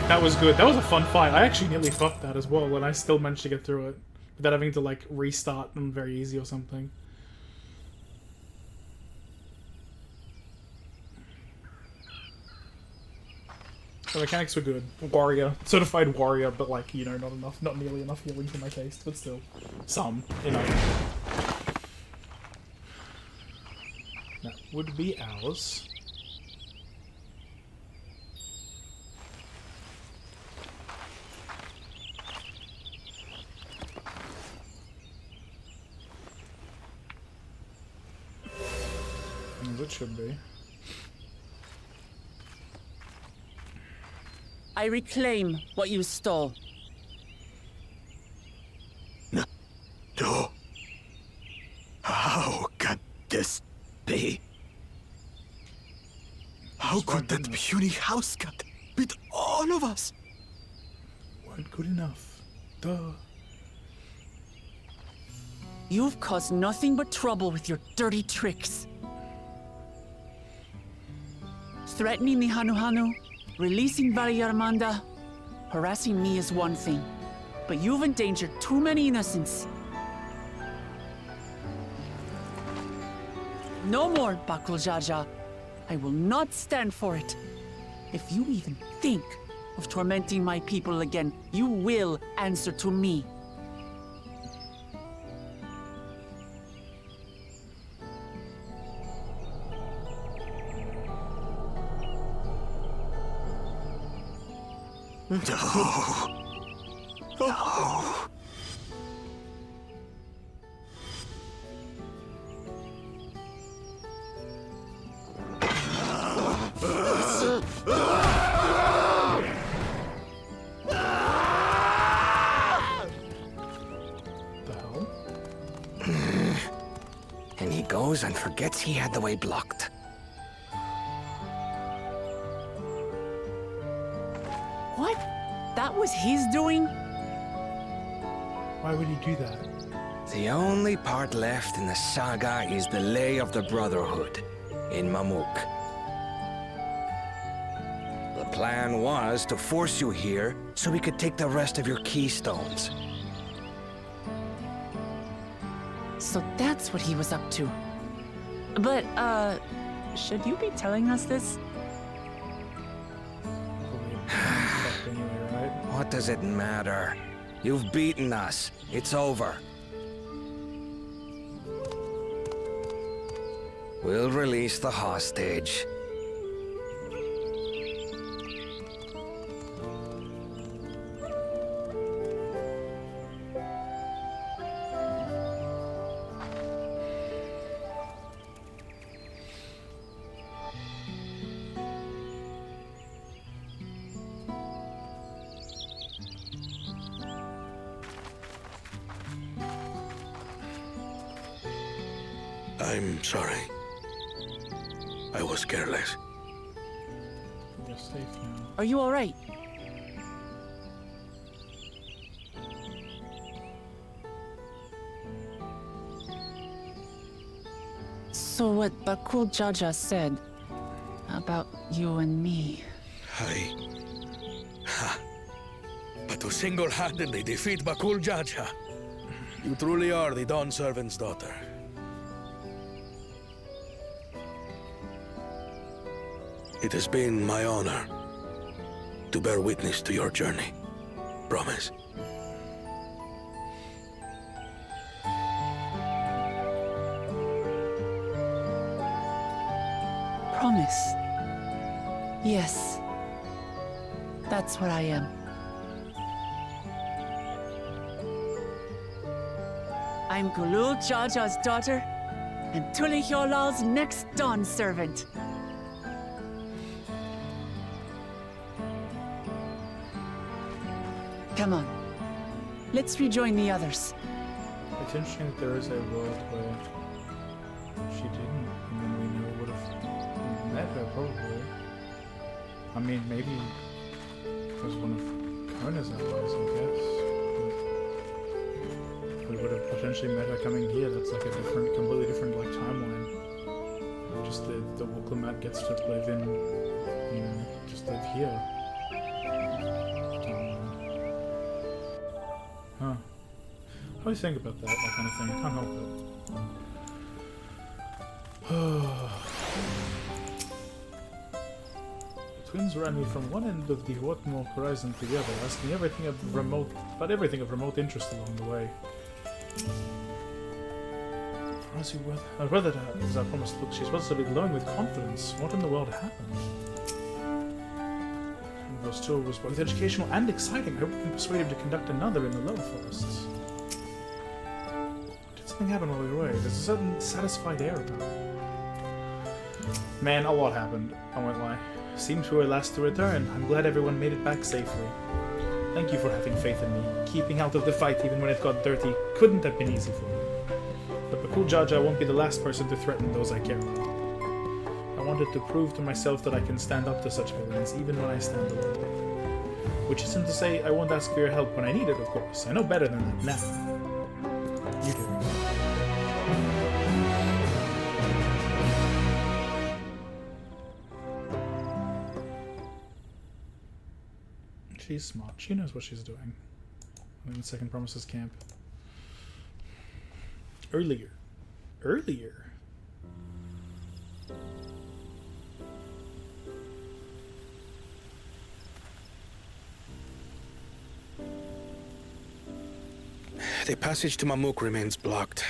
That was good. That was a fun fight. I actually nearly fucked that as well, and I still managed to get through it without having to like restart them very easy or something. The mechanics were good. Warrior. Certified warrior, but like, you know, not nearly enough healing for my taste, but still. Some, you know. That would be ours. As it should be. I reclaim what you stole. No. How could this be? How could that puny house cat beat all of us? Weren't good enough. Duh. You've caused nothing but trouble with your dirty tricks. Threatening the Hanuhanu, releasing Valyarmanda, harassing me is one thing, but you've endangered too many innocents. No more, Bakul Jaja. I will not stand for it. If you even think of tormenting my people again, you will answer to me. No. No. And he goes and forgets he had the way blocked. What? That was his doing? Why would he do that? The only part left in the saga is the Lay of the Brotherhood in Mamuk. The plan was to force you here so we could take the rest of your keystones. So that's what he was up to. But, should you be telling us this? What does it matter? You've beaten us. It's over. We'll release the hostage. I'm sorry. I was careless. You're safe now. Are you all right? So what Bakul Jaja said about you and me. But to single-handedly defeat Bakul Jaja, you truly are the Dawn Servant's daughter. It has been my honor to bear witness to your journey. Promise. Promise. Yes. That's what I am. I'm Kulul Jaja's daughter, and Tulihyolal's next dawn servant. Come on. Let's rejoin the others. It's interesting that there is a world where she didn't, and then we never would have met her, probably. I mean, maybe it was one of Kona's allies, I guess. But we would have potentially met her coming here. That's like a different, completely different, like, timeline. Just the Wuklumat gets to live in, you know, just live here. Huh. I always think about that kind of thing. I can't help it. The twins ran me from one end of the Watmore horizon to the other, asking about everything of remote interest along the way. I'd rather, as I promised, look, she's supposed to be glowing with confidence. What in the world happened? Those tour was both educational and exciting. I hope we can persuade him to conduct another in the lower forests. Did something happen while we were away? There's a certain satisfied air about it. Man, a lot happened. I won't lie. Seems we were last to return. I'm glad everyone made it back safely. Thank you for having faith in me. Keeping out of the fight even when it got dirty couldn't have been easy for me. But Bakul Jaja won't be the last person to threaten those I care about. I wanted to prove to myself that I can stand up to such villains, even when I stand alone. Which isn't to say I won't ask for your help when I need it, of course. I know better than that now. You do. She's smart. She knows what she's doing. I'm in the Second Promises camp. Earlier. The passage to Mamuk remains blocked.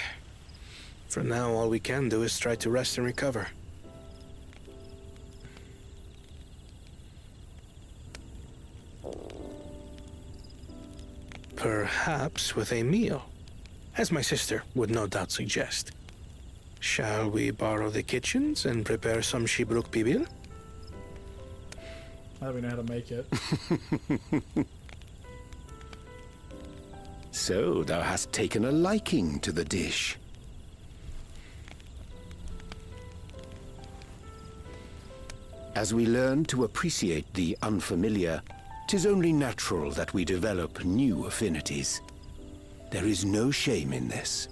For now, all we can do is try to rest and recover. Perhaps with a meal, as my sister would no doubt suggest. Shall we borrow the kitchens and prepare some Shibruk Pibil? I don't even know how to make it. So thou hast taken a liking to the dish. As we learn to appreciate the unfamiliar, 'tis only natural that we develop new affinities. There is no shame in this.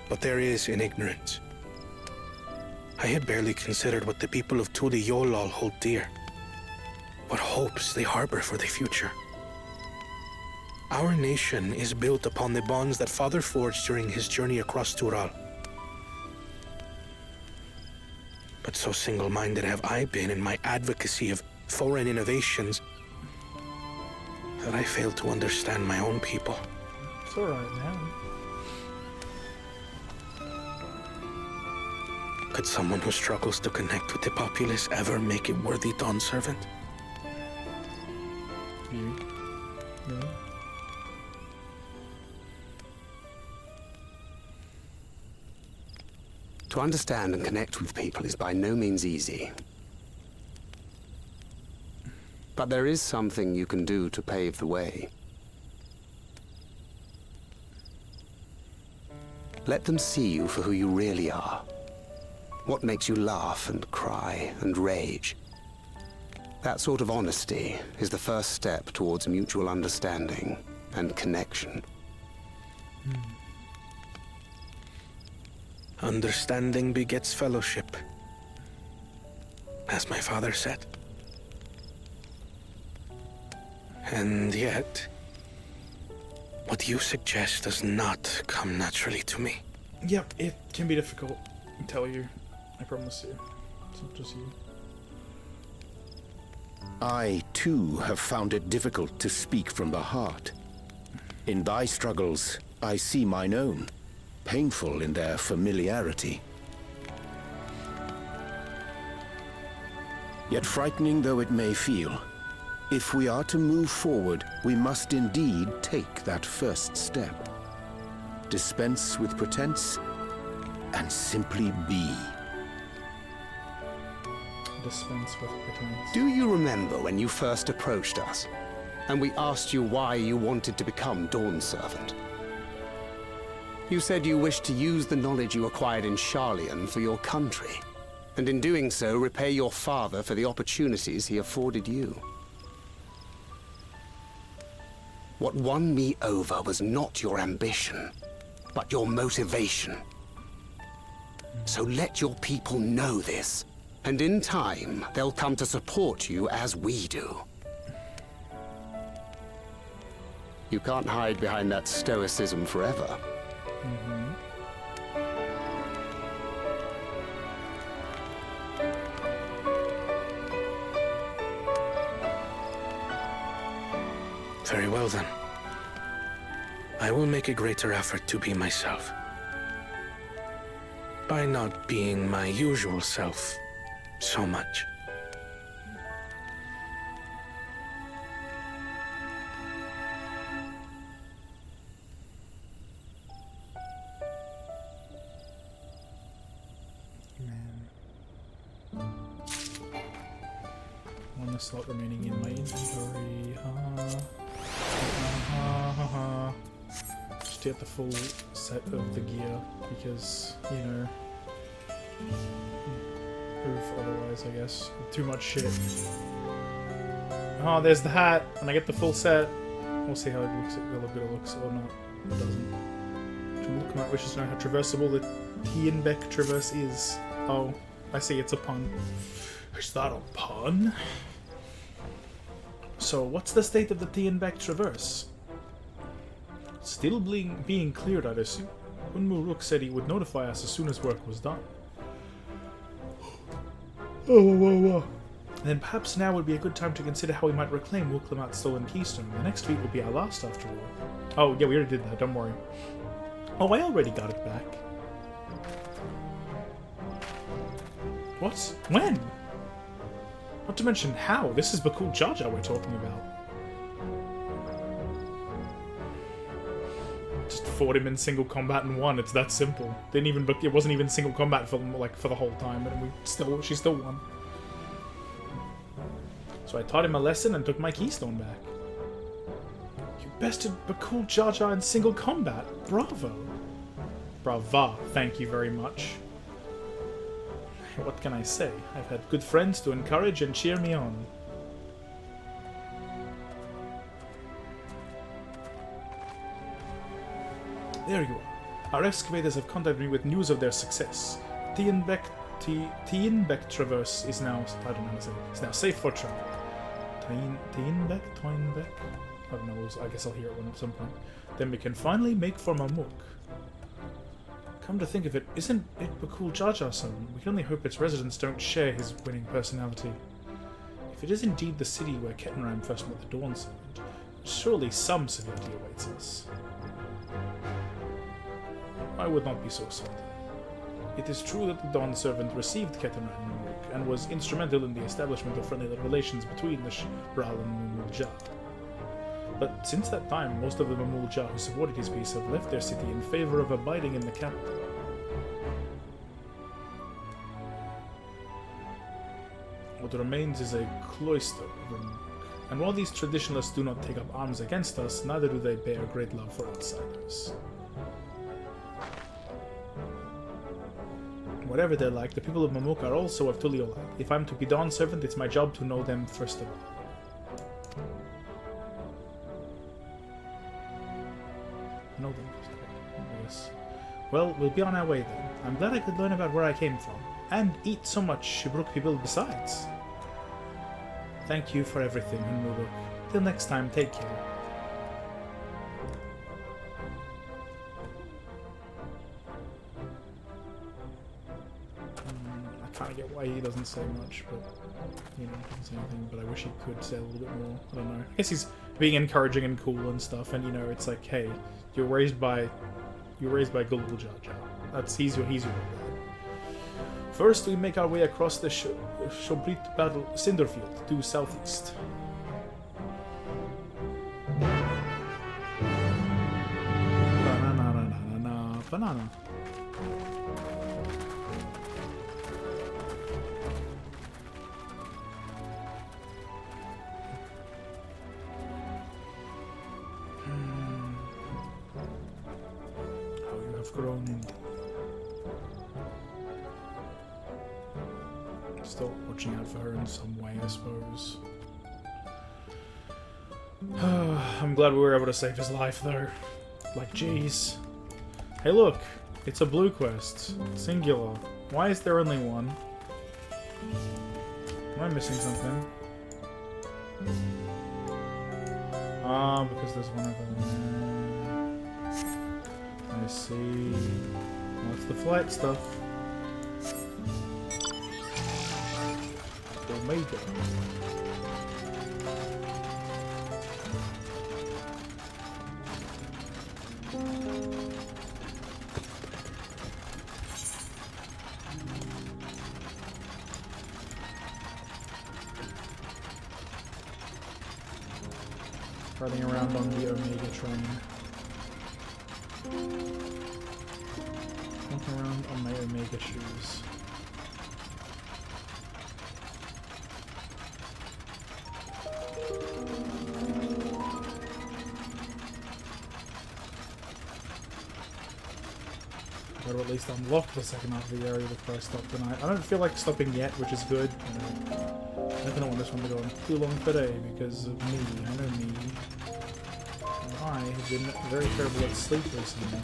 But there is in ignorance. I had barely considered what the people of Tulihyollal hold dear. What hopes they harbor for the future. Our nation is built upon the bonds that Father forged during his journey across Tural. But so single-minded have I been in my advocacy of foreign innovations that I failed to understand my own people. It's alright, man. Could someone who struggles to connect with the populace ever make a worthy dawn servant? You? No? To understand and connect with people is by no means easy. But there is something you can do to pave the way. Let them see you for who you really are. What makes you laugh and cry and rage. That sort of honesty is the first step towards mutual understanding and connection. Understanding begets fellowship, as my father said. And yet, What you suggest does not come naturally to me. Yep, it can be difficult, I tell you. I promise you. It's not just you. I, too, have found it difficult to speak from the heart. In thy struggles, I see mine own, painful in their familiarity. Yet frightening though it may feel, if we are to move forward, we must indeed take that first step. Dispense with pretense, and simply be. Dispense with pretense. Do you remember when you first approached us, and we asked you why you wanted to become Dawn Servant? You said you wished to use the knowledge you acquired in Sharlayan for your country, and in doing so repay your father for the opportunities he afforded you. What won me over was not your ambition, but your motivation. So let your people know this, and in time, they'll come to support you as we do. You can't hide behind that stoicism forever. Very well then. I will make a greater effort to be myself. By not being my usual self so much. One slot remaining in my inventory. Just get the full set of the gear because, you know, proof otherwise, I guess. Too much shit. Oh, there's the hat, and I get the full set. We'll see how it looks, a little bit it looks or not. It doesn't. Look at wishes to know how traversable the Tienbeck Traverse is. Oh, I see, it's a pun. Is that a pun? So, what's the state of the Tienbeck Traverse? Still being cleared, I'd assume. Unmuruk said he would notify us as soon as work was done. Then perhaps now would be a good time to consider how we might reclaim Wuklamat's stolen keystone. The next week will be our last, after all. Oh, yeah, we already did that, don't worry. Oh, I already got it back. What? When? Not to mention how. This is Bakul Jaja we're talking about. Just fought him in single combat and won. It's that simple. Didn't even. It wasn't even single combat for the whole time, and she still won. So I taught him a lesson and took my keystone back. You bested Bakul Jaja in single combat. Bravo. Brava. Thank you very much. What can I say? I've had good friends to encourage and cheer me on. There you are. Our excavators have contacted me with news of their success. Tienbeck Traverse is now, I don't know how to say it, is now safe for travel. Tienbeck? I don't know, I guess I'll hear it at some point. Then we can finally make for Mamuk. Come to think of it, isn't it Bakul Jaja's home? We can only hope its residents don't share his winning personality. If it is indeed the city where Kettenram first met the Dawn Servant, surely some civility awaits us. I would not be so certain. It is true that the Dawn Servant received Kettenram and was instrumental in the establishment of friendly relations between the Shbral and Mamul-Ja. But since that time, most of the Mamul-Ja who supported his peace have left their city in favor of abiding in the capital. What remains is a cloister of Mamuk. And while these traditionalists do not take up arms against us, neither do they bear great love for outsiders. Whatever they're like, the people of Mamuk are also of Tuliolak. If I'm to be Dawn Servant, it's my job to know them first of all. Know them first of all, yes. Well, we'll be on our way then. I'm glad I could learn about where I came from, and eat so much Shibruk Pibil besides. Thank you for everything, Unmuruk. Till next time, take care. kind of get why he doesn't say much, but you know, he doesn't say anything. But I wish he could say a little bit more. I don't know. I guess he's being encouraging and cool and stuff, and you know, it's like, hey, you're raised by Gulul Jar Jar. He's your dad. First, we make our way across the Shobrit Battle Cinderfield to southeast. Banana. How you have grown indeed. Still watching out for her in some way, I suppose. I'm glad we were able to save his life, though. Like, jeez. Hey, look! It's a blue quest. Singular. Why is there only one? Am I missing something? Ah, because there's one of them. I see. What's the flight stuff? Omega. Riding around on the Omega train. Walking around on my Omega shoes. Gotta at least unlock the second half of the area before I stop tonight. I don't feel like stopping yet, which is good. I don't want this one to go on too long today because of me. I know me. And I have been very terrible at sleep recently.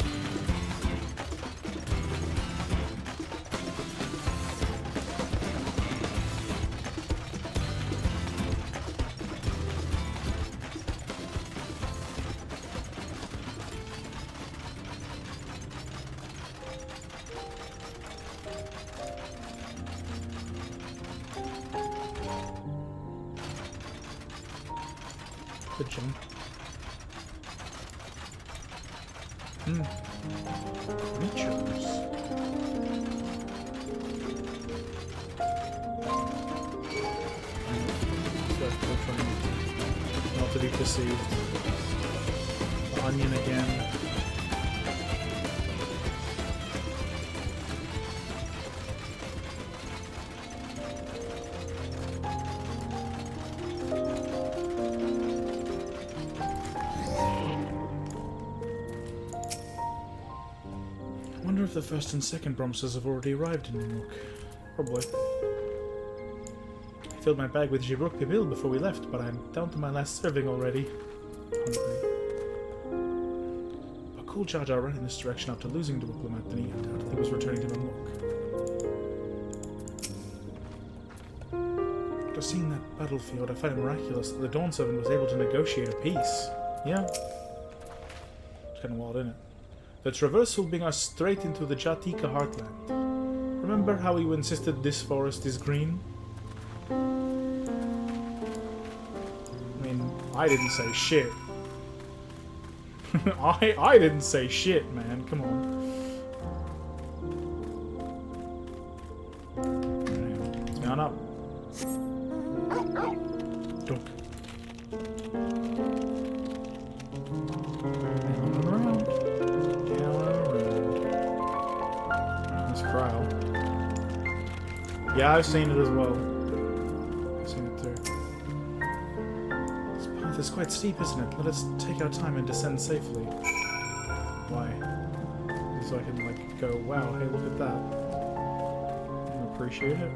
Good jump. Creatures. Not to be perceived. The onion again. I wonder if the first and second promises have already arrived in New York. Probably. I filled my bag with Jibruk Pibil before we left, but I'm down to my last serving already. Hungry. Bakul Jar Jar ran in this direction after losing to Diplomat, and he undoubtedly was returning to Mamluk. After seeing that battlefield, I find it miraculous that the Dawn Servant was able to negotiate a peace. Yeah. It's kind of wild, isn't it? The traverse will bring us straight into the Jatika heartland. Remember how you insisted this forest is green? I mean, I didn't say shit. I didn't say shit, man. Come on. It's gone up. Dunk. Yeah, I've seen it as well. I've seen it too. This path is quite steep, isn't it? Let us take our time and descend safely. Why? So I can, like, go, wow, hey, look at that. And appreciate it.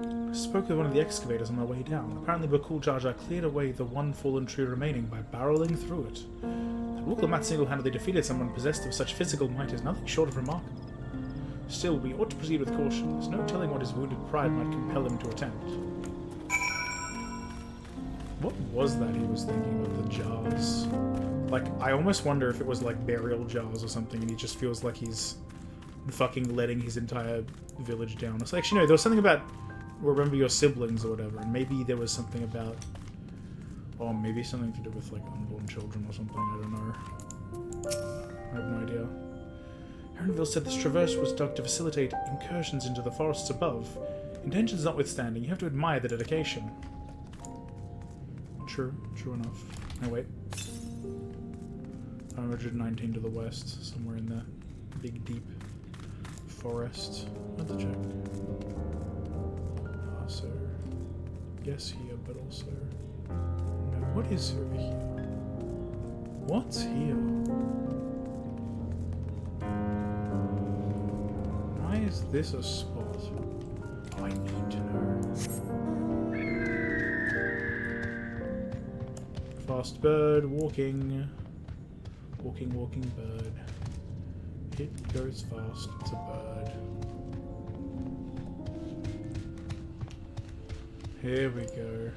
I spoke with one of the excavators on our way down. Apparently Bakul Jar Jar cleared away the one fallen tree remaining by barreling through it. The Wuklamat single-handedly defeated someone possessed of such physical might is nothing short of remarkable. Still, we ought to proceed with caution. There's no telling what his wounded pride might compel him to attempt. What was that he was thinking about the jars? Like, I almost wonder if it was like burial jars or something, and he just feels like he's fucking letting his entire village down. It's like, actually, no, there was something about remember your siblings or whatever, and maybe there was something about, or maybe something to do with like unborn children or something. I don't know. I have no idea. Heronville said this traverse was dug to facilitate incursions into the forests above. Intentions notwithstanding, you have to admire the dedication. True enough. Oh wait. 119 to the west, somewhere in the big deep forest. Let's check. Also, yes here, but also no. What is over here? What's here? Why is this a spot? Oh, I need to know. Fast bird, walking bird. It goes fast, it's a bird. Here we go.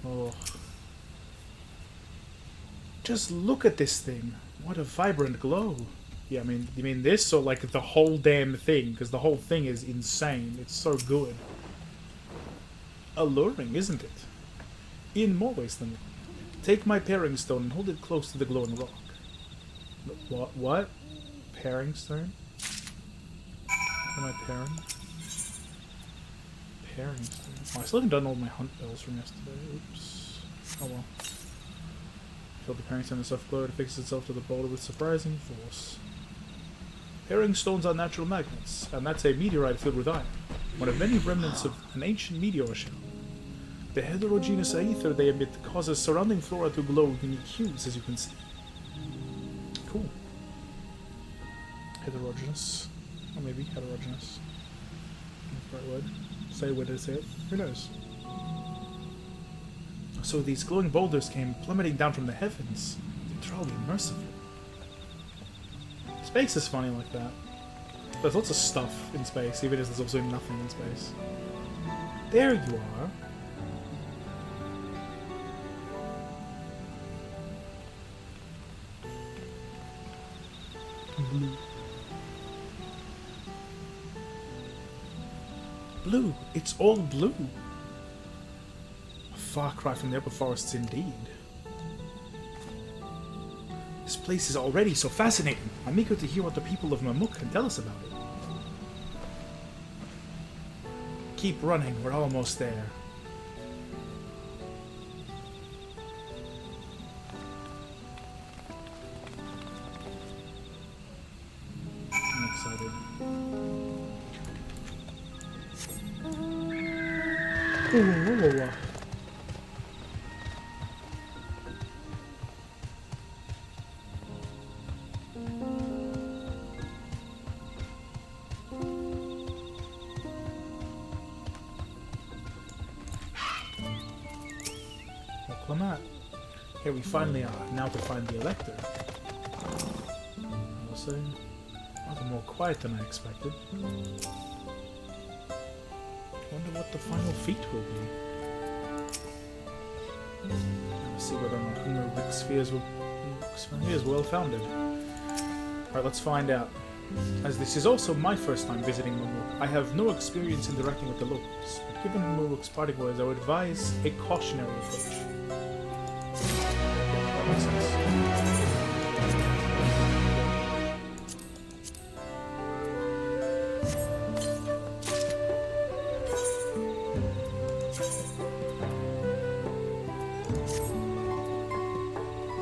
Oh. Just look at this thing. What a vibrant glow. Yeah, I mean, you mean this or like the whole damn thing? Because the whole thing is insane. It's so good. Alluring, isn't it? In more ways than one. Take my paring stone and hold it close to the glowing rock. What? Paring stone? What am I paring? Paring stone. Oh, I still haven't done all my hunt bells from yesterday. Oops. Oh well. Filled the paring stone with soft glow, it affixes itself to the boulder with surprising force. Paring stones are natural magnets, and that's a meteorite filled with iron, one of many remnants of an ancient meteor shell. The heterogeneous aether they emit causes surrounding flora to glow unique hues, as you can see. Cool. Heterogeneous. Or maybe heterogeneous. That's the right word. Say where to say it. Who knows? So these glowing boulders came plummeting down from the heavens. They're truly merciful. Space is funny like that. There's lots of stuff in space, even if there's also nothing in space. There you are. Blue. Blue. It's all blue. A far cry from the upper forests indeed. This place is already so fascinating. I'm eager to hear what the people of Mamuk can tell us about it. Keep running, we're almost there. I'm excited. Whoa. Here we finally are, now to find the Elector. I will say, rather more quiet than I expected. Wonder what the final feat will be. Let's see whether or not Rick's fears is well founded. Alright, let's find out. As this is also my first time visiting Mamuk, I have no experience interacting with the locals, but given Mamuk's parting words, I would advise a cautionary approach. Makes sense.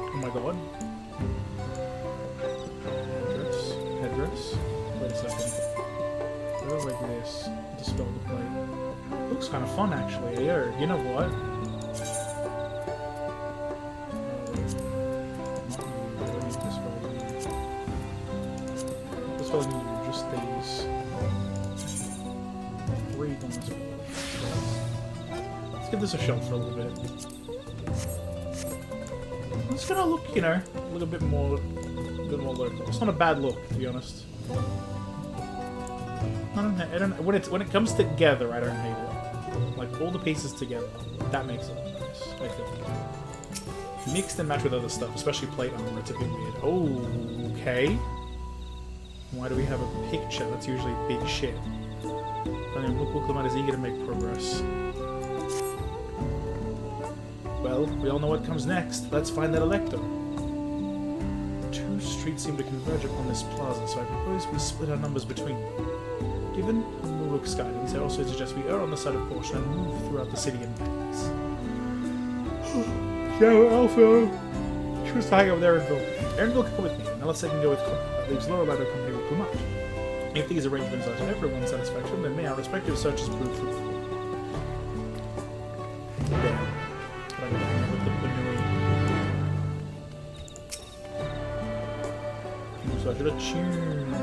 Oh my god. Headdress? Wait a second. Go like this. Dispel the plate. Looks kind of fun actually. Yeah, you know what? Just these 3 bonus balls. Let's give this a shot for a little bit. it's gonna look, you know, a little bit more local. It's not a bad look, to be honest. I don't. When it comes together, I don't hate it. Like all the pieces together, that makes it look nice. I think. Mixed and matched with other stuff, especially plate armor, it's a bit weird. Oh, okay. Why do we have a picture? That's usually big shit. I mean, look, Clement is eager to make progress. Well, we all know what comes next. Let's find that Elector. Two streets seem to converge upon this plaza, so I propose we split our numbers between them. Given Muruk's guidance, I also suggest we err on the side of caution and move throughout the city in pairs. Yeah, Alpha! She was to hang out with Erinville. Erinville will come with me. Now let's say can go with Clement. That leaves Lower Ladder company with Clement. If these arrangements are to everyone's satisfaction, then may our respective searches prove fruitful. Damn. But I'm gonna hang out with the So I should have tuned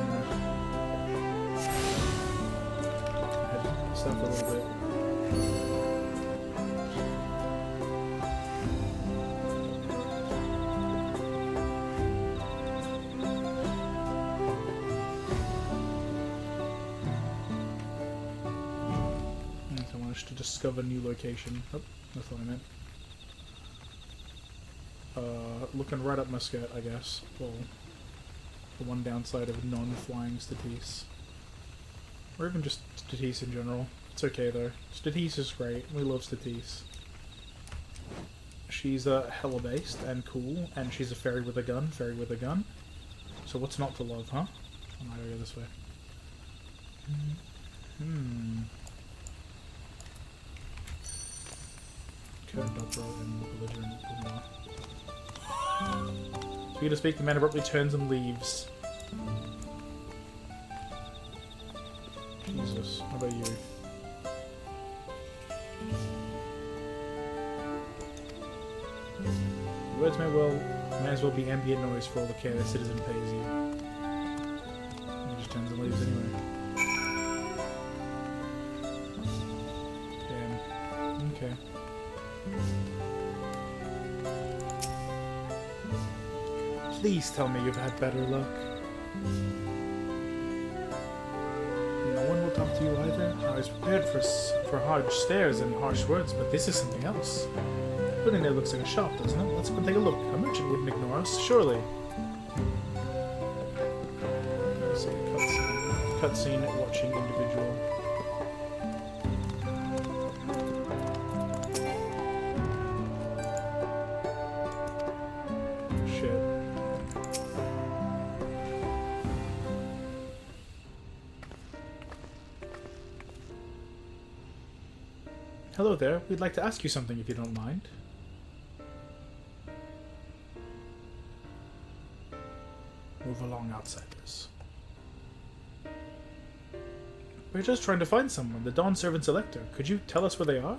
stuff a little bit. To discover new location. Oh, that's what I meant. Looking right up my skirt, I guess. Well, the one downside of non-flying Statis. Or even just Statis in general. It's okay though. Statis is great. We love Statis. She's hella based and cool, and she's a fairy with a gun. Fairy with a gun. So what's not to love, huh? I might go this way. Speaking to speak, the man abruptly turns and leaves. Jesus, how about you? Words may as well be ambient noise for all the care the citizen pays you. He just turns and leaves anyway. Damn. Okay. Please tell me you've had better luck. No one will talk to you either. I was prepared for hard stares and harsh words, but this is something else. The building there looks like a shop, doesn't it? Let's go take a look. A merchant wouldn't ignore us, surely. Let's see, cutscene watching individual. Hello there. We'd like to ask you something if you don't mind. Move along, outsiders. We're just trying to find someone, the Dawn Servant's Elector. Could you tell us where they are?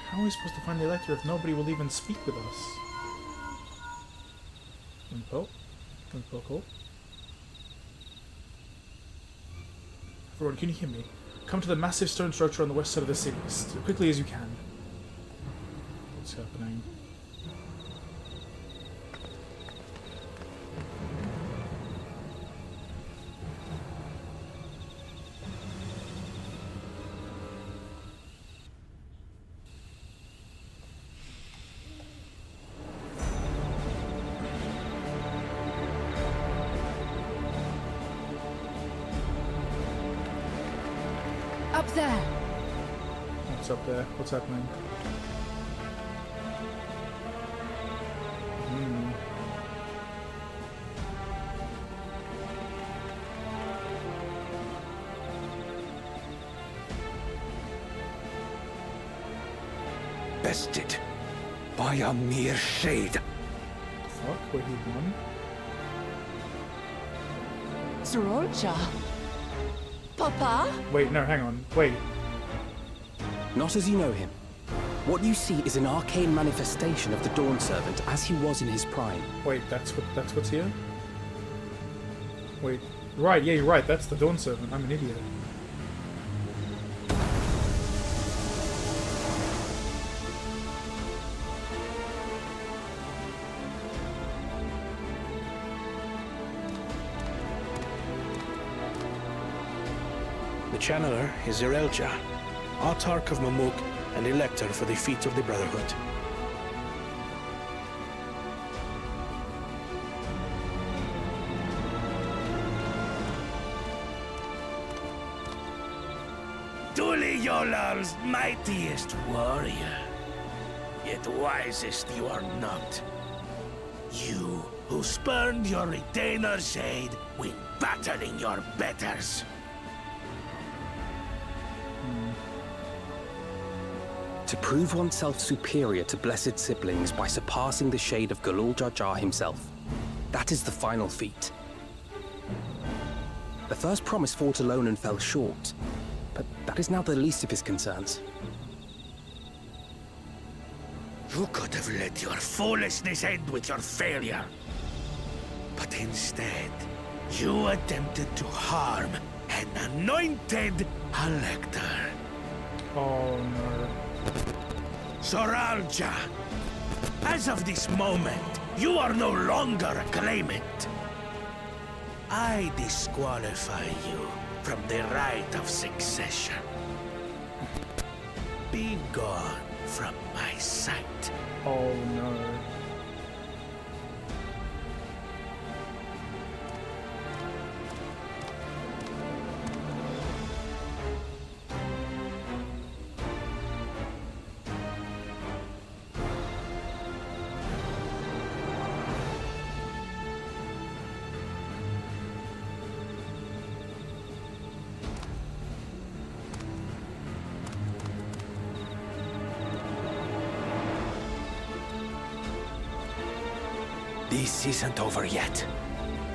How are we supposed to find the Elector if nobody will even speak with us? Info. Info call. Everyone, can you hear me? Come to the massive stone structure on the west side of the city, as quickly as you can. What's happening? Up there. What's up there? What's happening? Bested by a mere shade. Fuck, wait, he won? Sorolcha. Papa? Wait, no, hang on. Wait. Not as you know him. What you see is an arcane manifestation of the Dawn Servant as he was in his prime. Wait, that's what's here? Wait. Right, yeah, you're right. That's the Dawn Servant. I'm an idiot. The Channeler is Zerelja, Autarch of Mamuk and Elector for the feet of the Brotherhood. Duli Yolal's mightiest warrior, yet wisest you are not. You, who spurned your retainer's aid when battling your betters. To prove oneself superior to blessed siblings by surpassing the shade of Galul Jar Jar himself. That is the final feat. The first promise fought alone and fell short, but that is now the least of his concerns. You could have let your foolishness end with your failure. But instead, you attempted to harm an anointed elector. Oh no. Soralja, as of this moment, you are no longer a claimant. I disqualify you from the right of succession. Be gone from my sight. Oh no. This isn't over yet.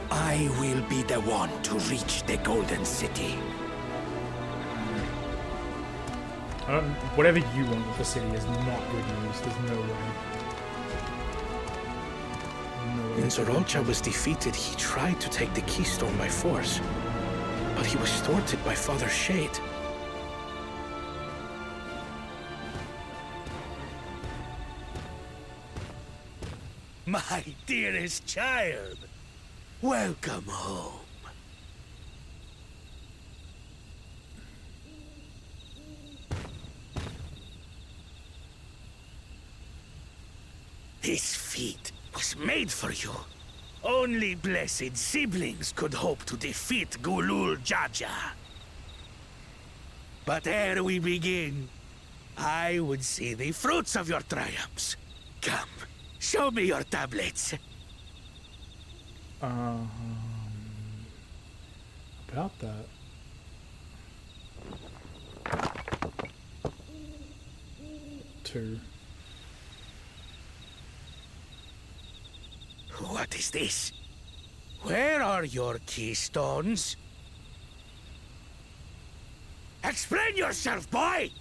I will be the one to reach the Golden City. Whatever you want with the city is not good news. There's no way. When Sorolcha was defeated, he tried to take the keystone by force, but he was thwarted by Father Shade. My dearest child, welcome home. This feat was made for you. Only blessed siblings could hope to defeat Gulul Jaja. But ere we begin, I would see the fruits of your triumphs. Come. Show me your tablets. About that. Two. What is this? Where are your keystones? Explain yourself, boy!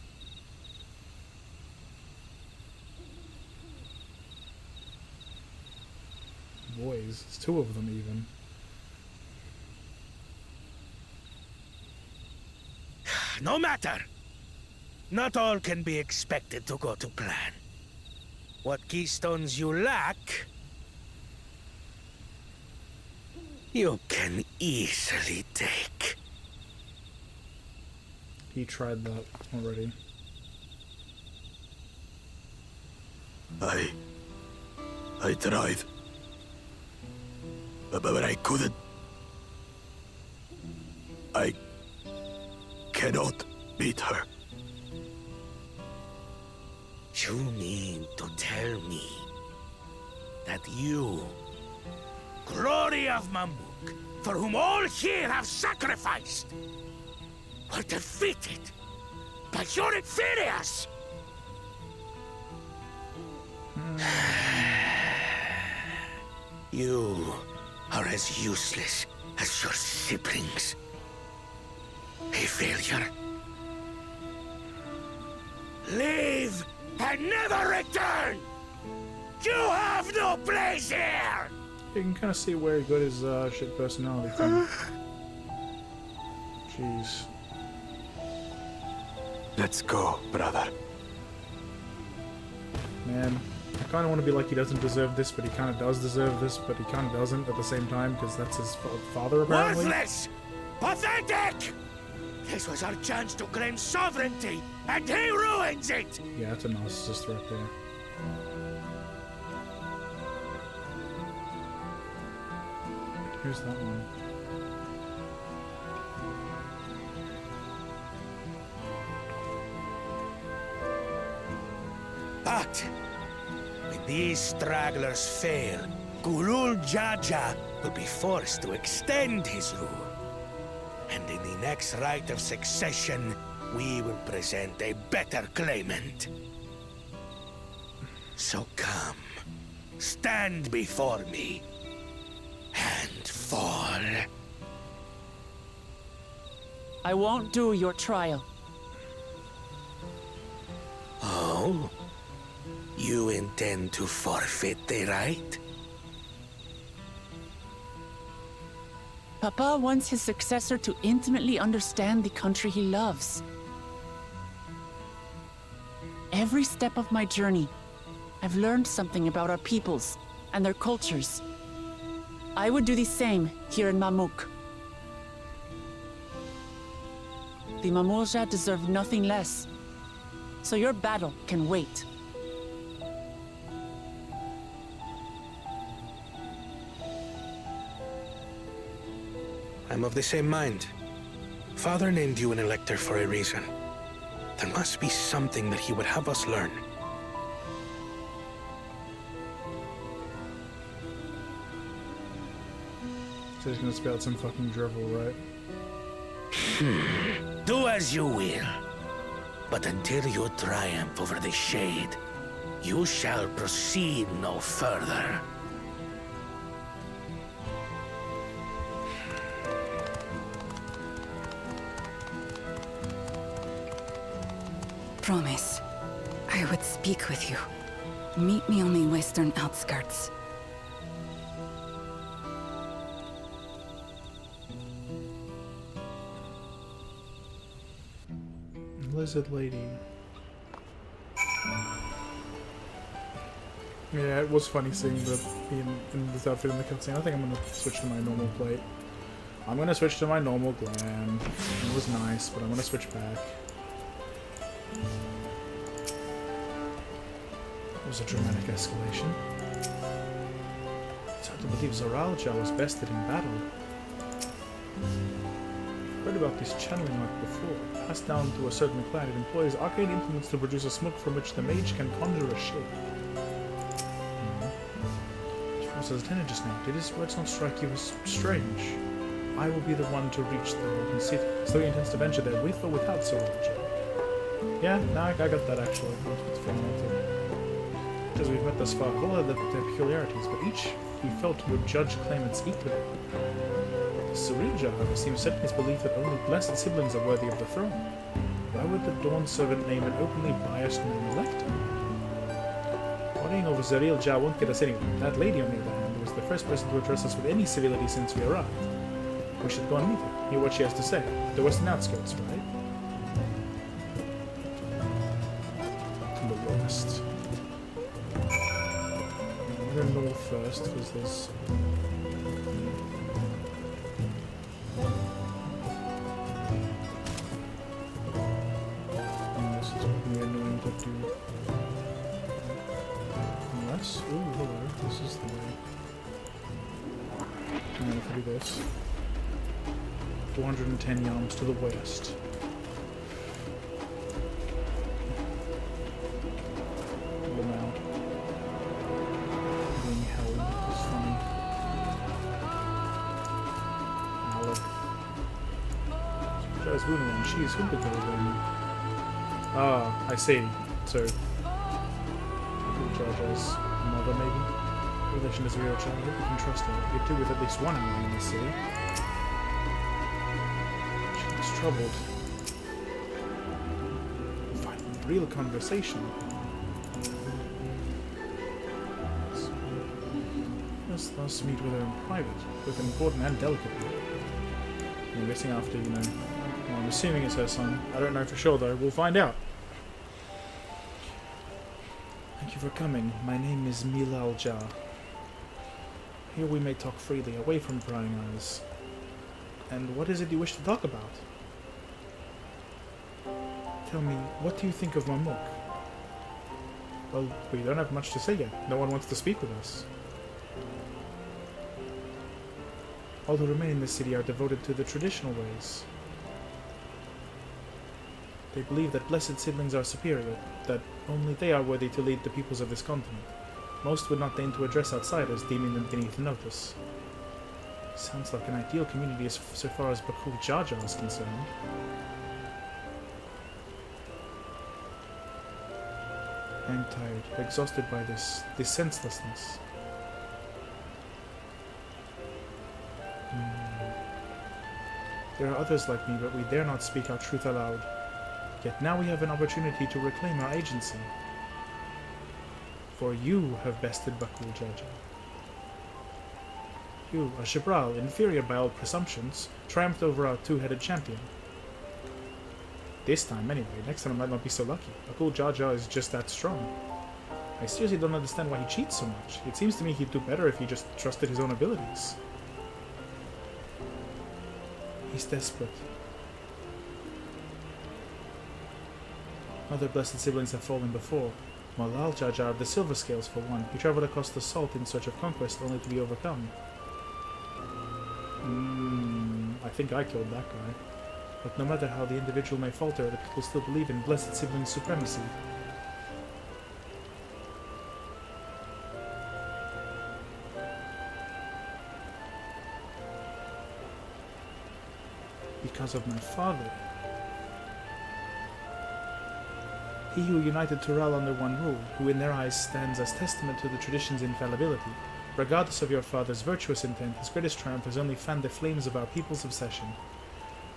Boys, it's two of them even. No matter. Not all can be expected to go to plan. What keystones you lack, you can easily take. He tried that already. I tried. But I couldn't. I cannot beat her. You mean to tell me that you, glory of Mamuk, for whom all here have sacrificed, were defeated by your inferiors? You are as useless as your siblings. A failure. Leave and never return! You have no place here! You can kind of see where he got his shit personality from. Jeez. Let's go, brother. Man, I kind of want to be like he doesn't deserve this, but he kind of does deserve this, but he kind of doesn't at the same time, because that's his father, apparently. Worthless! Pathetic! This was our chance to claim sovereignty, and he ruins it! Yeah, that's a narcissist right there. Here's that one. But when these stragglers fail, Gulul Jaja will be forced to extend his rule. And in the next rite of succession, we will present a better claimant. So come, stand before me, and fall. I won't do your trial. Oh? You intend to forfeit the right? Papa wants his successor to intimately understand the country he loves. Every step of my journey, I've learned something about our peoples and their cultures. I would do the same here in Mamuk. The Mamulja deserve nothing less, so your battle can wait. I'm of the same mind. Father named you an elector for a reason. There must be something that he would have us learn. So he's gonna spout some fucking drivel, right? Do as you will. But until you triumph over the Shade, you shall proceed no further. Promise, I would speak with you. Meet me on the western outskirts. Lizard lady. Yeah, it was funny seeing in this outfit in the cutscene. I think I'm gonna switch to my normal plate. I'm gonna switch to my normal glam. It was nice, but I'm gonna switch back. It was a dramatic escalation. It's hard to believe Zoralja was bested in battle. Heard about this channeling like before. Passed down to a certain clan. It employs arcane implements to produce a smoke from which the mage can conjure a shape. As lieutenant just now, did his words not strike you as strange? I will be the one to reach the Golden City. So he intends to venture there with or without Zoralja. Yeah, no, I got that actually. It's formulated. As we've met thus far, all have their peculiarities, but each we felt would judge claimants equally. Zoralja, however, seems set in his belief that only blessed siblings are worthy of the throne. Why would the Dawn servant name an openly biased known elector? Worrying over Zoralja won't get us anywhere. That lady, on the other hand, was the first person to address us with any civility since we arrived. We should go and meet her, hear what she has to say. The western outskirts, right? The west. We're going north first, because there's... this is going to be annoying to do. Unless... Ooh, hello. This is the way. And then if I do this... 410 yards to the west. Pull them out. Being held is funny. Alec. Joe's wounded. She's who could go then? Ah, I see. So, Jojo's mother, maybe? Relation is a real child. We can trust her. You're two with at least one ally in the city. troubled. Find real conversation. Let's thus meet with her in private, both important and delicate. I'm guessing after, you know, well, I'm assuming it's her son. I don't know for sure though, we'll find out. Thank you for coming. My name is Milal Jah. Here we may talk freely, away from prying eyes. And what is it you wish to talk about? Tell me, what do you think of Mamuk? Well, we don't have much to say yet. No one wants to speak with us. All who remain in this city are devoted to the traditional ways. They believe that blessed siblings are superior, that only they are worthy to lead the peoples of this continent. Most would not deign to address outsiders, deeming them beneath notice. Sounds like an ideal community so far as Bakul Jaja is concerned. I'm tired, exhausted by this senselessness. There are others like me, but we dare not speak our truth aloud. Yet now we have an opportunity to reclaim our agency. For you have bested Bakul Jaja. You, a Shibral, inferior by all presumptions, triumphed over our two-headed champion. This time, anyway. Next time I might not be so lucky. Bakul Jaja is just that strong. I seriously don't understand why he cheats so much. It seems to me he'd do better if he just trusted his own abilities. He's desperate. Other blessed siblings have fallen before. Malal Jaja of the Silver Scales, for one. He traveled across the salt in search of conquest, only to be overcome. I think I killed that guy. But no matter how the individual may falter, the people still believe in blessed sibling supremacy. Because of my father. He who united Tural under one rule, who in their eyes stands as testament to the tradition's infallibility. Regardless of your father's virtuous intent, his greatest triumph has only fanned the flames of our people's obsession.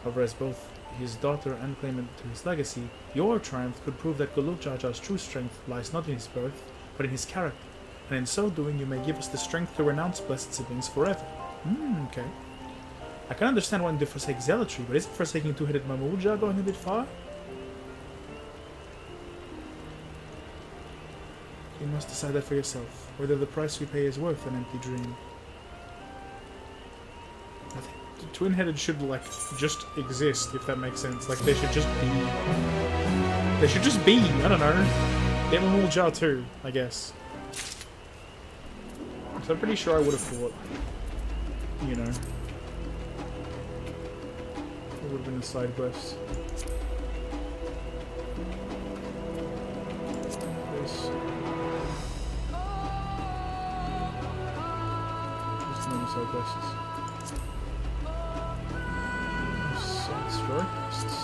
However, as both his daughter and claimant to his legacy, your triumph could prove that Goluk Jaja's true strength lies not in his birth, but in his character, and in so doing you may give us the strength to renounce blessed siblings forever. Okay. I can understand wanting to forsake zealotry, but isn't forsaking two-headed Mamuja going a bit far? You must decide that for yourself, whether the price we pay is worth an empty dream. I think twin-headed should, like, just exist, if that makes sense. Like, they should just be. They should just be, I don't know. Get Mamuja too, I guess. So I'm pretty sure I would have thought, you know, it would have been a side quest. This. Just normal side quests. Side story quests.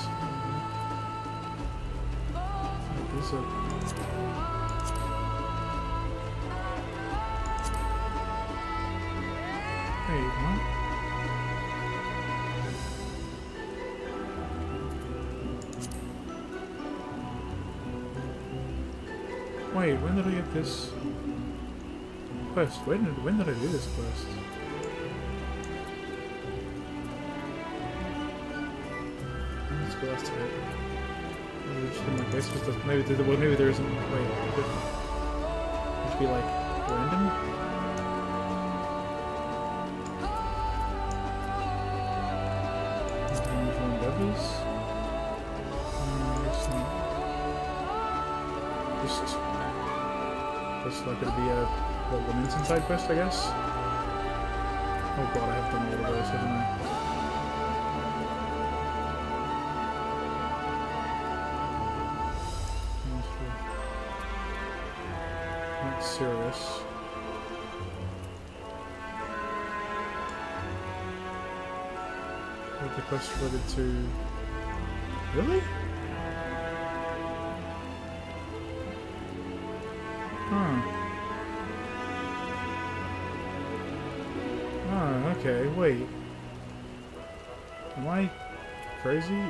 These are. Hey, what? Wait, when did I get this quest? When did I do this quest? Let's go last to it. Maybe just in my quest was the, maybe there isn't. Wait, it should be like random. Endeavors. Just like it'll be a one instant side quest, I guess. Oh god, I have done all of those, haven't I? Not serious. What the quest related to? Really? Okay, wait. Am I crazy?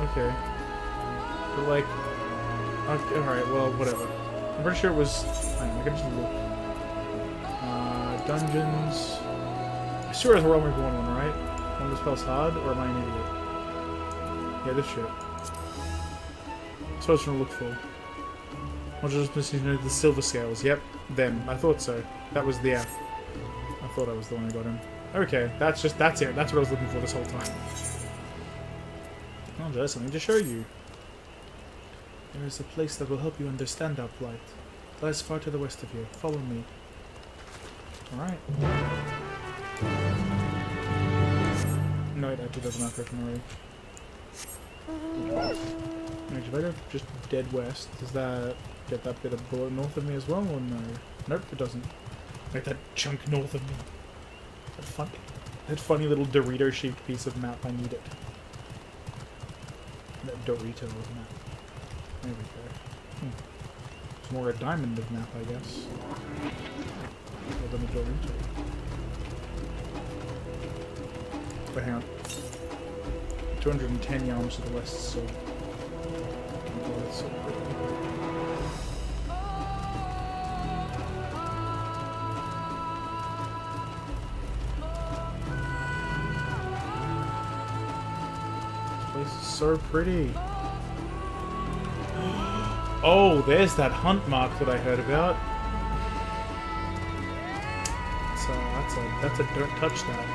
Okay. But like, okay, alright, well, whatever. I'm pretty sure it was, hang on, I can just look. Dungeons. I swear it's a Realm Reborn one, right? One of the spells hard, or am I an idiot? Yeah, this shit. That's what I was trying to look for. I'm just missing the silver scales. Yep, them. I thought so. That was the F. I thought I was the one who got him. Okay, that's it. That's what I was looking for this whole time. Oh, there's something to show you. There is a place that will help you understand our plight. It lies far to the west of here. Follow me. Alright. No, it actually doesn't matter if I'm already. If I go just dead west, does that get that bit of bullet north of me as well, or no? Nope, it doesn't. Like that chunk north of me. That funny little Dorito-shaped piece of map, I need it. That Dorito of map. There we go. It's more a diamond of map, I guess. More than a Dorito. But hang on. 210 yards to the west, so... Oh, that's so pretty. This place is so pretty. Oh, there's that hunt mark that I heard about. That's a don't touch that.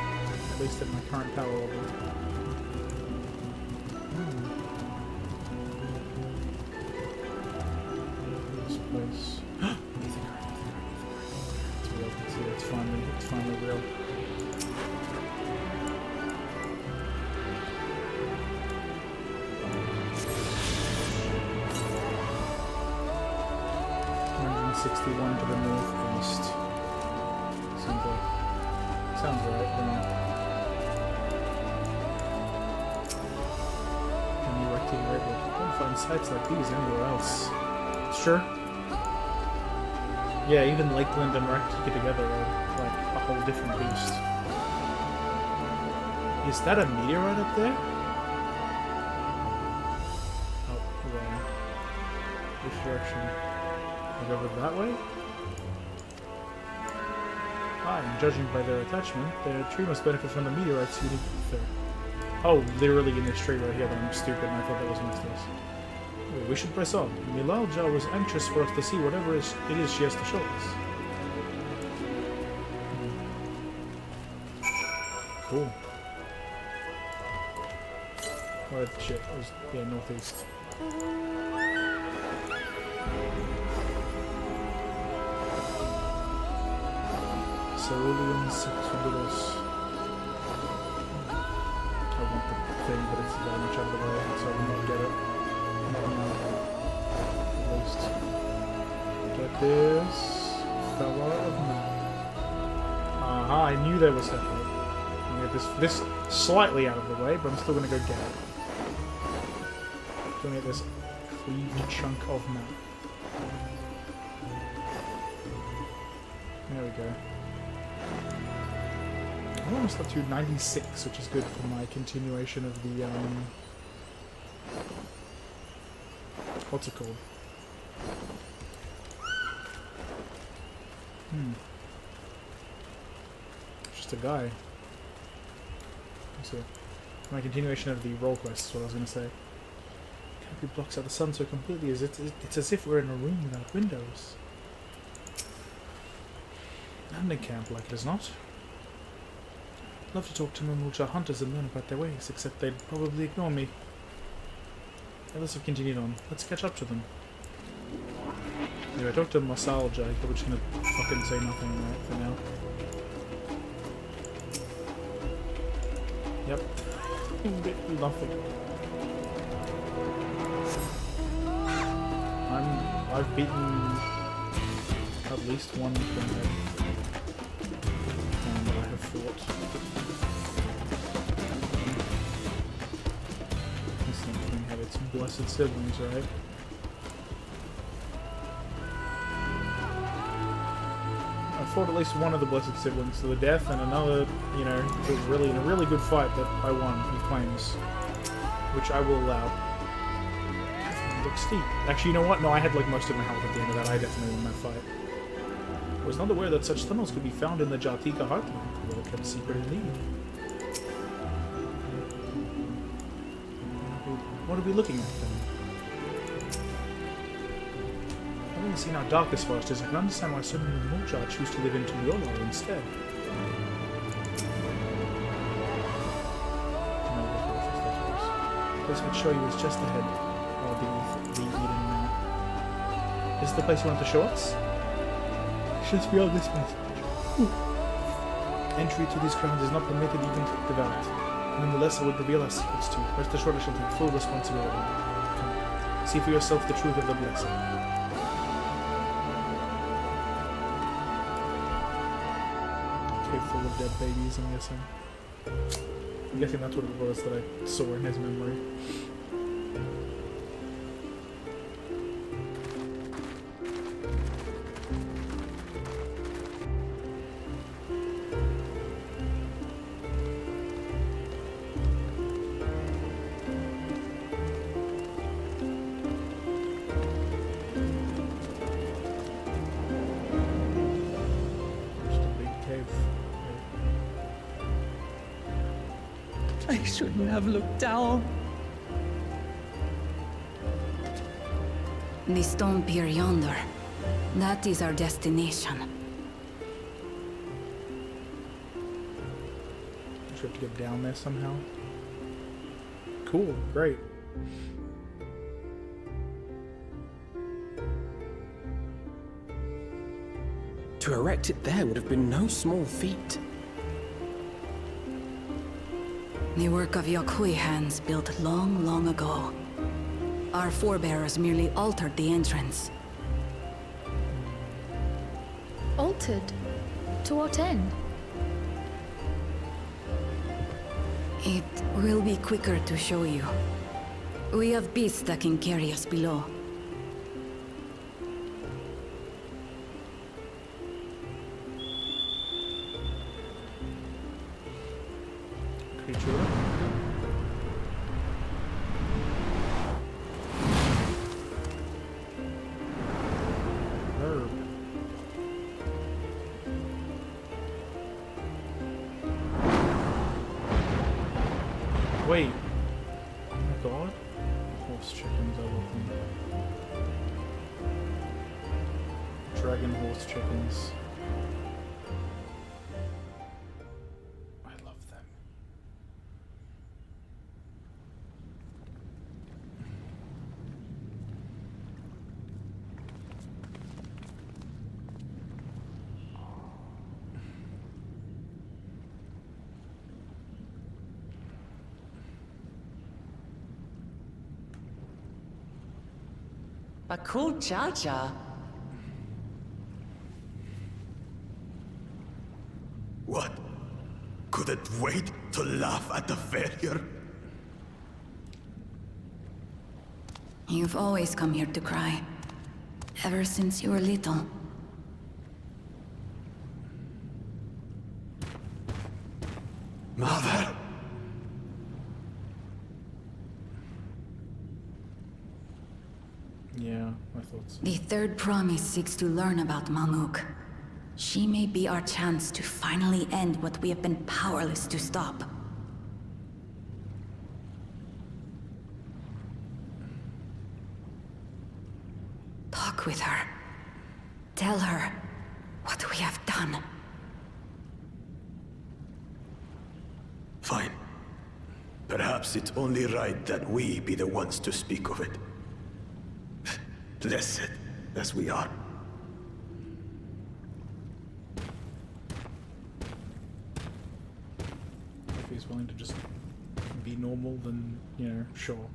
At least at my current power level. This place. It's real. It's finally real. .61 to the northeast. Sounds right, you know. And you are able to find sites like these anywhere else. Sure. Yeah, even Lakeland and Raktika together are like a whole different beast. Is that a meteorite up there? Oh, yeah. Which direction? Like over that way? And judging by their attachment, the tree must benefit from the meteorites unique there. Oh, literally in this tree right here, but I'm stupid and I thought that was next to us. Anyway, we should press on. Milalja was anxious for us to see whatever it is she has to show us. Cool. Oh, shit. It was, yeah, northeast. Cerulean Sexubilis. I want the thing, but it's very much out of the way, so I will not get it. Not now. At least. Get this fella of map. Aha, I knew they were separate. I'm gonna get this slightly out of the way, but I'm still gonna go get it. Gonna get this cleaved chunk of map. There we go. I'm almost up to 96, which is good for my continuation of the, what's it called? Just a guy. So, my continuation of the role quest is what I was going to say. Canopy blocks out the sun so completely, it's as if we're in a room without windows. And a camp like it is not. I'd love to talk to Mumulja hunters and learn about their ways, except they'd probably ignore me. Let's have continued on. Let's catch up to them. Anyway, I talked to Masalja, he's probably just gonna fucking say nothing right for now. Yep. Nothing. I've beaten at least one thing that I have fought. blessed siblings, right? I fought at least one of the blessed siblings to the death, and another, you know, was really in a really good fight that I won, he claims. Which I will allow. Look steep. Actually, you know what? No, I had like most of my health at the end of that. I definitely won that fight. I was not aware that such tunnels could be found in the Jatika heartland. Well kept secret indeed. What are we looking at then? Having seen how dark this forest is, I can understand why so many Muljar choose to live in Tuyola instead. The place I could show you is just ahead. The Eden Mount. Is this the place you want to show us? Just beyond this place. Entry to these grounds is not permitted even to the devout. Nonetheless, I would reveal our secrets to you. Rest assured I shall take full responsibility. Come, see for yourself the truth of the blessing. Cave full of dead babies, I'm guessing. I'm guessing that's what it was that I saw in his memory. I shouldn't have looked down. The stone pier yonder. That is our destination. We have to get down there somehow. Cool, great. To erect it there would have been no small feat. The work of Yakui hands built long, long ago. Our forebears merely altered the entrance. Altered? To what end? It will be quicker to show you. We have beasts that can carry us below. Creature. Herb. Wait. Oh my god. Horse chickens, I love them. Dragon horse chickens. I love them. Bakul Jaja. What? Couldn't wait to laugh at the failure? You've always come here to cry. Ever since you were little. Mother! Yeah, I thought so. The third promise seeks to learn about Malmuk. She may be our chance to finally end what we have been powerless to stop. Talk with her. Tell her what we have done. Fine. Perhaps it's only right that we be the ones to speak of it. Blessed as we are. If he's willing to just be normal, then, you know, sure.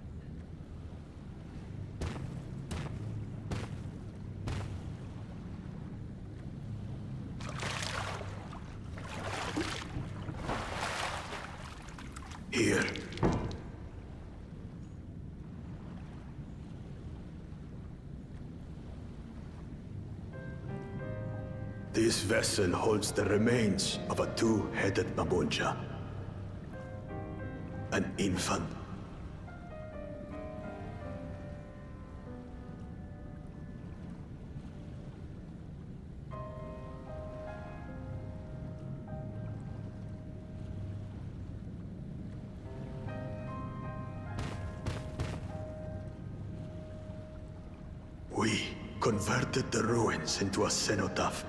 Here. This vessel holds the remains of a two-headed Mabonja. An infant. We converted the ruins into a cenotaph,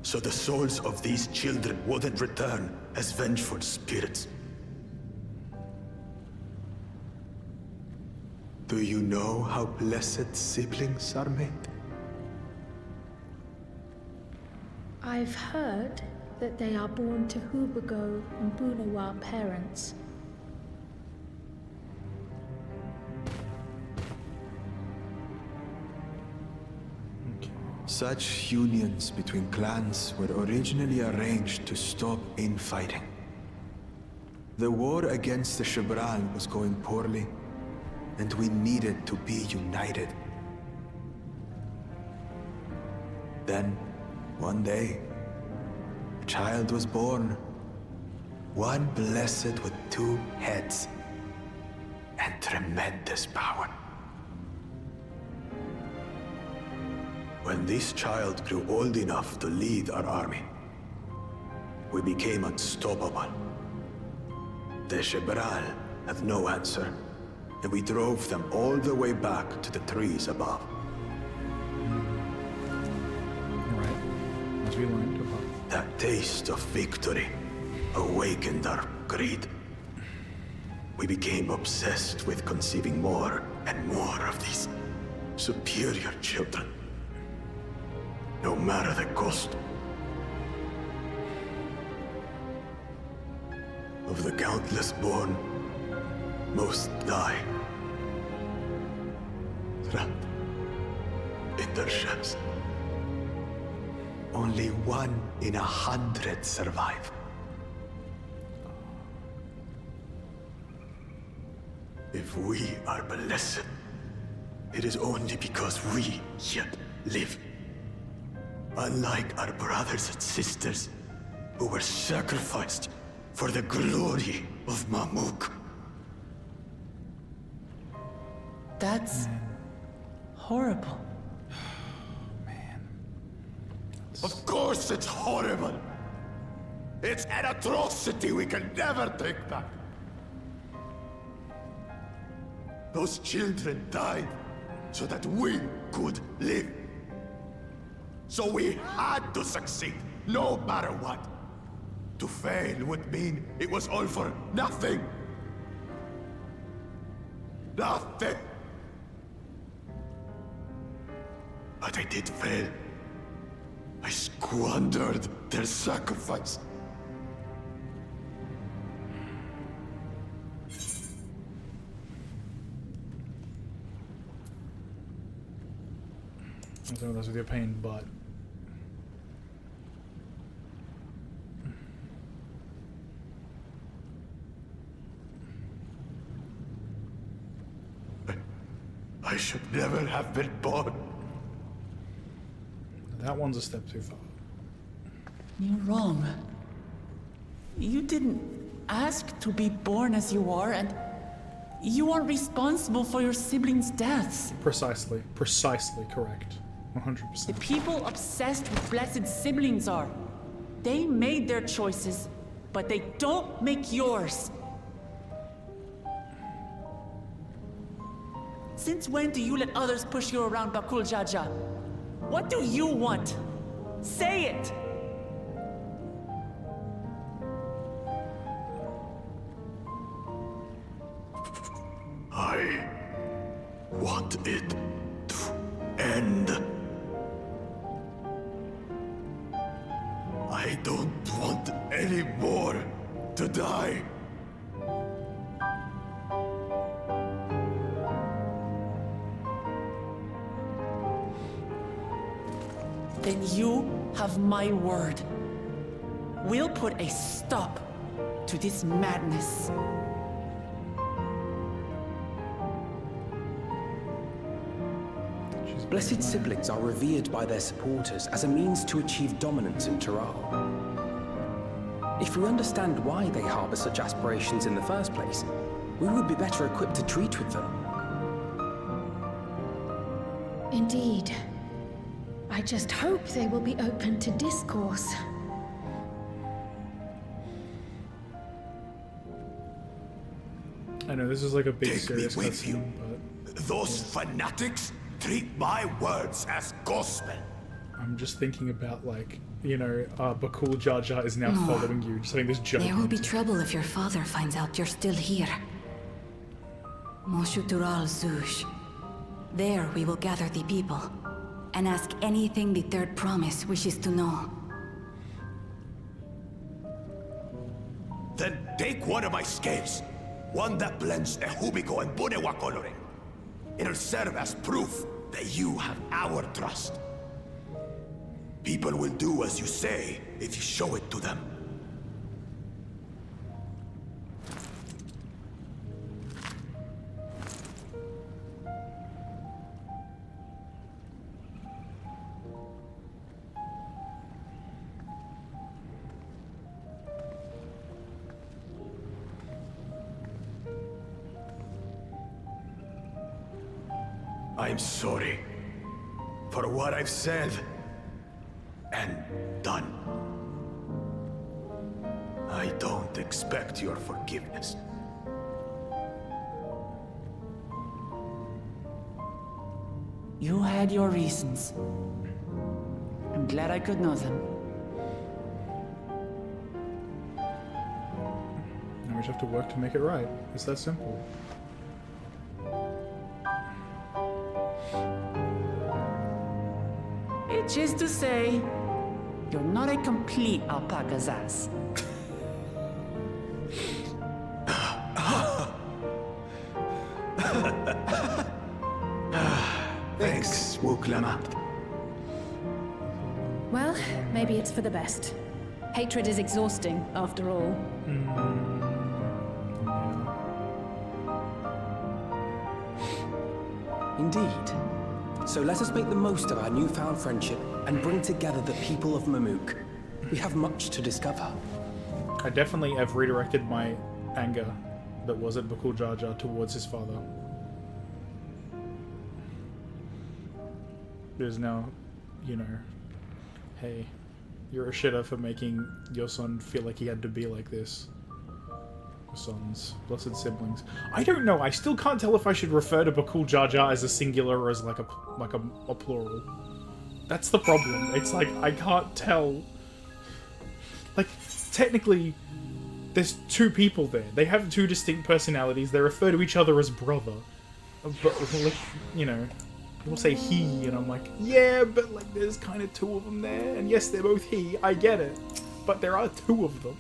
so the souls of these children wouldn't return as vengeful spirits. Do you know how blessed siblings are made? I've heard that they are born to Hubago and Bunawa parents. Such unions between clans were originally arranged to stop infighting. The war against the Shibral was going poorly, and we needed to be united. Then, one day, a child was born. One blessed with two heads and tremendous power. When this child grew old enough to lead our army, we became unstoppable. The Shibral had no answer, and we drove them all the way back to the trees above. Right, as we learned about. That taste of victory awakened our greed. We became obsessed with conceiving more and more of these superior children. No matter the cost. Of the countless born, most die. Trapped in their shells. Only 1 in 100 survive. If we are blessed, it is only because we yet live. Unlike our brothers and sisters, who were sacrificed for the glory of Mamuk. That's horrible. Of course it's horrible! It's an atrocity we can never take back. Those children died so that we could live. So we had to succeed, no matter what. To fail would mean it was all for nothing. Nothing. But I did fail. I squandered their sacrifice. I don't know that's with your pain, but I should never have been born. that one's a step too far. You're wrong. You didn't ask to be born as you are, and you are responsible for your siblings' deaths. Precisely correct. 100%. The people obsessed with blessed siblings are. They made their choices, but they don't make yours. Since when do you let others push you around Bakul Jaja? What do you want? Say it! I want it to end. I don't want any more to die. Then you have my word. We'll put a stop to this madness. She's Blessed siblings are revered by their supporters as a means to achieve dominance in Tural. If we understand why they harbor such aspirations in the first place, we would be better equipped to treat with them. Indeed. I just hope they will be open to discourse. I know this is like a big Take serious me with you. cutscene, but Those fanatics treat my words as gospel. I'm just thinking about, like, you know, Bakul Jar Jar is now following you, just having this joke. There will be trouble if your father finds out you're still here. Moshutural Zush. There we will gather the people and ask anything the Third Promise wishes to know. Then take one of my scales. One that blends Ehubiko and Bunewa coloring. It'll serve as proof that you have our trust. People will do as you say if you show it to them. I'm sorry for what I've said and done. I don't expect your forgiveness. You had your reasons. I'm glad I could know them. now we just have to work to make it right. It's that simple. Which is to say, you're not a complete alpaca's ass. Thanks, Wuklamat. Well, maybe it's for the best. Hatred is exhausting, after all. Indeed. So let us make the most of our newfound friendship and bring together the people of Mamuk. We have much to discover. I definitely have redirected my anger that was at Bakul Jar Jar towards his father. There's now, you know, hey, you're a shitter for making your son feel like he had to be like this. Sons, blessed siblings. I don't know. I still can't tell if I should refer to Bakul Jar Jar as a singular or as like a plural. That's the problem. It's like I can't tell. Like technically, there's two people there. They have two distinct personalities. They refer to each other as brother. But like, you know, people say he, and I'm like, yeah, but like there's kind of two of them there, and yes, they're both he. I get it, but there are two of them.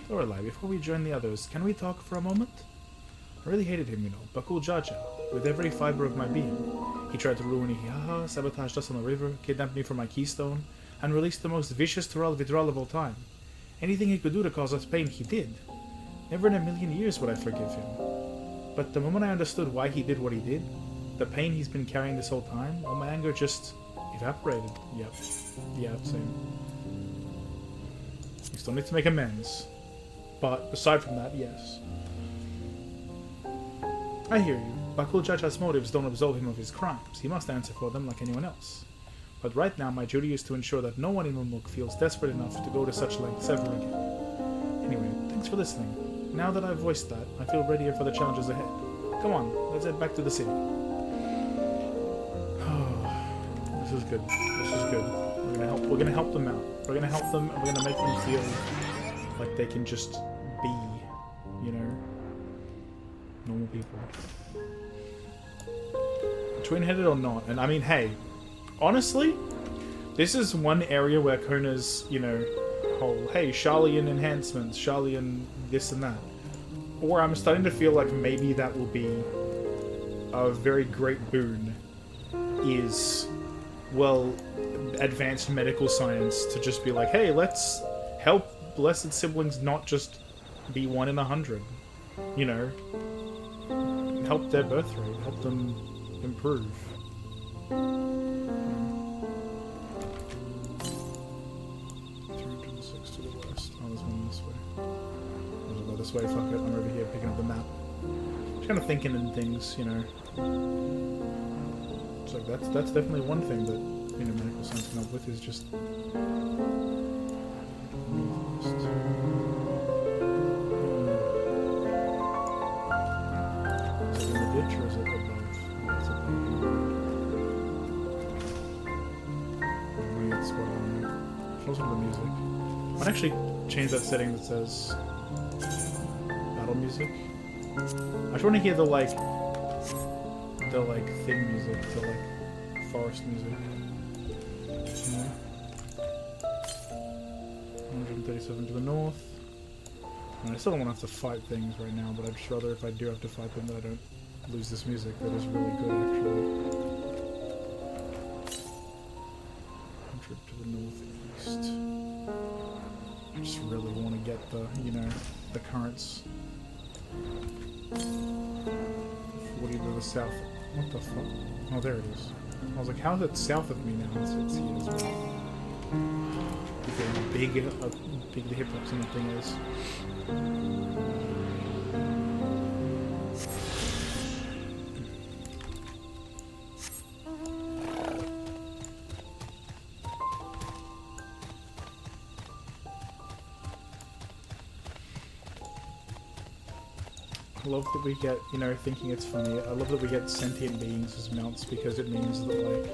Lorelei, before we join the others, can we talk for a moment? I really hated him, you know, Bakul Jar Jar, with every fiber of my being. He tried to ruin Ihiaha, sabotaged us on the river, kidnapped me from my keystone, and released the most vicious Tural Vidral of all time. Anything he could do to cause us pain, he did. Never in a million years would I forgive him. But the moment I understood why he did what he did, the pain he's been carrying this whole time, all my anger just evaporated. Yep. Yeah, same. We still need to make amends. But aside from that, yes. I hear you. Bakul Jar Jar's motives don't absolve him of his crimes. He must answer for them like anyone else. But right now, my duty is to ensure that no one in Mamuk feels desperate enough to go to such lengths ever again. Anyway, thanks for listening. Now that I've voiced that, I feel readier for the challenges ahead. Come on, let's head back to the city. This is good. This is good. We're gonna help them out. We're gonna help them, and we're gonna make them feel like they can just be, you know, normal people. Twin-headed or not, and I mean, hey, honestly, this is one area where Kona's, you know, whole, hey, Sharlayan enhancements, Sharlayan this and that. Or I'm starting to feel like maybe that will be a very great boon, is, well, advanced medical science to just be like, hey, let's help blessed siblings not just be 1 in 100, you know, help their birth rate, help them improve. 306 to the west. Oh, there's one this way. I'll go this way, fuck it. I'm over here picking up the map. Just kind of thinking in things, you know. It's like, that's definitely one thing that, you know, medical science come up with is just... Is it in the ditch or is it above? Oh, it's above. Weird spot on there. Listen to the music. I'd actually change that setting that says battle music. I just want to hear the thing music, the like forest music. Yeah. 137 to the north. And I still don't want to have to fight things right now, but I'd just rather if I do have to fight them that I don't lose this music that is really good actually. 100 to the northeast. I just really want to get the, you know, the currents. 40 to the south. What the fuck? Oh, there it is. I was like, how is it south of me now? It's here as well. Look at how big the hitbox in that thing is. I love that we get, you know, thinking it's funny, I love that we get sentient beings as mounts because it means that, like,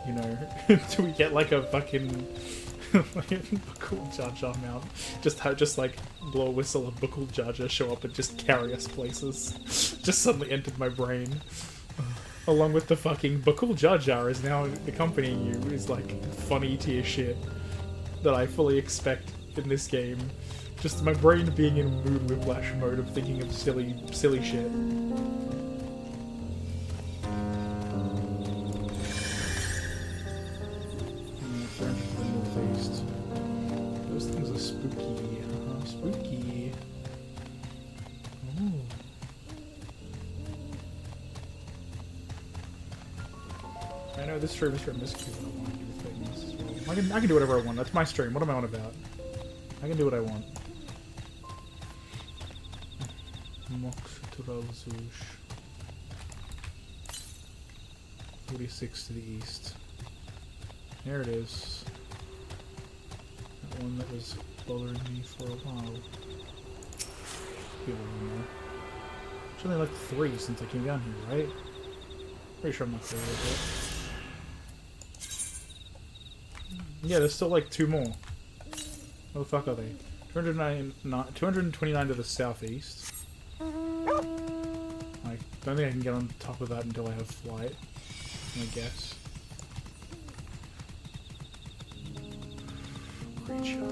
you know, do we get, like, a fucking Buckle Jar Jar mount? Just, like, blow a whistle and Buckle Jar Jar show up and just carry us places. Just suddenly entered my brain. Along with the fucking Buckle Jar Jar is now accompanying you is, like, funny tier shit that I fully expect in this game. Just my brain being in mood whiplash mode of thinking of silly shit. Northeast. Those things are spooky. Spooky. Ooh. I know this stream is for MSQ, but I want to do things as well. I can do whatever I want. That's my stream. What am I on about? I can do what I want. Mox 46 to the east. There it is. That one that was bothering me for a while. It's only like 3 since I came down here, right? Pretty sure I'm not clear with it. Yeah, there's still like 2 more. Where the fuck are they? 229 to the southeast. I don't think I can get on top of that until I have flight, I guess. Creature.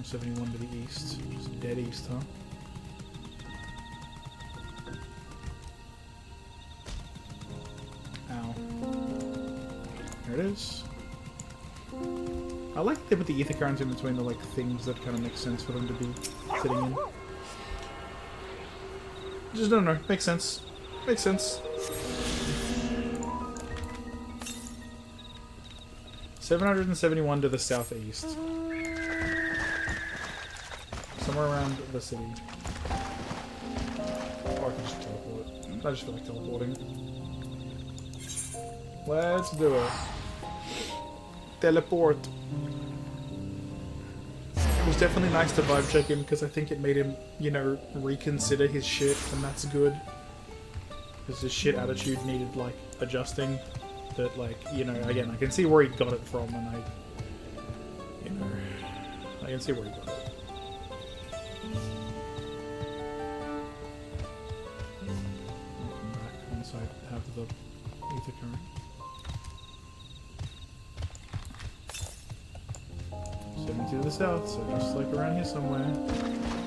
171 to the east, which is dead east, huh? Ow. There it is. I like that they put the ether currents in between the like things that kind of make sense for them to be sitting in. Just don't know. Makes sense. Makes sense. 771 to the southeast. Somewhere around the city. Or I can just teleport. I just feel like teleporting. Let's do it. Teleport. It was definitely nice to vibe check him because I think it made him, you know, reconsider his shit, and that's good. Because his shit attitude needed, like, adjusting. But, like, you know, again, I can see where he got it from, and I can see where he got it. I'll come back once I have the ether current. 72 to the south, so just like around here somewhere.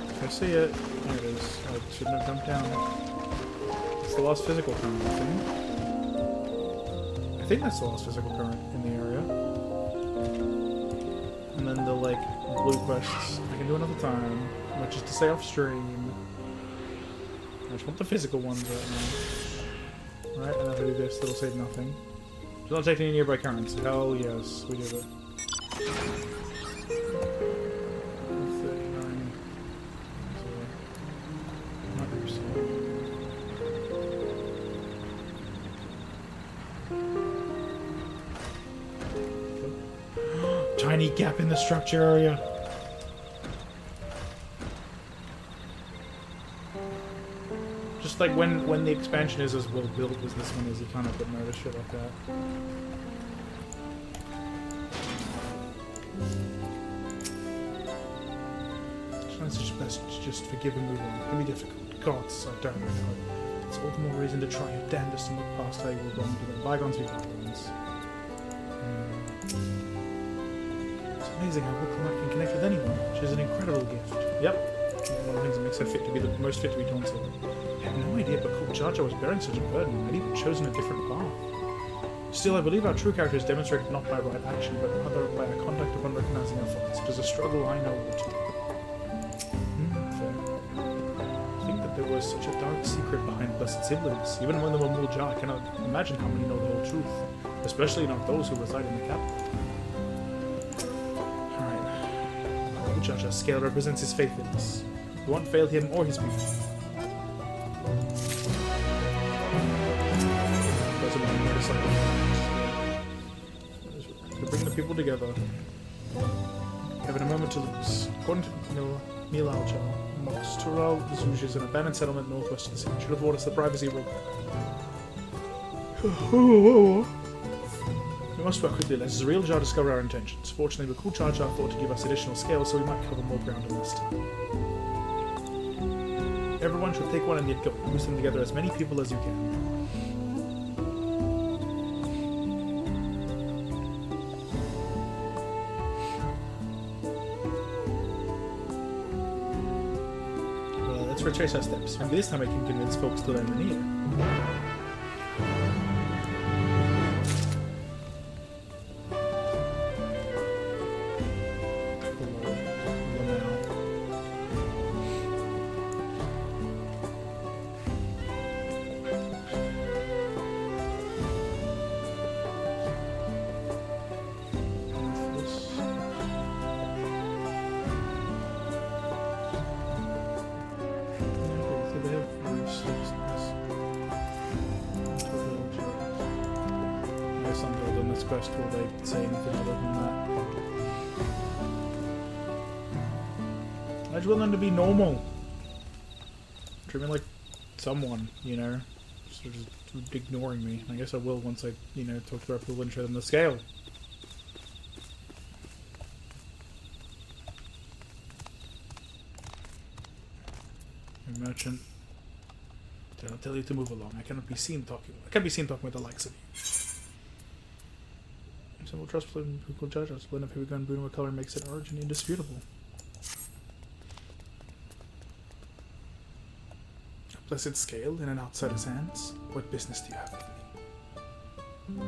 If I see it, there it is. I shouldn't have jumped down. It's the last physical current, I think. I think that's the last physical current in the area. And then the, like, blue quests I can do another time, which is to stay off stream. I just want the physical ones right now. Right, and if I do this, it'll save nothing. Do not take any nearby currents. Hell yes, we did it. 39. Tiny gap in the structure area. Just like when the expansion is as well built as this one is, you kind of could notice shit like that. It's best to just forgive and move on. It can be difficult. Gods, I don't know. It's all the more reason to try your damnedest and look past how you were wrong to them. Bygones be bygones. It's amazing how Wickelmat can connect with anyone, which is an incredible gift. Yep. One of the things that makes her fit to be the most fit to be Dawntrail. I had no idea Bakul Jar Jar was bearing such a burden. I'd even chosen a different path. Still, I believe our true character is demonstrated not by right action, but rather by our conduct upon recognizing our faults. It is a struggle I know all too well. Fair. I think that there was such a dark secret behind blessed siblings. Even among the Mamul Jar, I cannot imagine how many know the whole truth, especially not those who reside in the capital. Alright. Bakul Jar Jar's scale represents his faith in us. We won't fail him or his people. To bring the people together. Having a moment to lose. According to Milalcha, Mox Tural Zuj is an abandoned settlement northwest of the city. Should afford us the privacy rule. We must work quickly, lest Zreal Jar discover our intentions. Fortunately, Bakul Jar Jar thought to give us additional scale, so we might cover more ground in this time. Everyone should take one and yet go. Boost them together as many people as you can. Let's retrace our steps. Maybe this time I can convince folks to lend an ear. Quest will they say anything other than that? I just want them to be normal. Treat me like someone, you know? Just ignoring me. I guess I will once I, you know, talk to our people and show them the scale. Merchant. Did I tell you to move along? I cannot be seen talking. I can't be seen talking with the likes of you. Simple trust who will judge us. Blend of Hibigo and Bruno color makes its origin indisputable. A blessed scale in an outsider's hands? What business do you have with me?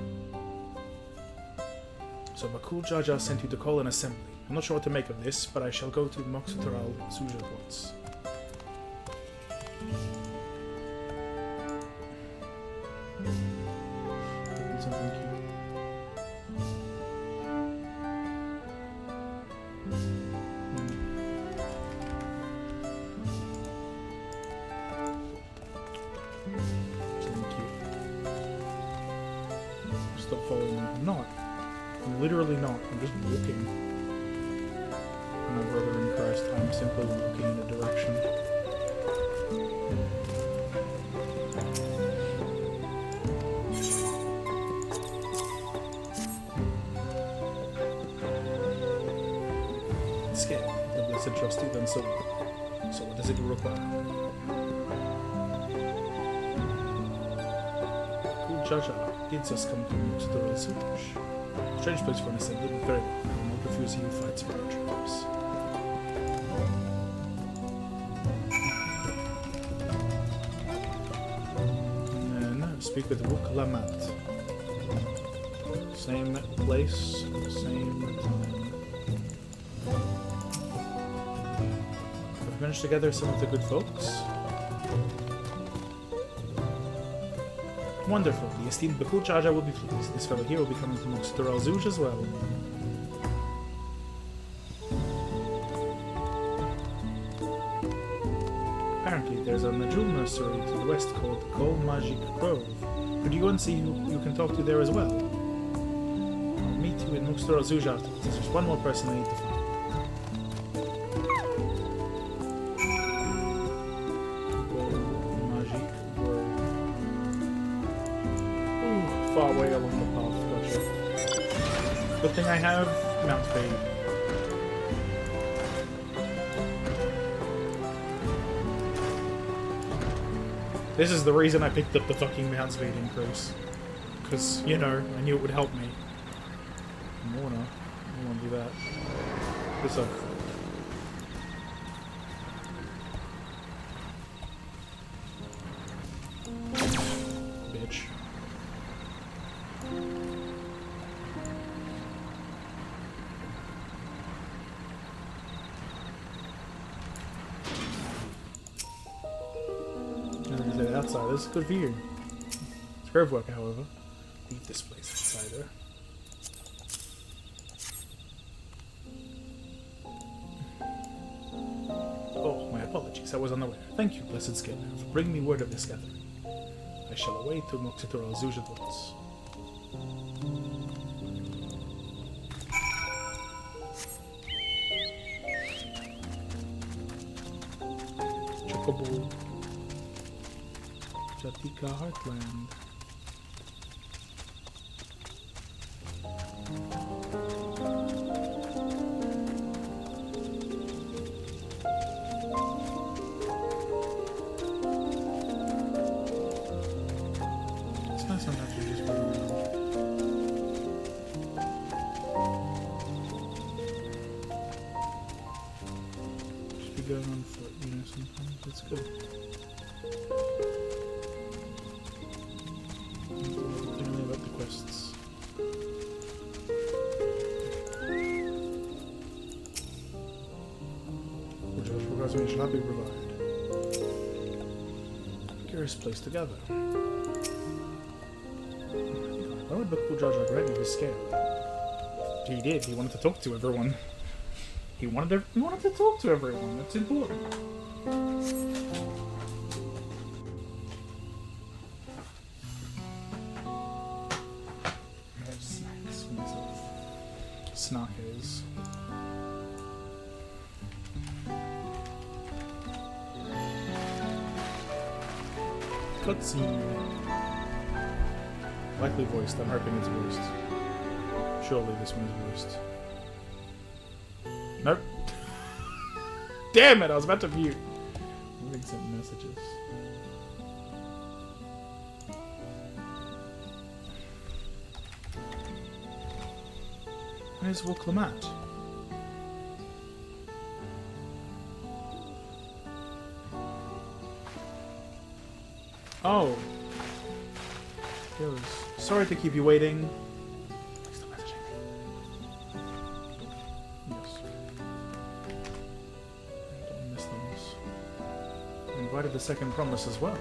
So Bakul Jar Jar sent you to call an assembly. I'm not sure what to make of this, but I shall go to Moxutural Suja at once. Something cute. Stop following me. I'm not. I'm literally not. I'm just walking. My brother in Christ, I'm simply walking in a direction. Scale. The blessed trusty, then so what does it require? Jar Jar bids us come to the Royal Suge. Strange place for an assembly, but very well. I will not refuse he who fights for our troops. No, speak with Wickelmat. Same place, same time. Have we managed to gather some of the good folks? wonderful. The esteemed Bakul Jaja will be pleased. This fellow here will be coming from Oxteral Zuj as well. Apparently, there's a Najul nursery to the west called Kol Magic Grove. Could you go and see who you can talk to there as well? I'll meet you in Oxteral Zuj afterwards. There's just one more person I need to find. Far away along the path, gotcha. Good thing I have Mount Speed. This is the reason I picked up the fucking Mount Speed increase. Because, you know, I knew it would help me. Morna. I don't want to do that. This up. Bitch. Outsiders, good view. It's grove worker, however. Leave this place, outsider. Oh, my apologies, I was unaware. Thank you, blessed Skinner, for bringing me word of this gathering. I shall await to Moxitor al-Zuj at once. Chocobo. Jatika Heartland. It's nice sometimes to just run around. Just be going on foot, you know, sometimes. It's good. About the quests. Which shall be provided. Curious place to gather. Why would Bakul Jaja grant you his scale? He did. He wanted to talk to everyone. He wanted to talk to everyone. That's important. Snackers. Cutscene. Likely voiced. I'm hoping it's voiced. Surely this one is voiced. Nope. Damn it! I was about to mute. I'm getting some messages. Where's Wuklamat? Oh. Goes. Sorry to keep you waiting. Please stop messaging me. Yes. Don't miss things. I invited the second promise as well.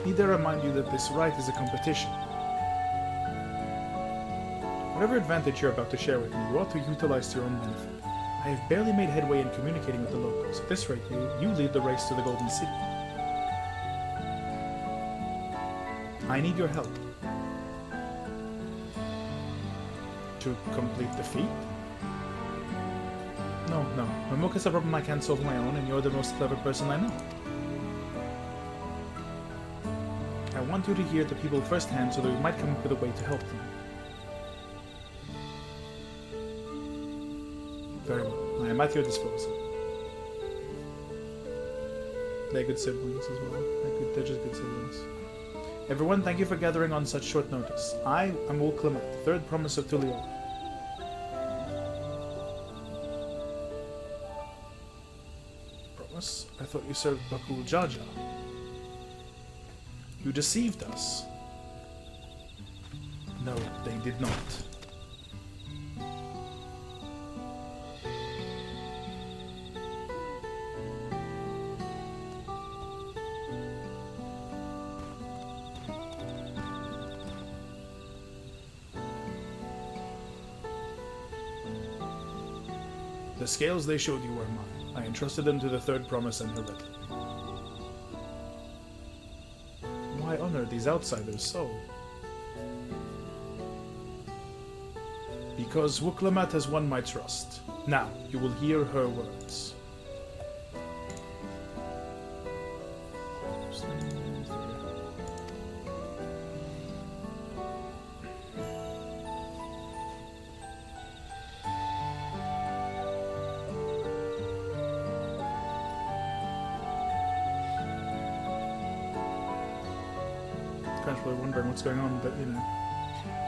Need I remind you that this rite is a competition. Whatever advantage you're about to share with me, you ought to utilize to your own benefit. I have barely made headway in communicating with the locals. At this rate, you lead the race to the Golden City. I need your help. To complete the feat? No. Mamuk is a problem I can't solve on my own, and you're the most clever person I know. I want you to hear the people firsthand so that we might come up with a way to help them. Very well. I am at your disposal. They're good siblings as well. They're just good siblings. Everyone, thank you for gathering on such short notice. I am Will Clement, third promise of Tulio. Promise? I thought you served Bakul Jaja. You deceived us. No, they did not. The scales they showed you were mine. I entrusted them to the third promise and Heredity. Why honor these outsiders so? Because Wuklamat has won my trust. Now, you will hear her words. Probably wondering what's going on, but you know.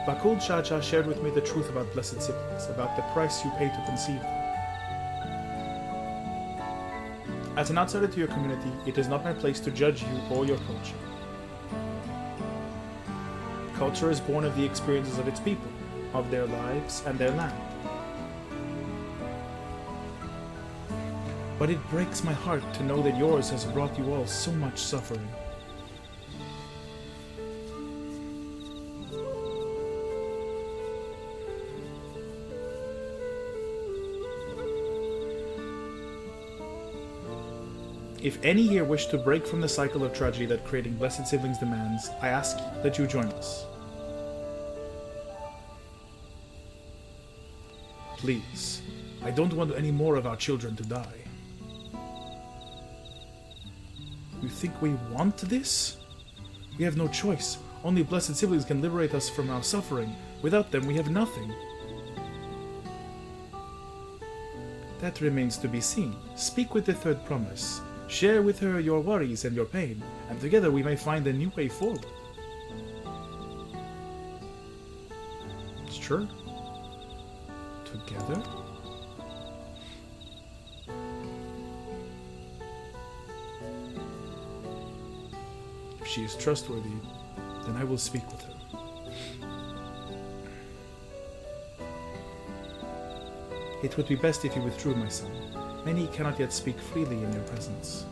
Bakul Chacha shared with me the truth about blessed siblings, about the price you pay to conceive them. As an outsider to your community, it is not my place to judge you or your culture. Culture is born of the experiences of its people, of their lives and their land. But it breaks my heart to know that yours has brought you all so much suffering. If any here wish to break from the cycle of tragedy that creating blessed siblings demands, I ask that you join us. Please, I don't want any more of our children to die. You think we want this? We have no choice. Only blessed siblings can liberate us from our suffering. Without them, we have nothing. That remains to be seen. Speak with the third promise. Share with her your worries and your pain, and together we may find a new way forward. Sure. Together? If she is trustworthy, then I will speak with her. It would be best if you withdrew, my son. Many cannot yet speak freely in your presence.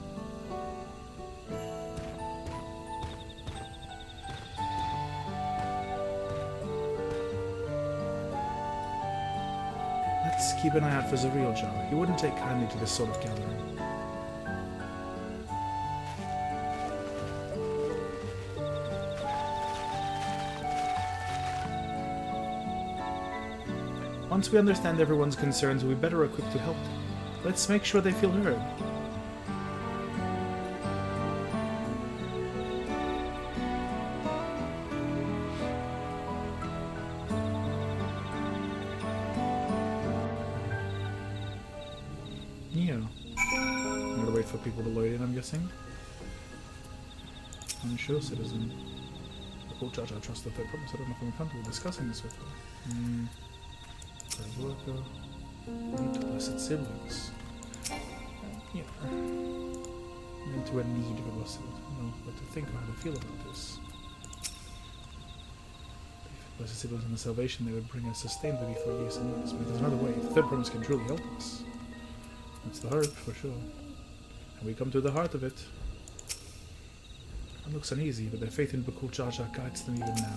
Let's keep an eye out for Zariel Jar. He wouldn't take kindly to this sort of gathering. Once we understand everyone's concerns, we'll be better equipped to help them. Let's make sure they feel heard. Yeah. I'm gonna wait for people to load in, I'm guessing. Unsure citizen. Cool judge, I trust the third promise. I don't know if I'm comfortable discussing this with her. Third worker. Need to blessed siblings. Yeah. Into a need of a blessed. I don't know what to think or how to feel about this. If blessed siblings and the salvation they would bring us sustainably for years and years. But there's another way. The third promise can truly help us. That's the heart, for sure. And we come to the heart of it. It looks uneasy, but their faith in Bakul Jaja guides them even now.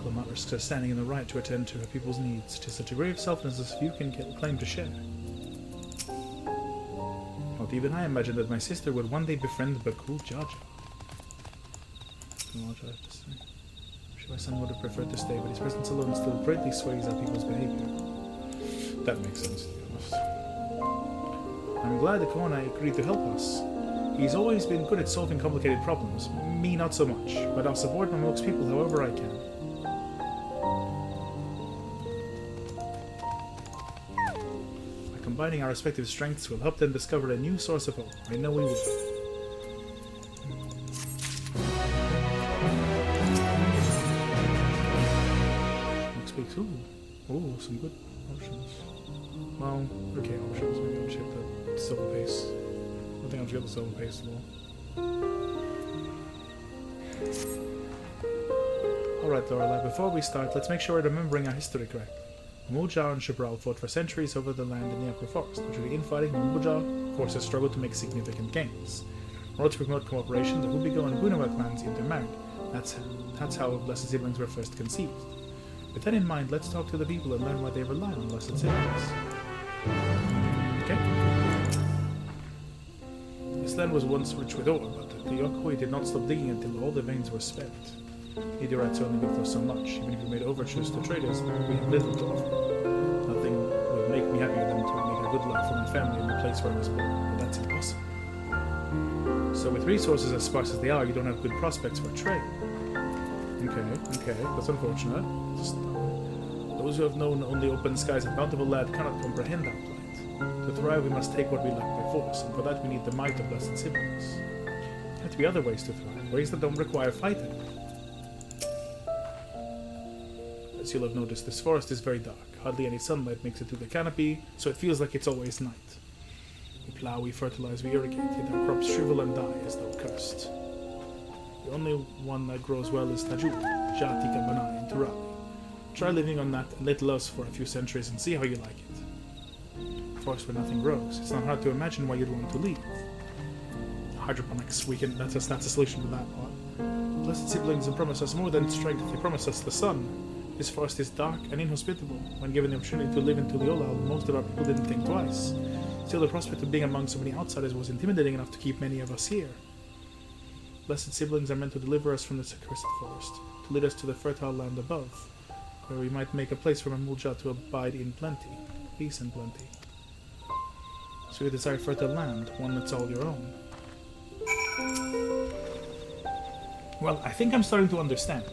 Klamat risks standing in the right to attend to her people's needs. 'Tis such a grave selfness as few can claim to share. Not even I imagined that my sister would one day befriend Bakul Jaja. My son would have preferred to stay, but his presence alone still greatly sways our people's behavior. That makes sense, to be honest. I'm glad the Kona agreed to help us. He's always been good at solving complicated problems. Me, not so much, but I'll support Mamluk's people however I can. By combining our respective strengths, we'll help them discover a new source of hope. I know we will. Ooh, some good options. Well, okay, options. Maybe I'll check the silver paste. I think I'll get the silver paste as well. Alright, Lorelai, before we start, let's make sure we're remembering our history correct. Muja and Shibral fought for centuries over the land in the Upper Forest. But during the infighting, Muja, of course, has struggled to make significant gains. In order to promote cooperation, the Hubigo and Bunawa clans intermarried. That's how Blessed Siblings were first conceived. With that in mind, let's talk to the people and learn why they rely on Blessed Siblings. Okay. This land was once rich with ore, but the Yokoi did not stop digging until all the veins were spent. Meteorites only give us so much. Even if we made overtures to traders, we have little to offer. Nothing would make me happier than to make a good life for my family in the place where I was born, but that's impossible. So with resources as sparse as they are, you don't have good prospects for trade. Okay, that's unfortunate. Those who have known only open skies and bountiful land cannot comprehend our plight. To thrive, we must take what we lack by force, and for that we need the might of Blessed Siblings. There have to be other ways to thrive, ways that don't require fighting. As you'll have noticed, this forest is very dark. Hardly any sunlight makes it through the canopy, so it feels like it's always night. We plow, we fertilize, we irrigate, yet our crops shrivel and die as though cursed. The only one that grows well is Tajul, Jati Kabana in Turali. Try living on that and let loose for a few centuries and see how you like it. A forest where nothing grows, it's not hard to imagine why you'd want to leave. Hydroponics, that's a solution to that part. Blessed Siblings promise us more than strength, they promise us the sun. This forest is dark and inhospitable. When given the opportunity to live in Tuliolal, most of our people didn't think twice. Still, the prospect of being among so many outsiders was intimidating enough to keep many of us here. Blessed Siblings are meant to deliver us from this accursed forest, to lead us to the fertile land above, where we might make a place for Mamulja to abide in plenty, peace and plenty. So you desire fertile land, one that's all your own. Well, I think I'm starting to understand.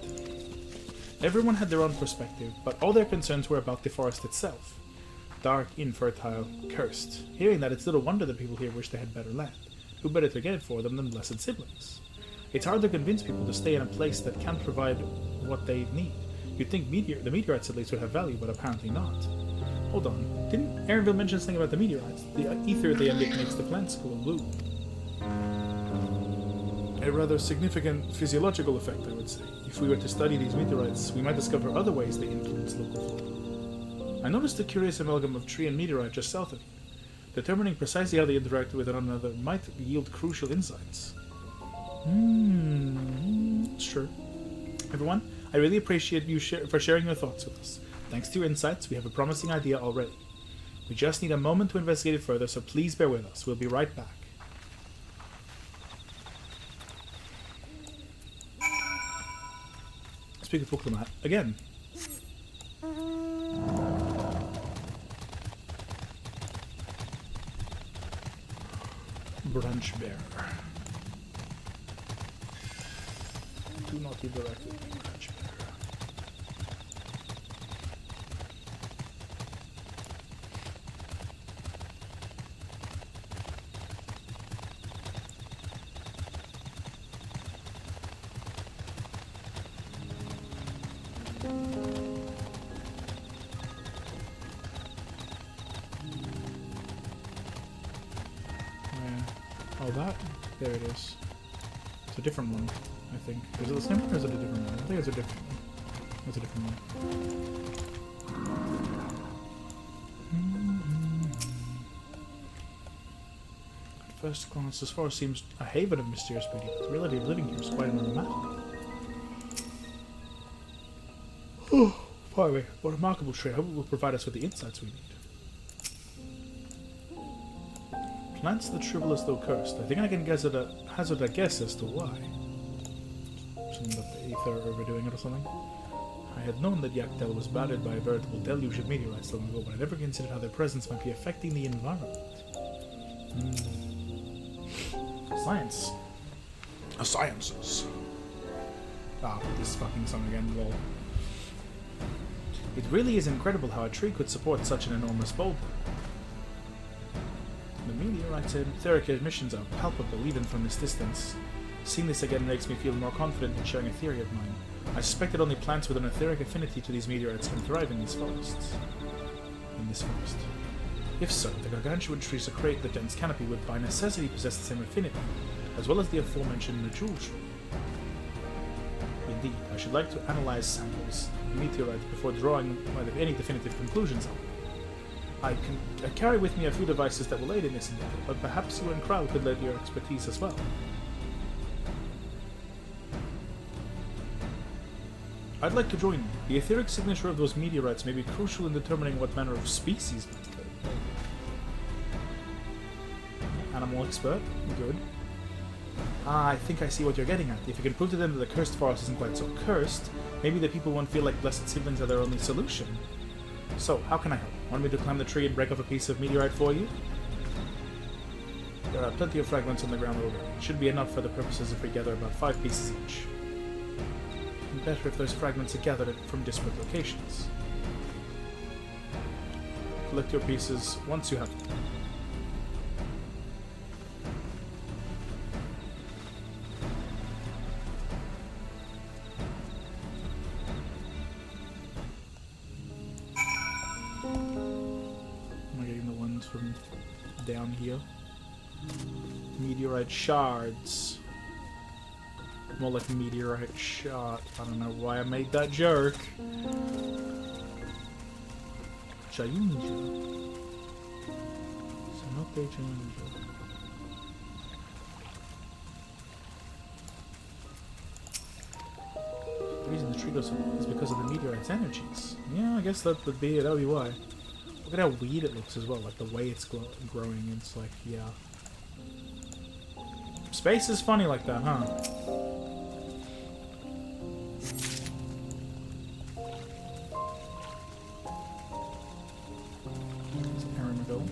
Everyone had their own perspective, but all their concerns were about the forest itself. Dark, infertile, cursed. Hearing that, it's little wonder that people here wish they had better land. Who better to get it for them than Blessed Siblings? It's hard to convince people to stay in a place that can't provide what they need. You'd think the meteorites at least would have value, but apparently not. Hold on, didn't Aaronville mention something about the meteorites? The ether they emit makes the plants glow blue. A rather significant physiological effect, I would say. If we were to study these meteorites, we might discover other ways they influence local flora. I noticed a curious amalgam of tree and meteorite just south of here. Determining precisely how they interact with one another might yield crucial insights. Sure. Everyone, I really appreciate you for sharing your thoughts with us. Thanks to your insights, we have a promising idea already. We just need a moment to investigate it further, so please bear with us. We'll be right back. Speak of Pokemon again. Branch Bear. Do not interact with me, Branch Bear. Oh, that? There it is. It's a different one, I think. Is it the same one or is it a different one? I think it's a different one. It's a different one. At first glance, this forest seems a haven of mysterious beauty, but the reality of living here is quite another matter. Oh, by the way, what a remarkable tree. I hope it will provide us with the insights we need. Plants that shrivel as though cursed. I think I can hazard a guess as to why. Something about the ether overdoing it or something. I had known that Yaktel was battered by a veritable deluge of meteorites long ago, but I never considered how their presence might be affecting the environment. Science. Sciences. Ah, this fucking song again, lol. It really is incredible how a tree could support such an enormous boulder. The meteorites and etheric emissions are palpable even from this distance. Seeing this again makes me feel more confident in sharing a theory of mine. I suspect that only plants with an etheric affinity to these meteorites can thrive in these forests. If so, the gargantuan trees that create the dense canopy would by necessity possess the same affinity, as well as the aforementioned Najul tree. Indeed, I should like to analyze samples of meteorites before drawing any definitive conclusions on them. I carry with me a few devices that will aid in this endeavor, but perhaps you and Kral could lend your expertise as well. I'd like to join you. The etheric signature of those meteorites may be crucial in determining what manner of species might occur. Animal expert? Good. I think I see what you're getting at. If you can prove to them that the cursed forest isn't quite so cursed, maybe the people won't feel like blessed siblings are their only solution. So, how can I help? Want me to climb the tree and break off a piece of meteorite for you? There are plenty of fragments on the ground already. It should be enough for the purposes if we gather about 5 pieces each. And better if those fragments are gathered from disparate locations. Collect your pieces once you have them. Am I getting the ones from down here? Meteorite shards. More like meteorite shot. I don't know why I made that joke. Chayunja. Sanote Chayunja. The reason the tree goes up is because of the meteorite's energies. Yeah, I guess that would be it. That would be why. Look at how weird it looks as well. Like the way it's growing. It's like, yeah. Space is funny like that, huh? It's Aaronville.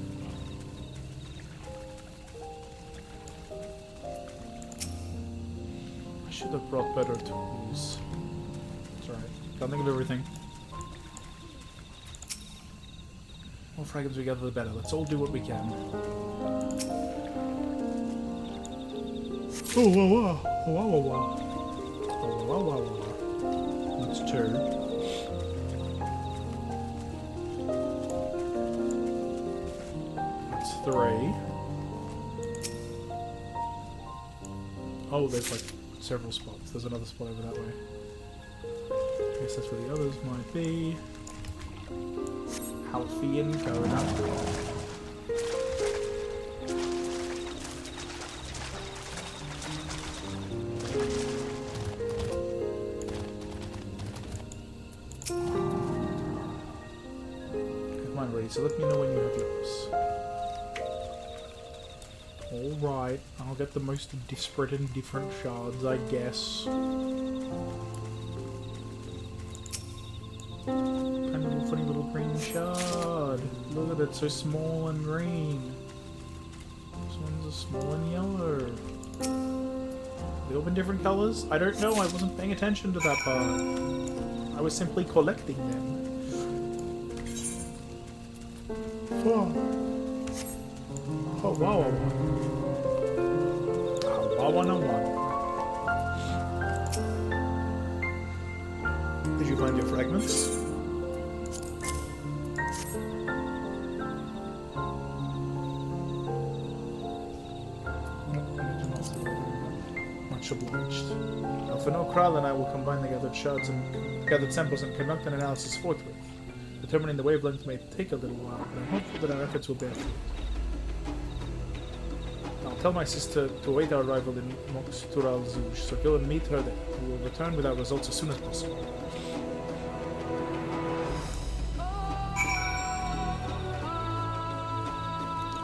I should have brought better tools. It's alright. Can't think of everything. The more fragments we gather, the better. Let's all do what we can. Oh, whoa, whoa, whoa, whoa, whoa. Oh, whoa, whoa, whoa. That's 2. That's 3. Oh, there's like several spots. There's another spot over that way. I guess that's where the others might be. Halcyon Coda. So let me know when you have yours. Alright, I'll get the most disparate and different shards, I guess. Random funny little green shard. Look at it, so small and green. This one's a small and yellow. They all been different colors? I don't know, I wasn't paying attention to that part. I was simply collecting them. Oh, wow. Did you find your fragments? Much obliged. Now, for no Kral and I will combine the gathered shards and gathered samples and conduct an analysis forthwith. Determining the wavelength may take a little while, but I'm hopeful that our efforts will bear fruit. I'll tell my sister to await our arrival in Moxtural Zuj, so go and meet her there. We will return with our results as soon as possible.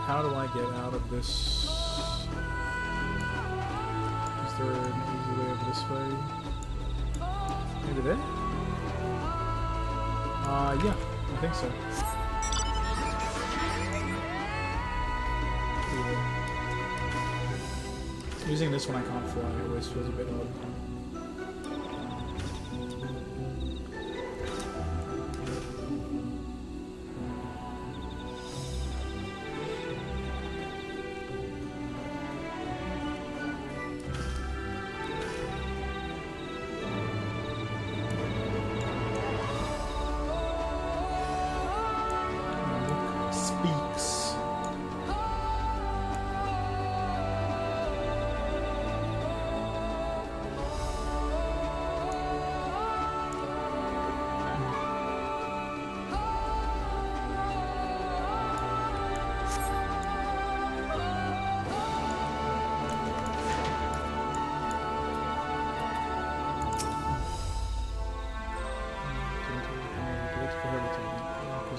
How do I get out of this? Is there an easy way over this way? Maybe there? Yeah, I think so. Cool. Using this one I can't fly, it always feels a bit odd.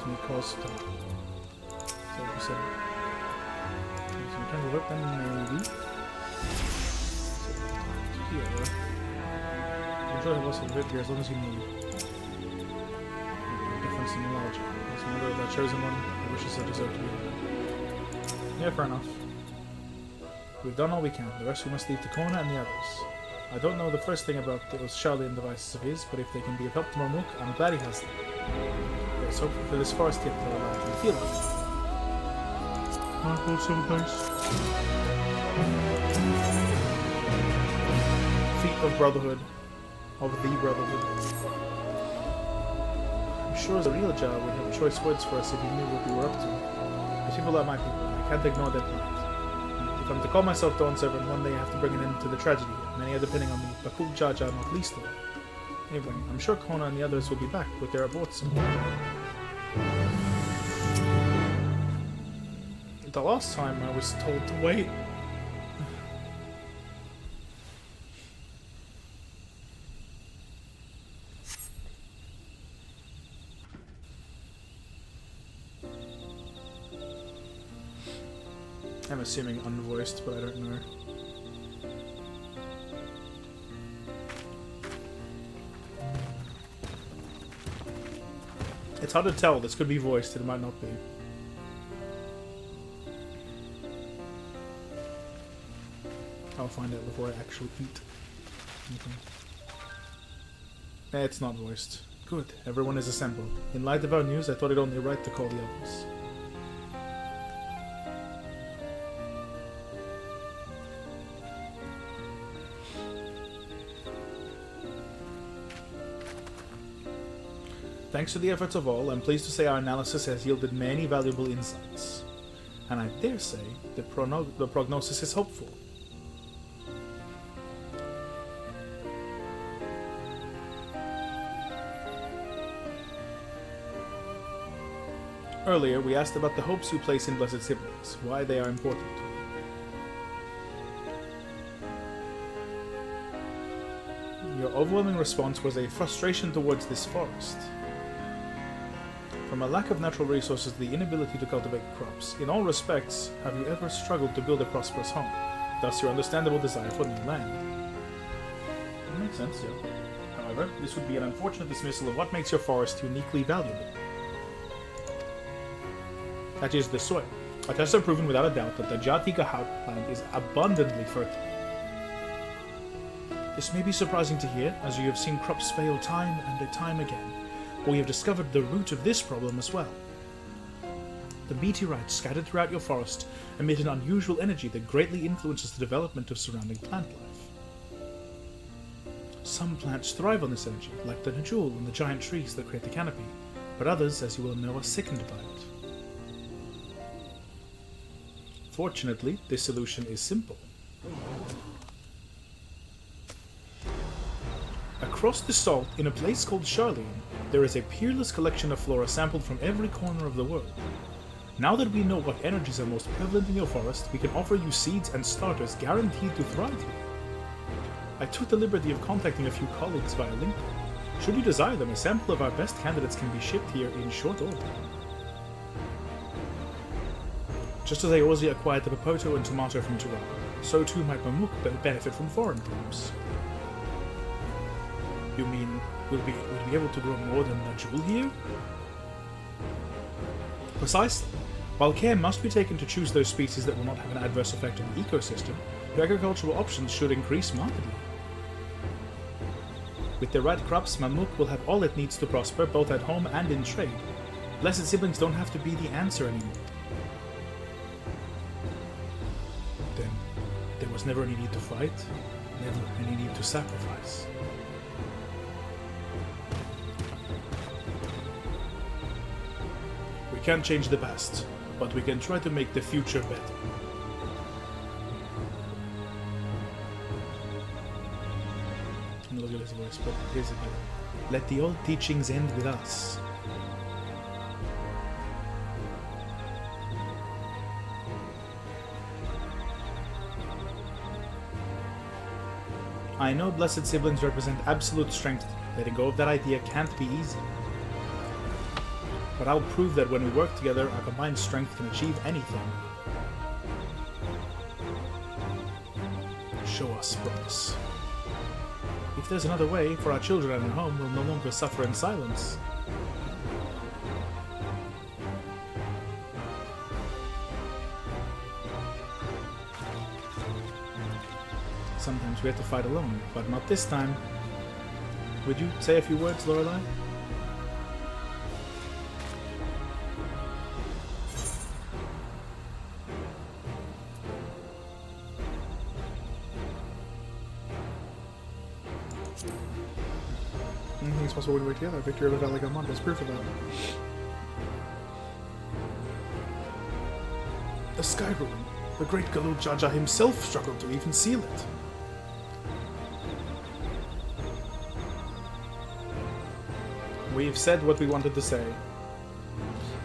may cause stop. So we said. Some kind of weapon, maybe. Here. Control have lots of here as long as you move. Difference in knowledge. There's another that chosen one. I wish I deserve to be there. Yeah, fair enough. We've done all we can. The rest we must leave to Kona and the others. I don't know the first thing about those Charlian devices of his, but if they can be of help to Marmuk, I'm glad he has them. There's hope for this forest yet, though, I can feel it. I'll go someplace. Feet of Brotherhood. Of the Brotherhood. I'm sure the real Jar would have choice words for us if he knew what we were up to. The people are my people. I can't ignore their plight. If I'm to call myself Dawn Servant, one day I have to bring an end to the tragedy. Many are depending on me, Bakul Jaja not least of all. Anyway, I'm sure Kona and the others will be back with their aborts somewhere. The last time I was told to wait. I'm assuming unvoiced, but I don't know. It's hard to tell. This could be voiced, it might not be. I'll find out before I actually eat anything. It's not voiced. Good, everyone is assembled. In light of our news, I thought it only right to call the others. Thanks to the efforts of all, I'm pleased to say our analysis has yielded many valuable insights. And I dare say the prognosis is hopeful. Earlier, we asked about the hopes you place in Blessed Siblings, why they are important. Your overwhelming response was a frustration towards this forest. From a lack of natural resources to the inability to cultivate crops, in all respects, have you ever struggled to build a prosperous home? Thus your understandable desire for new land. That makes sense, yeah. However, this would be an unfortunate dismissal of what makes your forest uniquely valuable. That is the soil. Our tests have proven without a doubt that the Jati Gahat land is abundantly fertile. This may be surprising to hear, as you have seen crops fail time and time again, but we have discovered the root of this problem as well. The meteorites scattered throughout your forest emit an unusual energy that greatly influences the development of surrounding plant life. Some plants thrive on this energy, like the Najul and the giant trees that create the canopy, but others, as you will know, are sickened by it. Fortunately, this solution is simple. Across the salt, in a place called Charlian, there is a peerless collection of flora sampled from every corner of the world. Now that we know what energies are most prevalent in your forest, we can offer you seeds and starters guaranteed to thrive here. I took the liberty of contacting a few colleagues via LinkedIn. Should you desire them, a sample of our best candidates can be shipped here in short order. Just as I already acquired the Popoto and Tomato from Tural, so too might Mamuk benefit from foreign crops. You mean, we'll be able to grow more than a jewel here? Precisely. While care must be taken to choose those species that will not have an adverse effect on the ecosystem, your agricultural options should increase markedly. With the right crops, Mamuk will have all it needs to prosper, both at home and in trade. Blessed Siblings don't have to be the answer anymore. Then, there was never any need to fight, never any need to sacrifice. We can't change the past, but we can try to make the future better. I'm not looking at his voice, but here's it. Let the old teachings end with us. I know Blessed Siblings represent absolute strength. Letting go of that idea can't be easy. But I'll prove that when we work together, our combined strength can achieve anything. Show us, brothers. If there's another way, for our children and our home will no longer suffer in silence. Sometimes we have to fight alone, but not this time. Would you say a few words, Lorelei? Anything's possible when we work together. Victory over Valley Galmond is proof of that. The Sky Ruin. The great Galul Jaja himself struggled to even seal it. We've said what we wanted to say.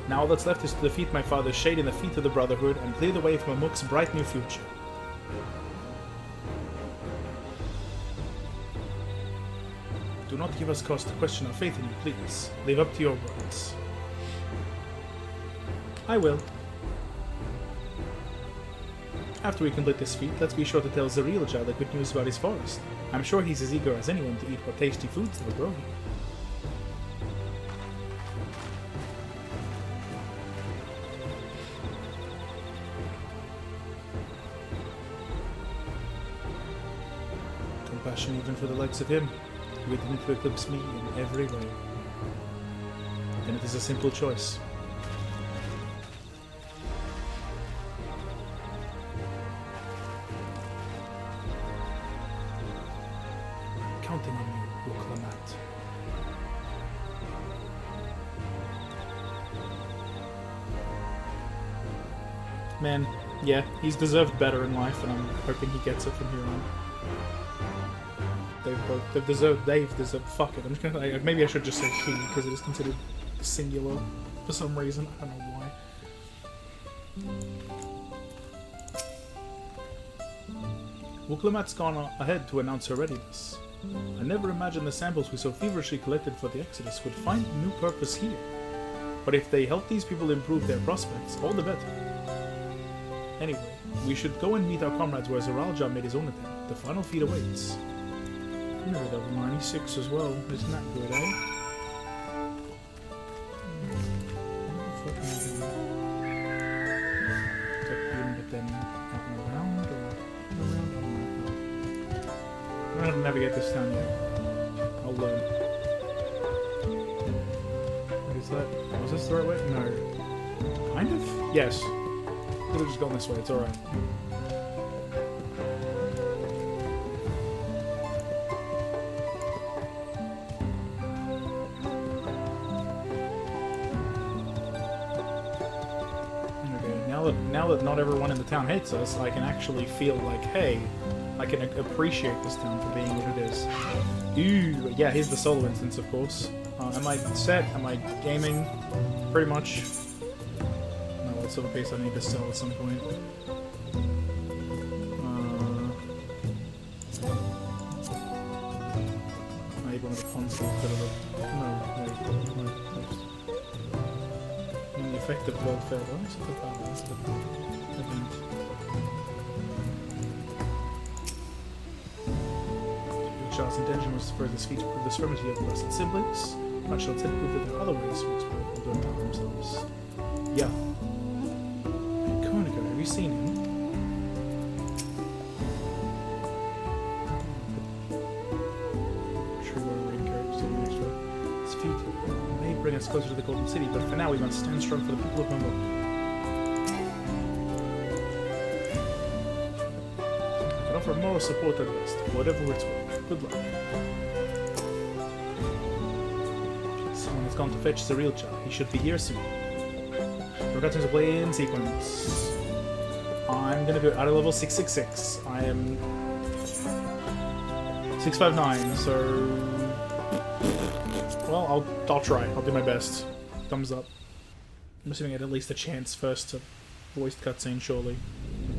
Now all that's left is to defeat my father's shade in the feet of the Brotherhood and clear the way for Mamuk's bright new future. Do not give us cause to question our faith in you, please. Live up to your words. I will. After we complete this feat, let's be sure to tell Zarielja the good news about his forest. I'm sure he's as eager as anyone to eat what tasty foods that will grow here. Compassion even for the likes of him, willing to eclipse me in every way. And it is a simple choice. Counting on you, Uklamat. Man, yeah, he's deserved better in life, and I'm hoping he gets it from here on. They've deserved, fuck it, I'm just gonna, maybe I should just say he, because it is considered singular for some reason, I don't know why. Uklamat's gone ahead to announce her readiness. I never imagined the samples we so feverishly collected for the Exodus would find new purpose here. But if they help these people improve their prospects, all the better. Anyway, we should go and meet our comrades where Zarielja made his own attempt. The final feat awaits. You're level 96 as well, isn't that good, eh? But then out and around, or around? I don't know how to navigate this town yet. I'll learn. What is that? Was this the right way? No. Kind of? Yes. Could have just gone this way, it's alright. Now that not everyone in the town hates us, I can actually feel like, hey, I can appreciate this town for being what it is. Ooh, yeah, here's the solo instance, of course. Am I set? Am I gaming? Pretty much. No, what sort of piece I need to sell at some point. I need one of the consoles that are no, the effective welfare. What is the balance? Charles' intention was for this feat to prove the serenity of the blessed siblings. Much shall instead prove that there are other ways to explore or to empower themselves. Yeah. Koeniger, have you seen him? This feat may bring us closer to the Golden City, but for now we must stand strong for the people of Mamuk. I can offer moral support at best, whatever it's worth. Good luck. Someone has gone to fetch Zarielja. He should be here soon. Forgot to play in sequence. I'm gonna do it out of level 666. I am 659, so well, I'll try. I'll do my best. Thumbs up. I'm assuming I had at least a chance first to voice cutscene, surely.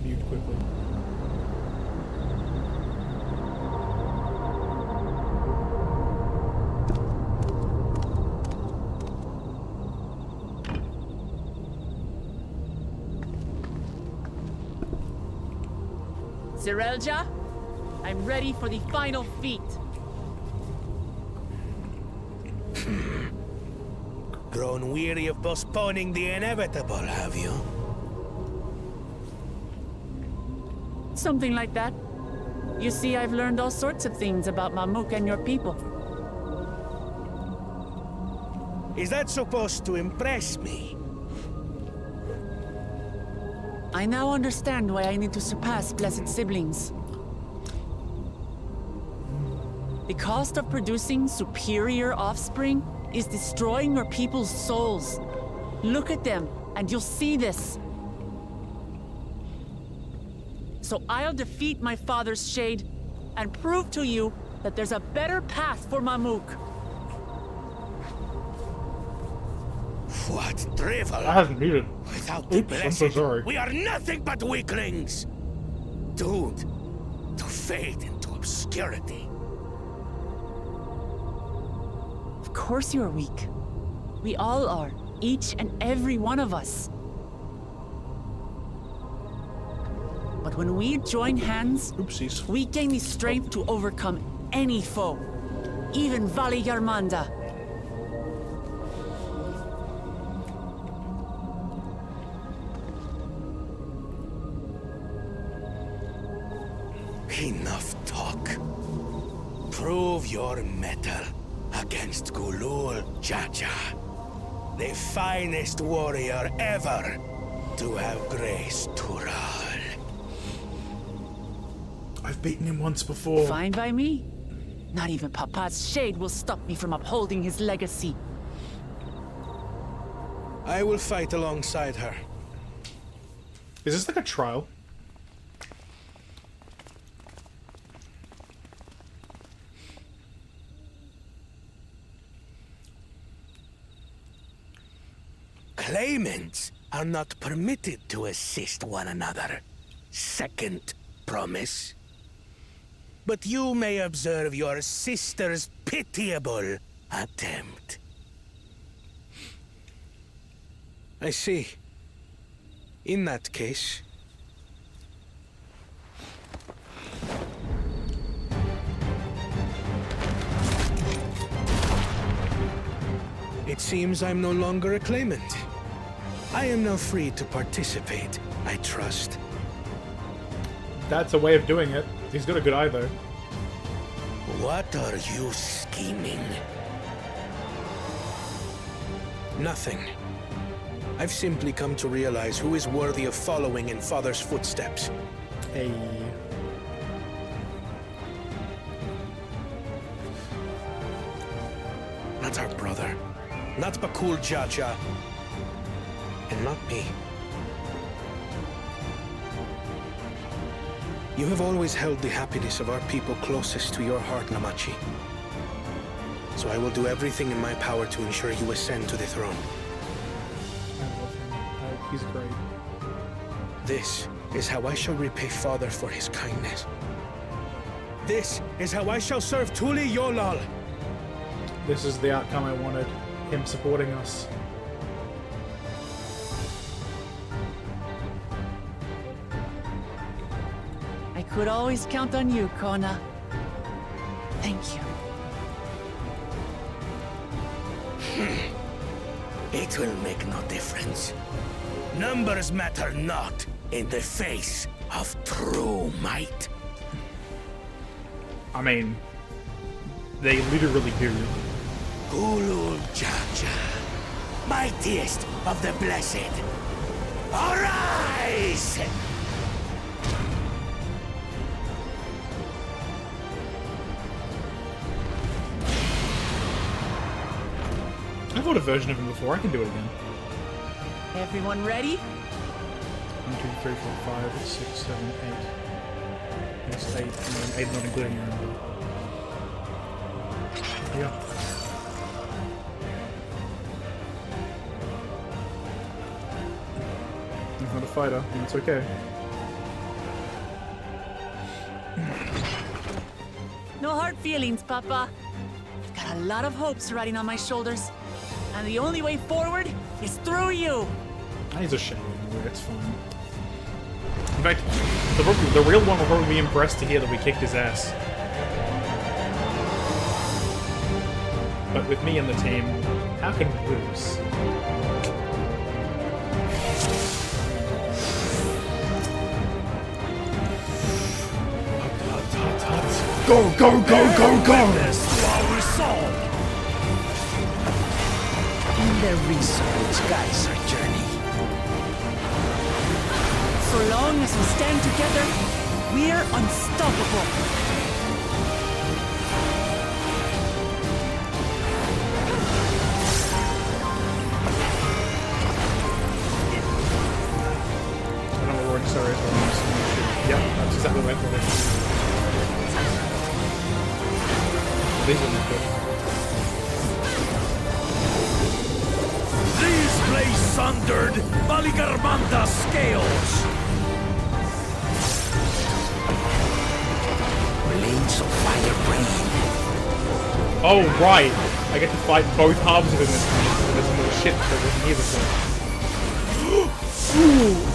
Mute quickly. Cirelja, I'm ready for the final feat. Grown weary of postponing the inevitable, have you? Something like that. You see, I've learned all sorts of things about Mamuk and your people. Is that supposed to impress me? I now understand why I need to surpass blessed siblings. The cost of producing superior offspring is destroying your people's souls. Look at them, and you'll see this. So I'll defeat my father's shade, and prove to you that there's a better path for Mamuk. What drivel? I haven't muted. Without the Oops, I'm so blessed, sorry. we are nothing but weaklings! Doomed to fade into obscurity. Of course you're weak. We all are, each and every one of us. But when we join hands, oopsies, we gain the strength to overcome any foe, even Vali Yarmanda. Enough talk. Prove your mettle against Gulul Jaja, the finest warrior ever to have graced Tural. I've beaten him once before. Fine by me. Not even Papa's shade will stop me from upholding his legacy. I will fight alongside her. Is this like a trial? Claimants are not permitted to assist one another. Second promise. But you may observe your sister's pitiable attempt. I see. In that case... It seems I'm no longer a claimant. I am now free to participate, I trust. That's a way of doing it. He's got a good eye, though. What are you scheming? Nothing. I've simply come to realize who is worthy of following in Father's footsteps. Hey. Not our brother. Not Bakul Jaja. And not me. You have always held the happiness of our people closest to your heart, Namachi. So I will do everything in my power to ensure you ascend to the throne. I love him. He's great. This is how I shall repay Father for his kindness. This is how I shall serve Tuli Yolal. This is the outcome I wanted. Him supporting us. I could always count on you, Kona. Thank you. It will make no difference. Numbers matter not in the face of true might. I mean, they literally do. Gulul Jaja, mightiest of the blessed, arise! I fought a version of him before. I can do it again. Everyone ready? 1, 2, 3, 4, 5, 6, 7, 8. That's 8, and then 8 not including your own. Yeah. He's not a fighter, and it's okay. No hard feelings, Papa. I've got a lot of hopes riding on my shoulders. And the only way forward is through you. He's a shame anyway, it's fine. In fact, the real one will probably be impressed to hear that we kicked his ass. But with me and the team, how can we lose? Go, go, go, go, go! In their research guides our journey. So long as we stand together, we're unstoppable. Sorry, yep, that's exactly what I thought. These are not good. These lay sundered Maligarmanda's scales. Blades of fire rain. Oh right, I get to fight both halves of it in this game. So there's more shit that wasn't here before. Ooh.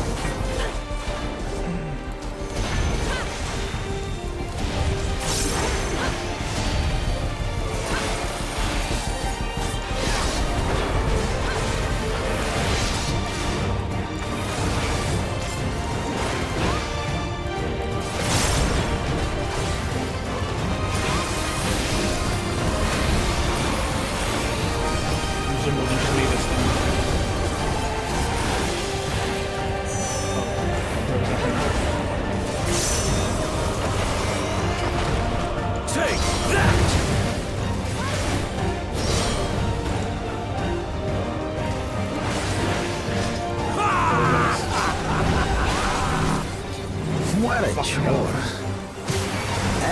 What a chore.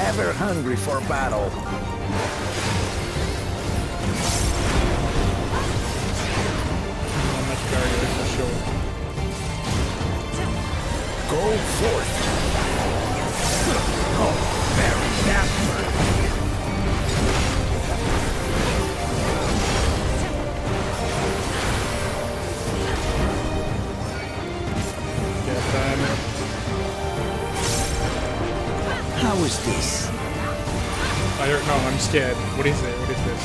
Ever hungry for battle. Much barrier for sure. Go forth. Oh, very dapper. Get them. How is this? I don't know, I'm scared. What is it? What is this?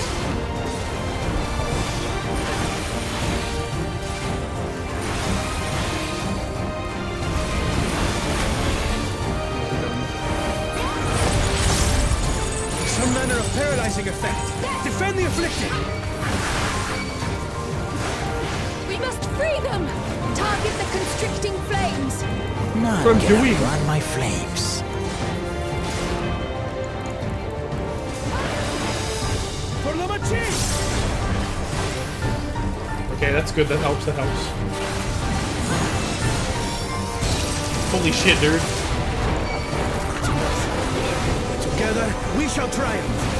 Some manner of paralyzing effect. Defend the afflicted. We must free them! Target the constricting flames! None From can doing outrun my flames. For the machine! Okay, that's good. That helps. That helps. Holy shit, dude. Together, we shall triumph.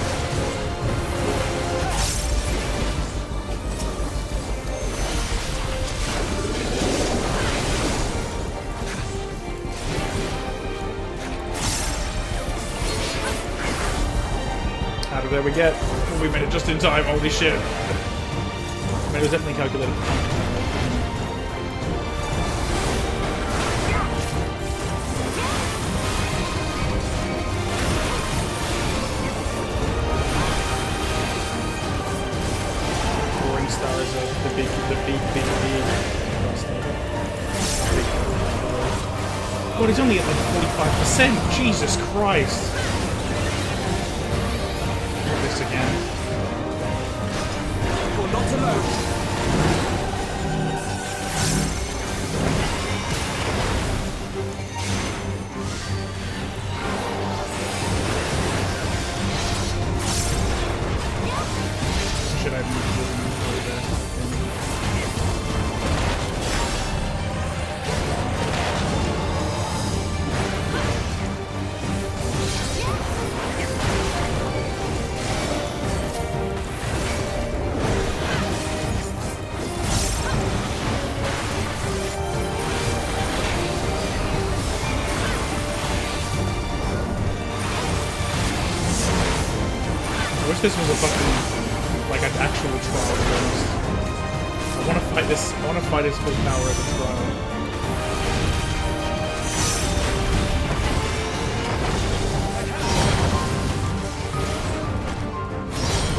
Out of there we get. Oh, we made it just in time. Holy shit. I mean, it was definitely calculated. Roaring stars of the big. God, he's only at like 45%. Jesus Christ. This again. You're not alone. Should I move over there? I wish this was a fucking, like, an actual trial, to be honest. I want to fight this full power of the trial.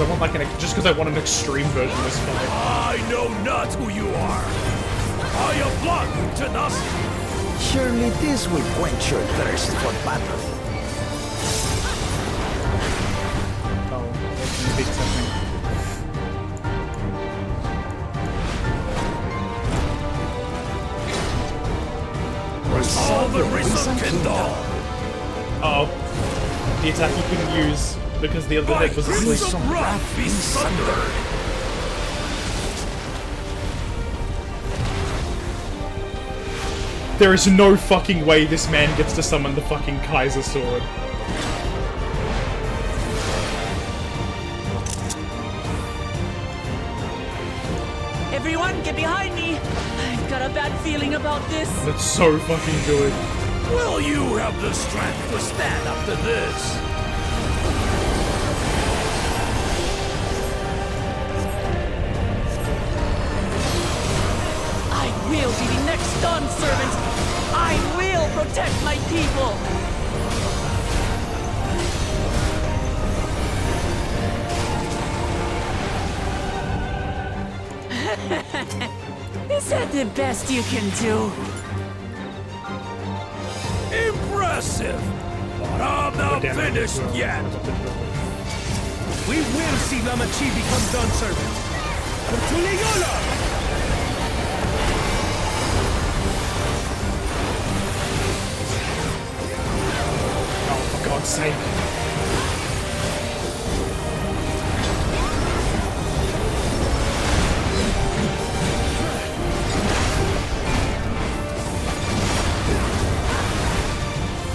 I want like just because I want an extreme version of this fight. I know not who you are. Are you blood to us? Surely this will quench your thirst for battle. Oh, that's gonna be something. All the Risen Kindle! Oh, the attack you couldn't use because the other head was asleep. Be sundered! There is no fucking way this man gets to summon the fucking Kaiser sword. Everyone, get behind me! I've got a bad feeling about this. That's so fucking good. Will you have the strength to stand up to this? I will be the next Dawn servant! I will protect my people! Is that the best you can do? Impressive! But I'm not finished yet! We will see Lamachi become Dawn servant! Tuliyola! Oh, for God's sake.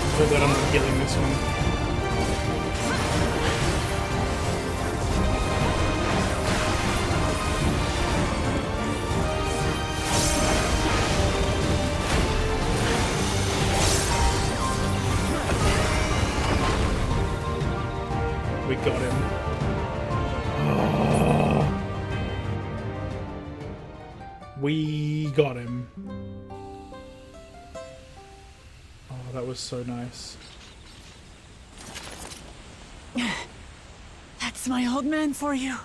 I feel that I'm not killing this one. We got him. Oh. We got him. Oh, that was so nice. That's my old man for you.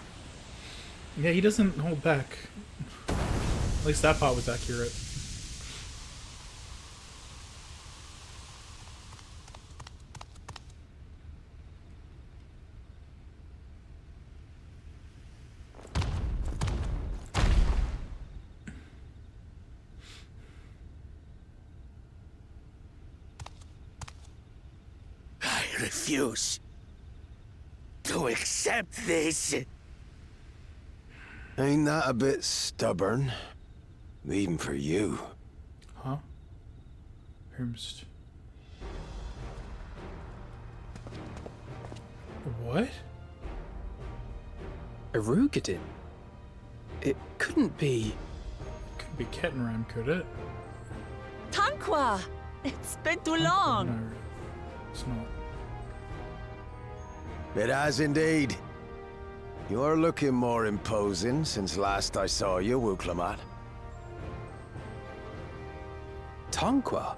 Yeah, he doesn't hold back. At least that part was accurate. I refuse to accept this. Ain't that a bit stubborn? Even for you. Huh? Hermst. What? Arugadin? It couldn't be... Could be Kettenram, could it? Tanqua! It's been too long! No, it's not. It has indeed. You're looking more imposing since last I saw you, Wuklamat. Tanqua?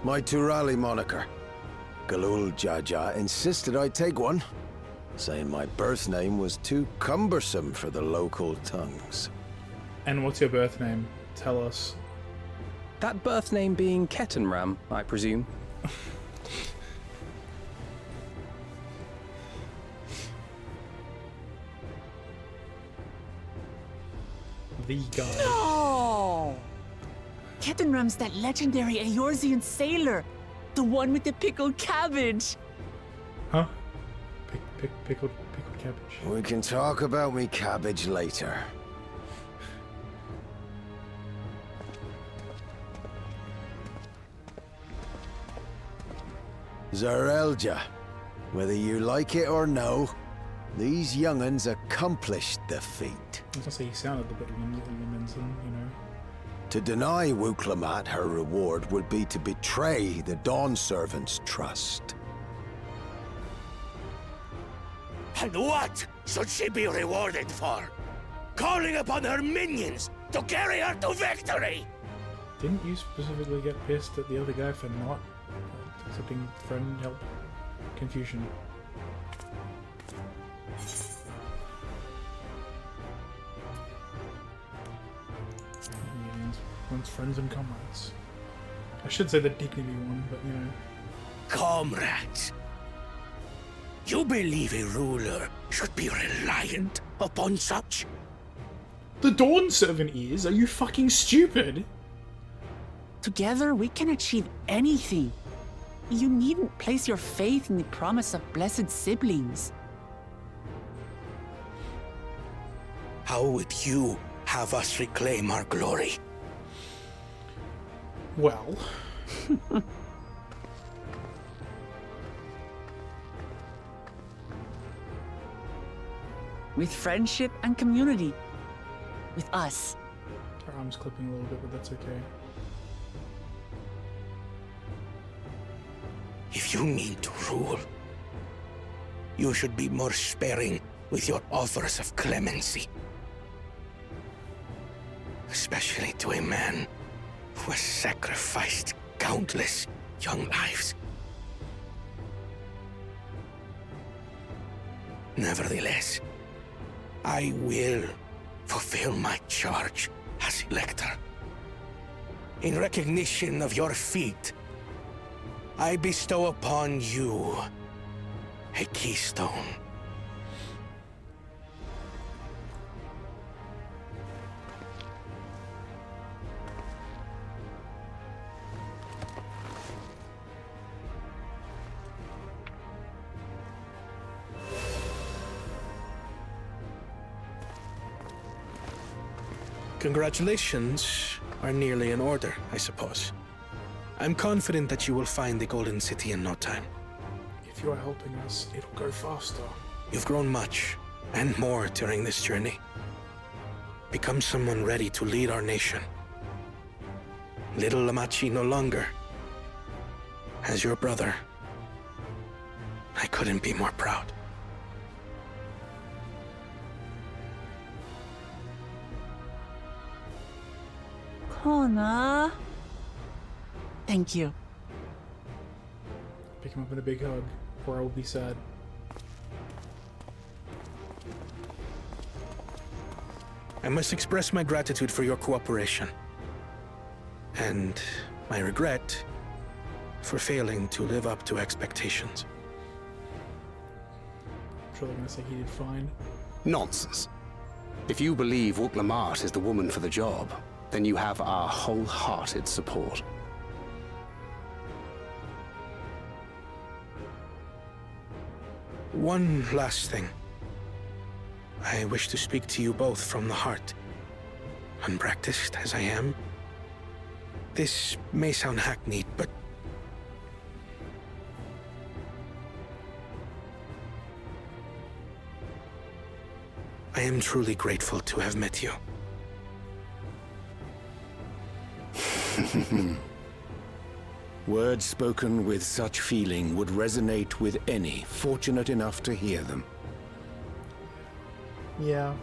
My Turali moniker. Galul Jaja insisted I take one, saying my birth name was too cumbersome for the local tongues. And what's your birth name? Tell us. That birth name being Kettenram, I presume. The guy. No! Kettenram's that legendary Eorzean sailor. The one with the pickled cabbage. Huh? Pickled cabbage. We can talk about me cabbage later. Zarelja, whether you like it or no, these young'uns accomplished the feat. I was gonna say he sounded a bit Liminson, you know. To deny Wuklamat her reward would be to betray the Dawn Servant's trust. And what should she be rewarded for? Calling upon her minions to carry her to victory! Didn't you specifically get pissed at the other guy for not accepting friend help? Confusion. One's friends and comrades. I should say the dignity one, but you know. Comrades, you believe a ruler should be reliant upon such? The Dawn Servant is? Are you fucking stupid? Together, we can achieve anything. You needn't place your faith in the promise of blessed siblings. How would you have us reclaim our glory? Well... With friendship and community. With us. Her arm's clipping a little bit, but that's okay. If you mean to rule, you should be more sparing with your offers of clemency. Especially to a man who has sacrificed countless young lives. Nevertheless, I will fulfill my charge as Elector. In recognition of your feat, I bestow upon you a keystone. Congratulations are nearly in order, I suppose. I'm confident that you will find the Golden City in no time. If you're helping us, it'll go faster. You've grown much, and more during this journey. Become someone ready to lead our nation. Little Lamachi no longer. As your brother, I couldn't be more proud. Kona. Thank you. Pick him up in a big hug, or I will be sad. I must express my gratitude for your cooperation. And my regret for failing to live up to expectations. I'm sure they're gonna say he did fine. Nonsense. If you believe Wuk-Lamat is the woman for the job, then you have our wholehearted support. One last thing. I wish to speak to you both from the heart. Unpracticed as I am, this may sound hackneyed, but I am truly grateful to have met you. Words spoken with such feeling would resonate with any fortunate enough to hear them. Yeah.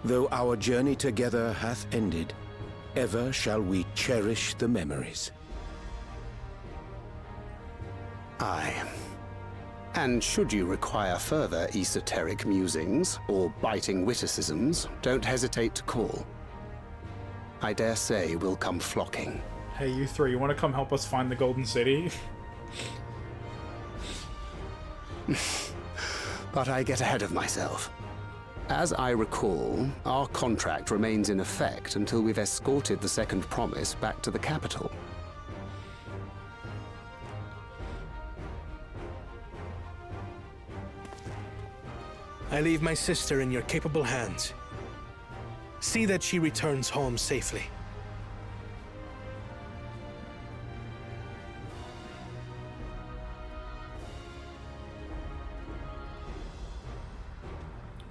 Though our journey together hath ended, ever shall we cherish the memories. Aye. And should you require further esoteric musings or biting witticisms, don't hesitate to call. I dare say we'll come flocking. Hey, you three, you want to come help us find the Golden City? But I get ahead of myself. As I recall, our contract remains in effect until we've escorted the second promise back to the capital. I leave my sister in your capable hands. See that she returns home safely.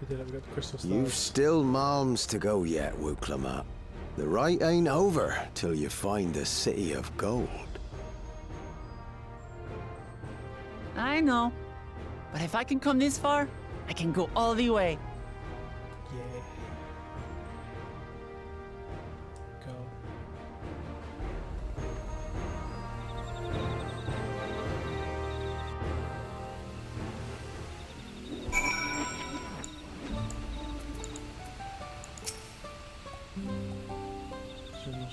We got the crystal stars. You've still malms to go yet, Wuk-Lamat. The rite ain't over till you find the City of Gold. I know. But if I can come this far, I can go all the way. Yeah. Go.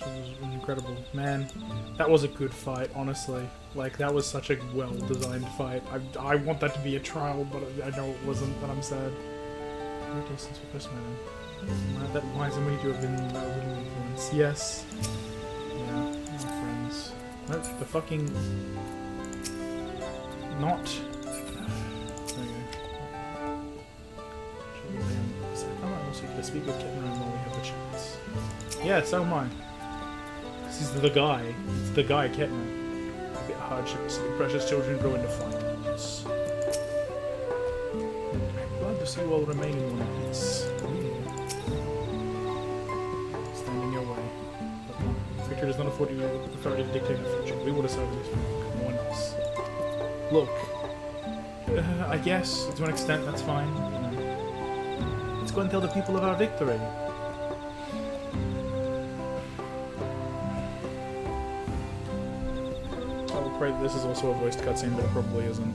was incredible. Man, that was a good fight, honestly. Like, that was such a well-designed fight. I want that to be a trial, but I know it wasn't, and I'm sad. Great distance for Chris Madden. That wise and to have been an influence. Yes. Yeah, my friends. Nope, the fucking... Not... There you go. I might also get to speak with Kitten while we have the chance. Yeah, so am I. This is the guy. It's the guy, Ketman. A bit of hardship to see precious children grow into fighters. Glad to see you all remain in one piece. Stand in your way. But no, Victor does not afford you the authority to dictate our future. We will decide this for no one else. Look, I guess, to an extent, that's fine. You know. Let's go and tell the people of our victory. This is also a voiced cutscene, but it probably isn't.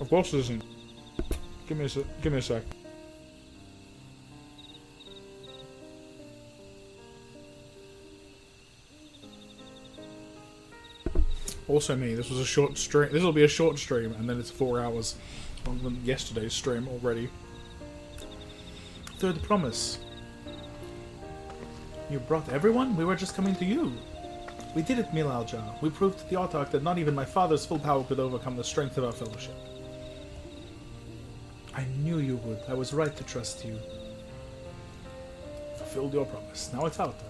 Of course it isn't. Give me a sec. Also me, this was a short stream. This will be a short stream, and then it's 4 hours longer than yesterday's stream already. Third promise. You brought everyone? We were just coming to you. We did it, Milalja. We proved to the Autarch that not even my father's full power could overcome the strength of our fellowship. I knew you would. I was right to trust you. Fulfilled your promise. Now it's out there.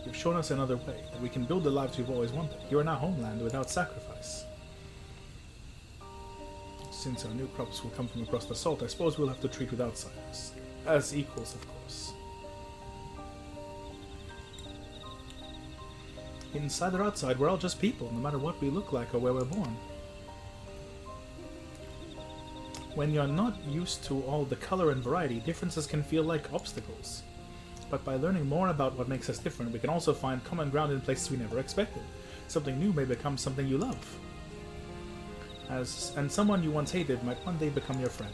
You've shown us another way, that we can build the lives we've always wanted. You are now homeland without sacrifice. Since our new crops will come from across the salt, I suppose we'll have to treat with outsiders. As equals, of course. Inside or outside, we're all just people, no matter what we look like or where we're born. When you're not used to all the color and variety, differences can feel like obstacles. But by learning more about what makes us different, we can also find common ground in places we never expected. Something new may become something you love. And someone you once hated might one day become your friend.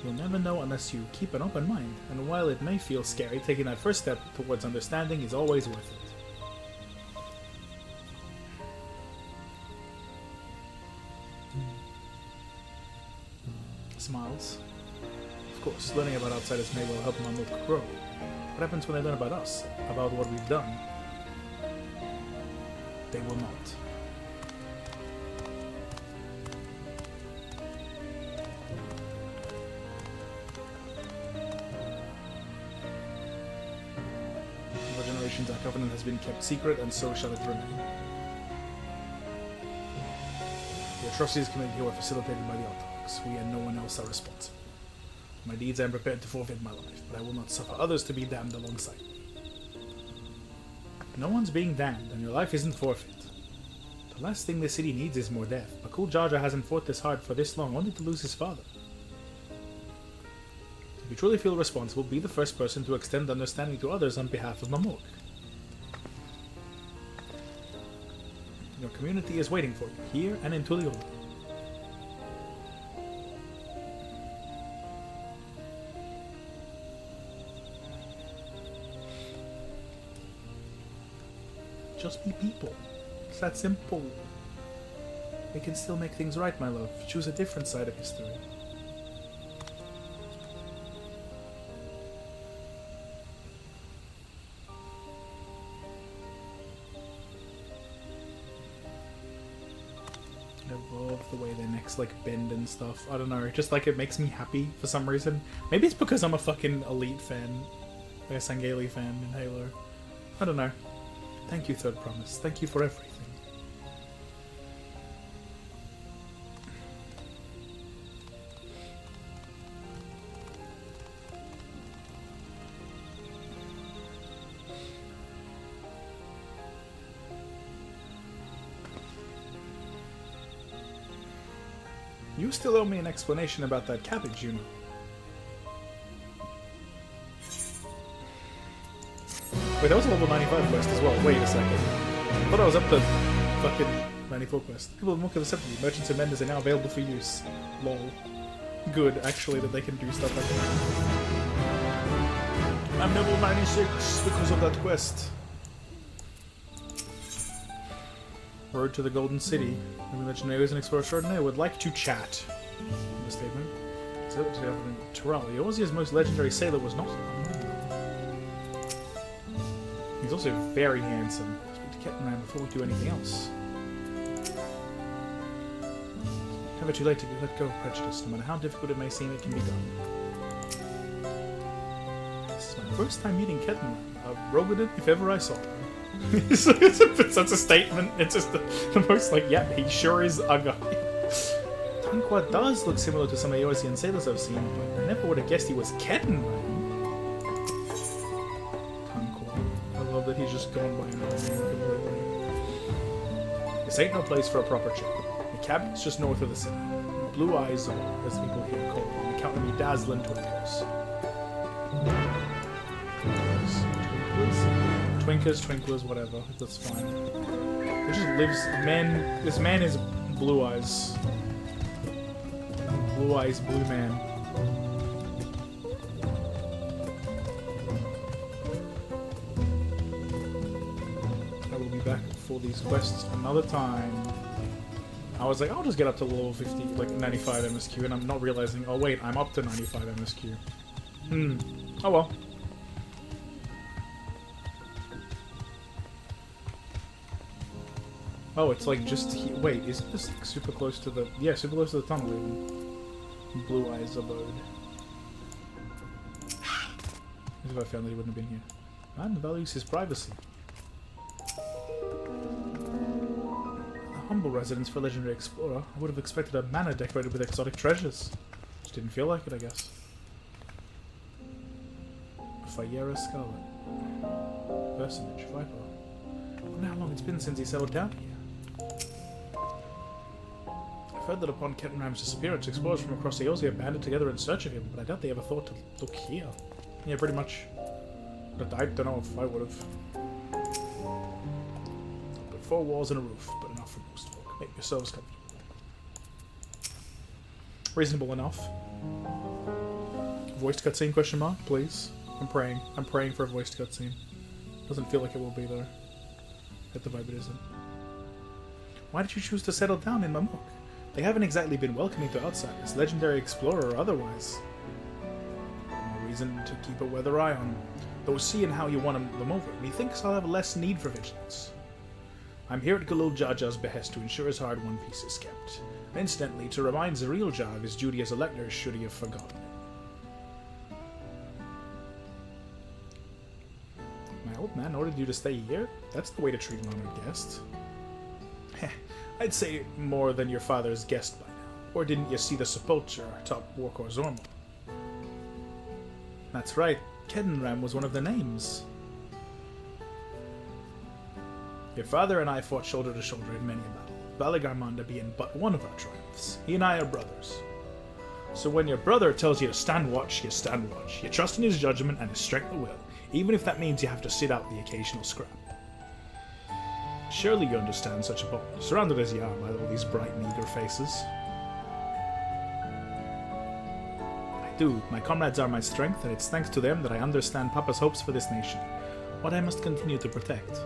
You'll never know unless you keep an open mind, and while it may feel scary, taking that first step towards understanding is always worth it. Smiles. Of course, learning about outsiders may well help Mammoth grow. What happens when they learn about us? About what we've done? They will not. For generations, our covenant has been kept secret, and so shall it remain. The atrocities committed here were facilitated by the Autarchs. We and no one else are responsible. My deeds I am prepared to forfeit my life, but I will not suffer others to be damned alongside me. No one's being damned, and your life isn't forfeit. The last thing the city needs is more death. Bakul Jaja hasn't fought this hard for this long, only to lose his father. If you truly feel responsible, be the first person to extend understanding to others on behalf of Mamuk. Your community is waiting for you, here and in Tulioli. Just be people. It's that simple. We can still make things right, my love. Choose a different side of history. I love the way their necks like bend and stuff. I don't know, just like it makes me happy for some reason. Maybe it's because I'm a fucking Elite fan, like a Sangheili fan in Halo. I don't know. Thank you, Third Promise. Thank you for everything. You still owe me an explanation about that cabbage, you know. Wait, that was a level 95 quest as well. Wait a second. I thought I was up to fucking 94 quest. People in Mook have accepted you. Merchants and vendors are now available for use. Lol. Good, actually, that they can do stuff like that. I'm level 96 because of that quest. Road to the Golden City. Maybe legendaries and explorer extraordinaire would like to chat. Understatement. So, Terral, Eorzea's most legendary sailor was not He's also very handsome. Speak to Captain Man before we do anything else. Never too late to let go of prejudice. No matter how difficult it may seem, it can be done. This is my first time meeting Captain Man. Rogadin, if ever I saw him. It's such a statement. It's just the most like, yeah, he sure is a guy. Tanqua does look similar to some Eorzean sailors I've seen, but I never would have guessed he was Captain Man. That he's just gone by another name completely. This ain't no place for a proper chat. The cabin's just north of the city. Blue Eyes Zone, as people here call it, and count me dazzling twinkers. Twinklers, whatever. That's fine. It just lives. This man is Blue Eyes. Blue Eyes, Blue Man. Back for these quests another time. I was like, I'll just get up to level 50, like 95 MSQ, and I'm not realizing, oh wait, I'm up to 95 MSQ. Oh well. Oh, it's like just wait, isn't this like super close to the super close to the tunnel even? Blue Eyes Abode. As if I found that he wouldn't have been here. Man values his privacy. Humble residence for a legendary explorer. I would have expected a manor decorated with exotic treasures. Just didn't feel like it, I guess. Fayera Scarlet. Personage, Viper. I wonder how long it's been since he settled down here. I've heard that upon Captain Ram's disappearance, explorers from across Eorzea banded together in search of him, but I doubt they ever thought to look here. Yeah, pretty much. But I don't know if I would have. But 4 walls and a roof, but enough for most folk. Make yourselves comfortable. Reasonable enough. Voiced cutscene, question mark, please. I'm praying. I'm praying for a voiced cutscene. Doesn't feel like it will be though. Get the vibe it isn't. Why did you choose to settle down in Mamuk? They haven't exactly been welcoming to outsiders, legendary explorer or otherwise. No reason to keep a weather eye on them. Though seeing how you won them over, methinks I'll have less need for vigilance. I'm here at Galul Jaja's behest to ensure his hard-won peace is kept. And incidentally, to remind Zareel Jar of his duty as elector should he have forgotten it. My old man ordered you to stay here? That's the way to treat an honored guest. I'd say more than your father's guest by now. Or didn't you see the sepulture atop Warkor Zormal? That's right, Kedenram was one of the names. Your father and I fought shoulder to shoulder in many a battle, Valagarmanda being but one of our triumphs. He and I are brothers. So when your brother tells you to stand watch, you stand watch. You trust in his judgment and his strength of will, even if that means you have to sit out the occasional scrap. Surely you understand such a bond, surrounded as you are by all these bright and eager faces. I do. My comrades are my strength, and it's thanks to them that I understand Papa's hopes for this nation, what I must continue to protect.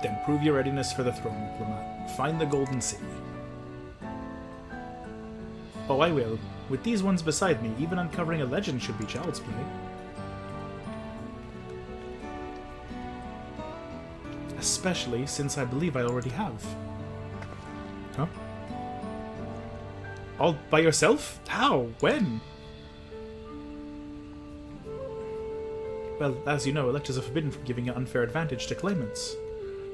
Then prove your readiness for the throne, diplomat. Find the Golden City. Oh, I will. With these ones beside me, even uncovering a legend should be child's play. Especially since I believe I already have. Huh? All by yourself? How? When? Well, as you know, electors are forbidden from giving an unfair advantage to claimants.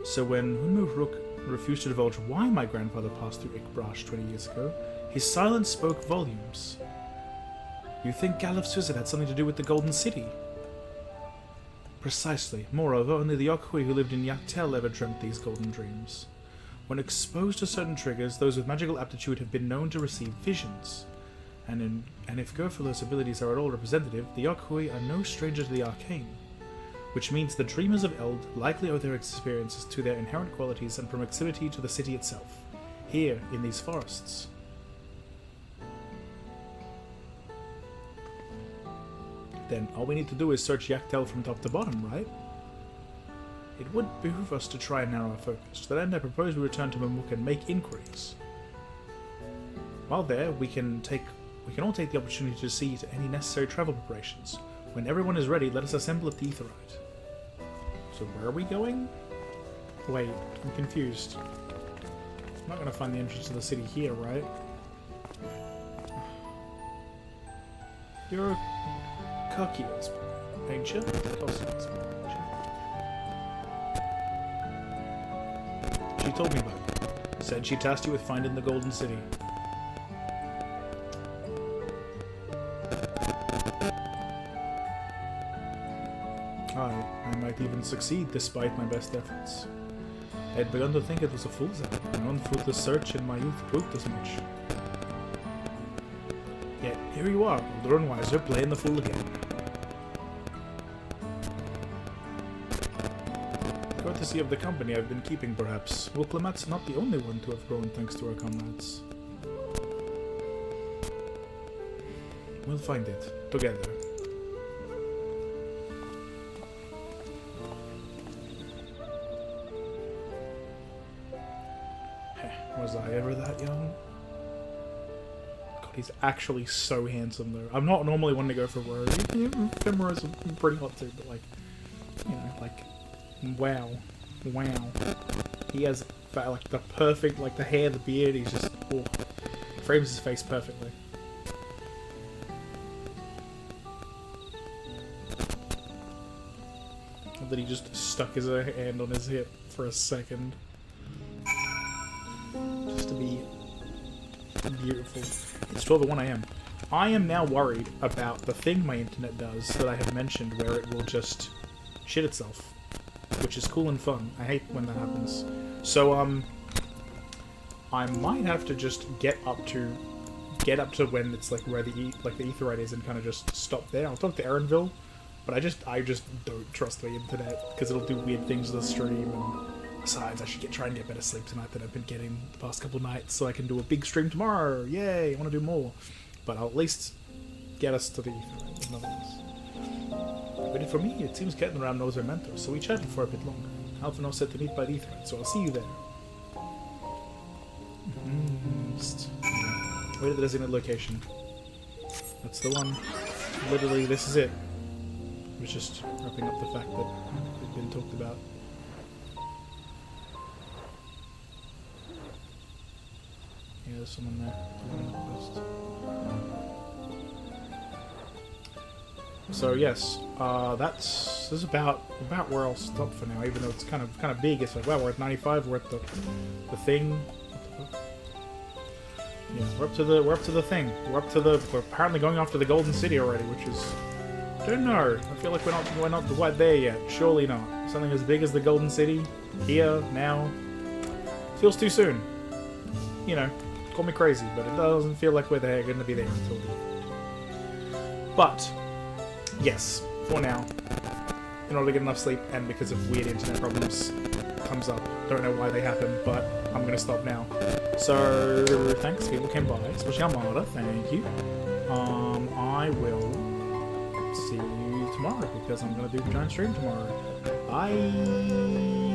So when Hunmuruk refused to divulge why my grandfather passed through Ikbrash 20 years ago, his silence spoke volumes. You think Galif's visit had something to do with the Golden City? Precisely. Moreover, only the Yokhui who lived in Yaktel ever dreamt these golden dreams. When exposed to certain triggers, those with magical aptitude have been known to receive visions. And if Gerfulur's abilities are at all representative, the Yokhui are no stranger to the arcane. which means the Dreamers of Eld likely owe their experiences to their inherent qualities and proximity to the city itself, here in these forests. Then all we need to do is search Yaktel from top to bottom, right? It would behoove us to try and narrow our focus. To that end, I propose we return to Mamuk and make inquiries. While there, we can all take the opportunity to see to any necessary travel preparations. When everyone is ready, let us assemble at the Aetheryte. So where are we going? Wait, I'm confused. I'm not going to find the entrance to the city here, right? You're a Kakians, ain't you? She told me about it. Said she tasked you with finding the Golden City. I might even succeed despite my best efforts. I had begun to think it was a fool's errand. My own fruitless search in my youth proved as much. Yet here you are, older and wiser, playing the fool again. Courtesy of the company I've been keeping, perhaps. Well, Clement's not the only one to have grown thanks to our comrades. We'll find it, together. Was I ever that young? God, he's actually so handsome, though. I'm not normally one to go for words. Femura's pretty hot too, but like, you know, like, wow. He has like the perfect, like the hair, the beard. He's just frames his face perfectly. And then he just stuck his hand on his hip for a second. Just to be beautiful. It's 12:01 AM. I am now worried about the thing my internet does that I have mentioned where it will just shit itself. Which is cool and fun. I hate when that happens. So, I might have to just get up to when it's like where the Aetheryte is and kind of just stop there. I'll talk to Erinville, but I just don't trust the internet because it'll do weird things to the stream. And besides, I should try and get better sleep tonight than I've been getting the past couple nights, so I can do a big stream tomorrow. Yay! I want to do more, but I'll at least get us to the Aetheryte. If nothing else. But for me, it seems getting around knows her mentor, so we chatted for a bit longer. Alphino said to meet by the Aetheryte, so I'll see you there. Wait at the designated location. That's the one. Literally, this is it. I was just wrapping up the fact that it's been talked about. Yeah, there's someone there. So yes, this is about where I'll stop for now. Even though it's kind of big, it's like wow, we're at 95. We're at the thing. Yeah, we're up to the thing. We're apparently going after the Golden City already, which is I don't know. I feel like we're not quite there yet. Surely not. Something as big as the Golden City here now feels too soon. You know, call me crazy, but it doesn't feel like we're going to be there until then. But. Yes, for now, in order to get enough sleep, and because of weird internet problems, comes up. Don't know why they happen, but I'm gonna stop now. So, thanks, people came by, especially Armada, thank you. I will see you tomorrow, because I'm gonna do the giant stream tomorrow. Bye!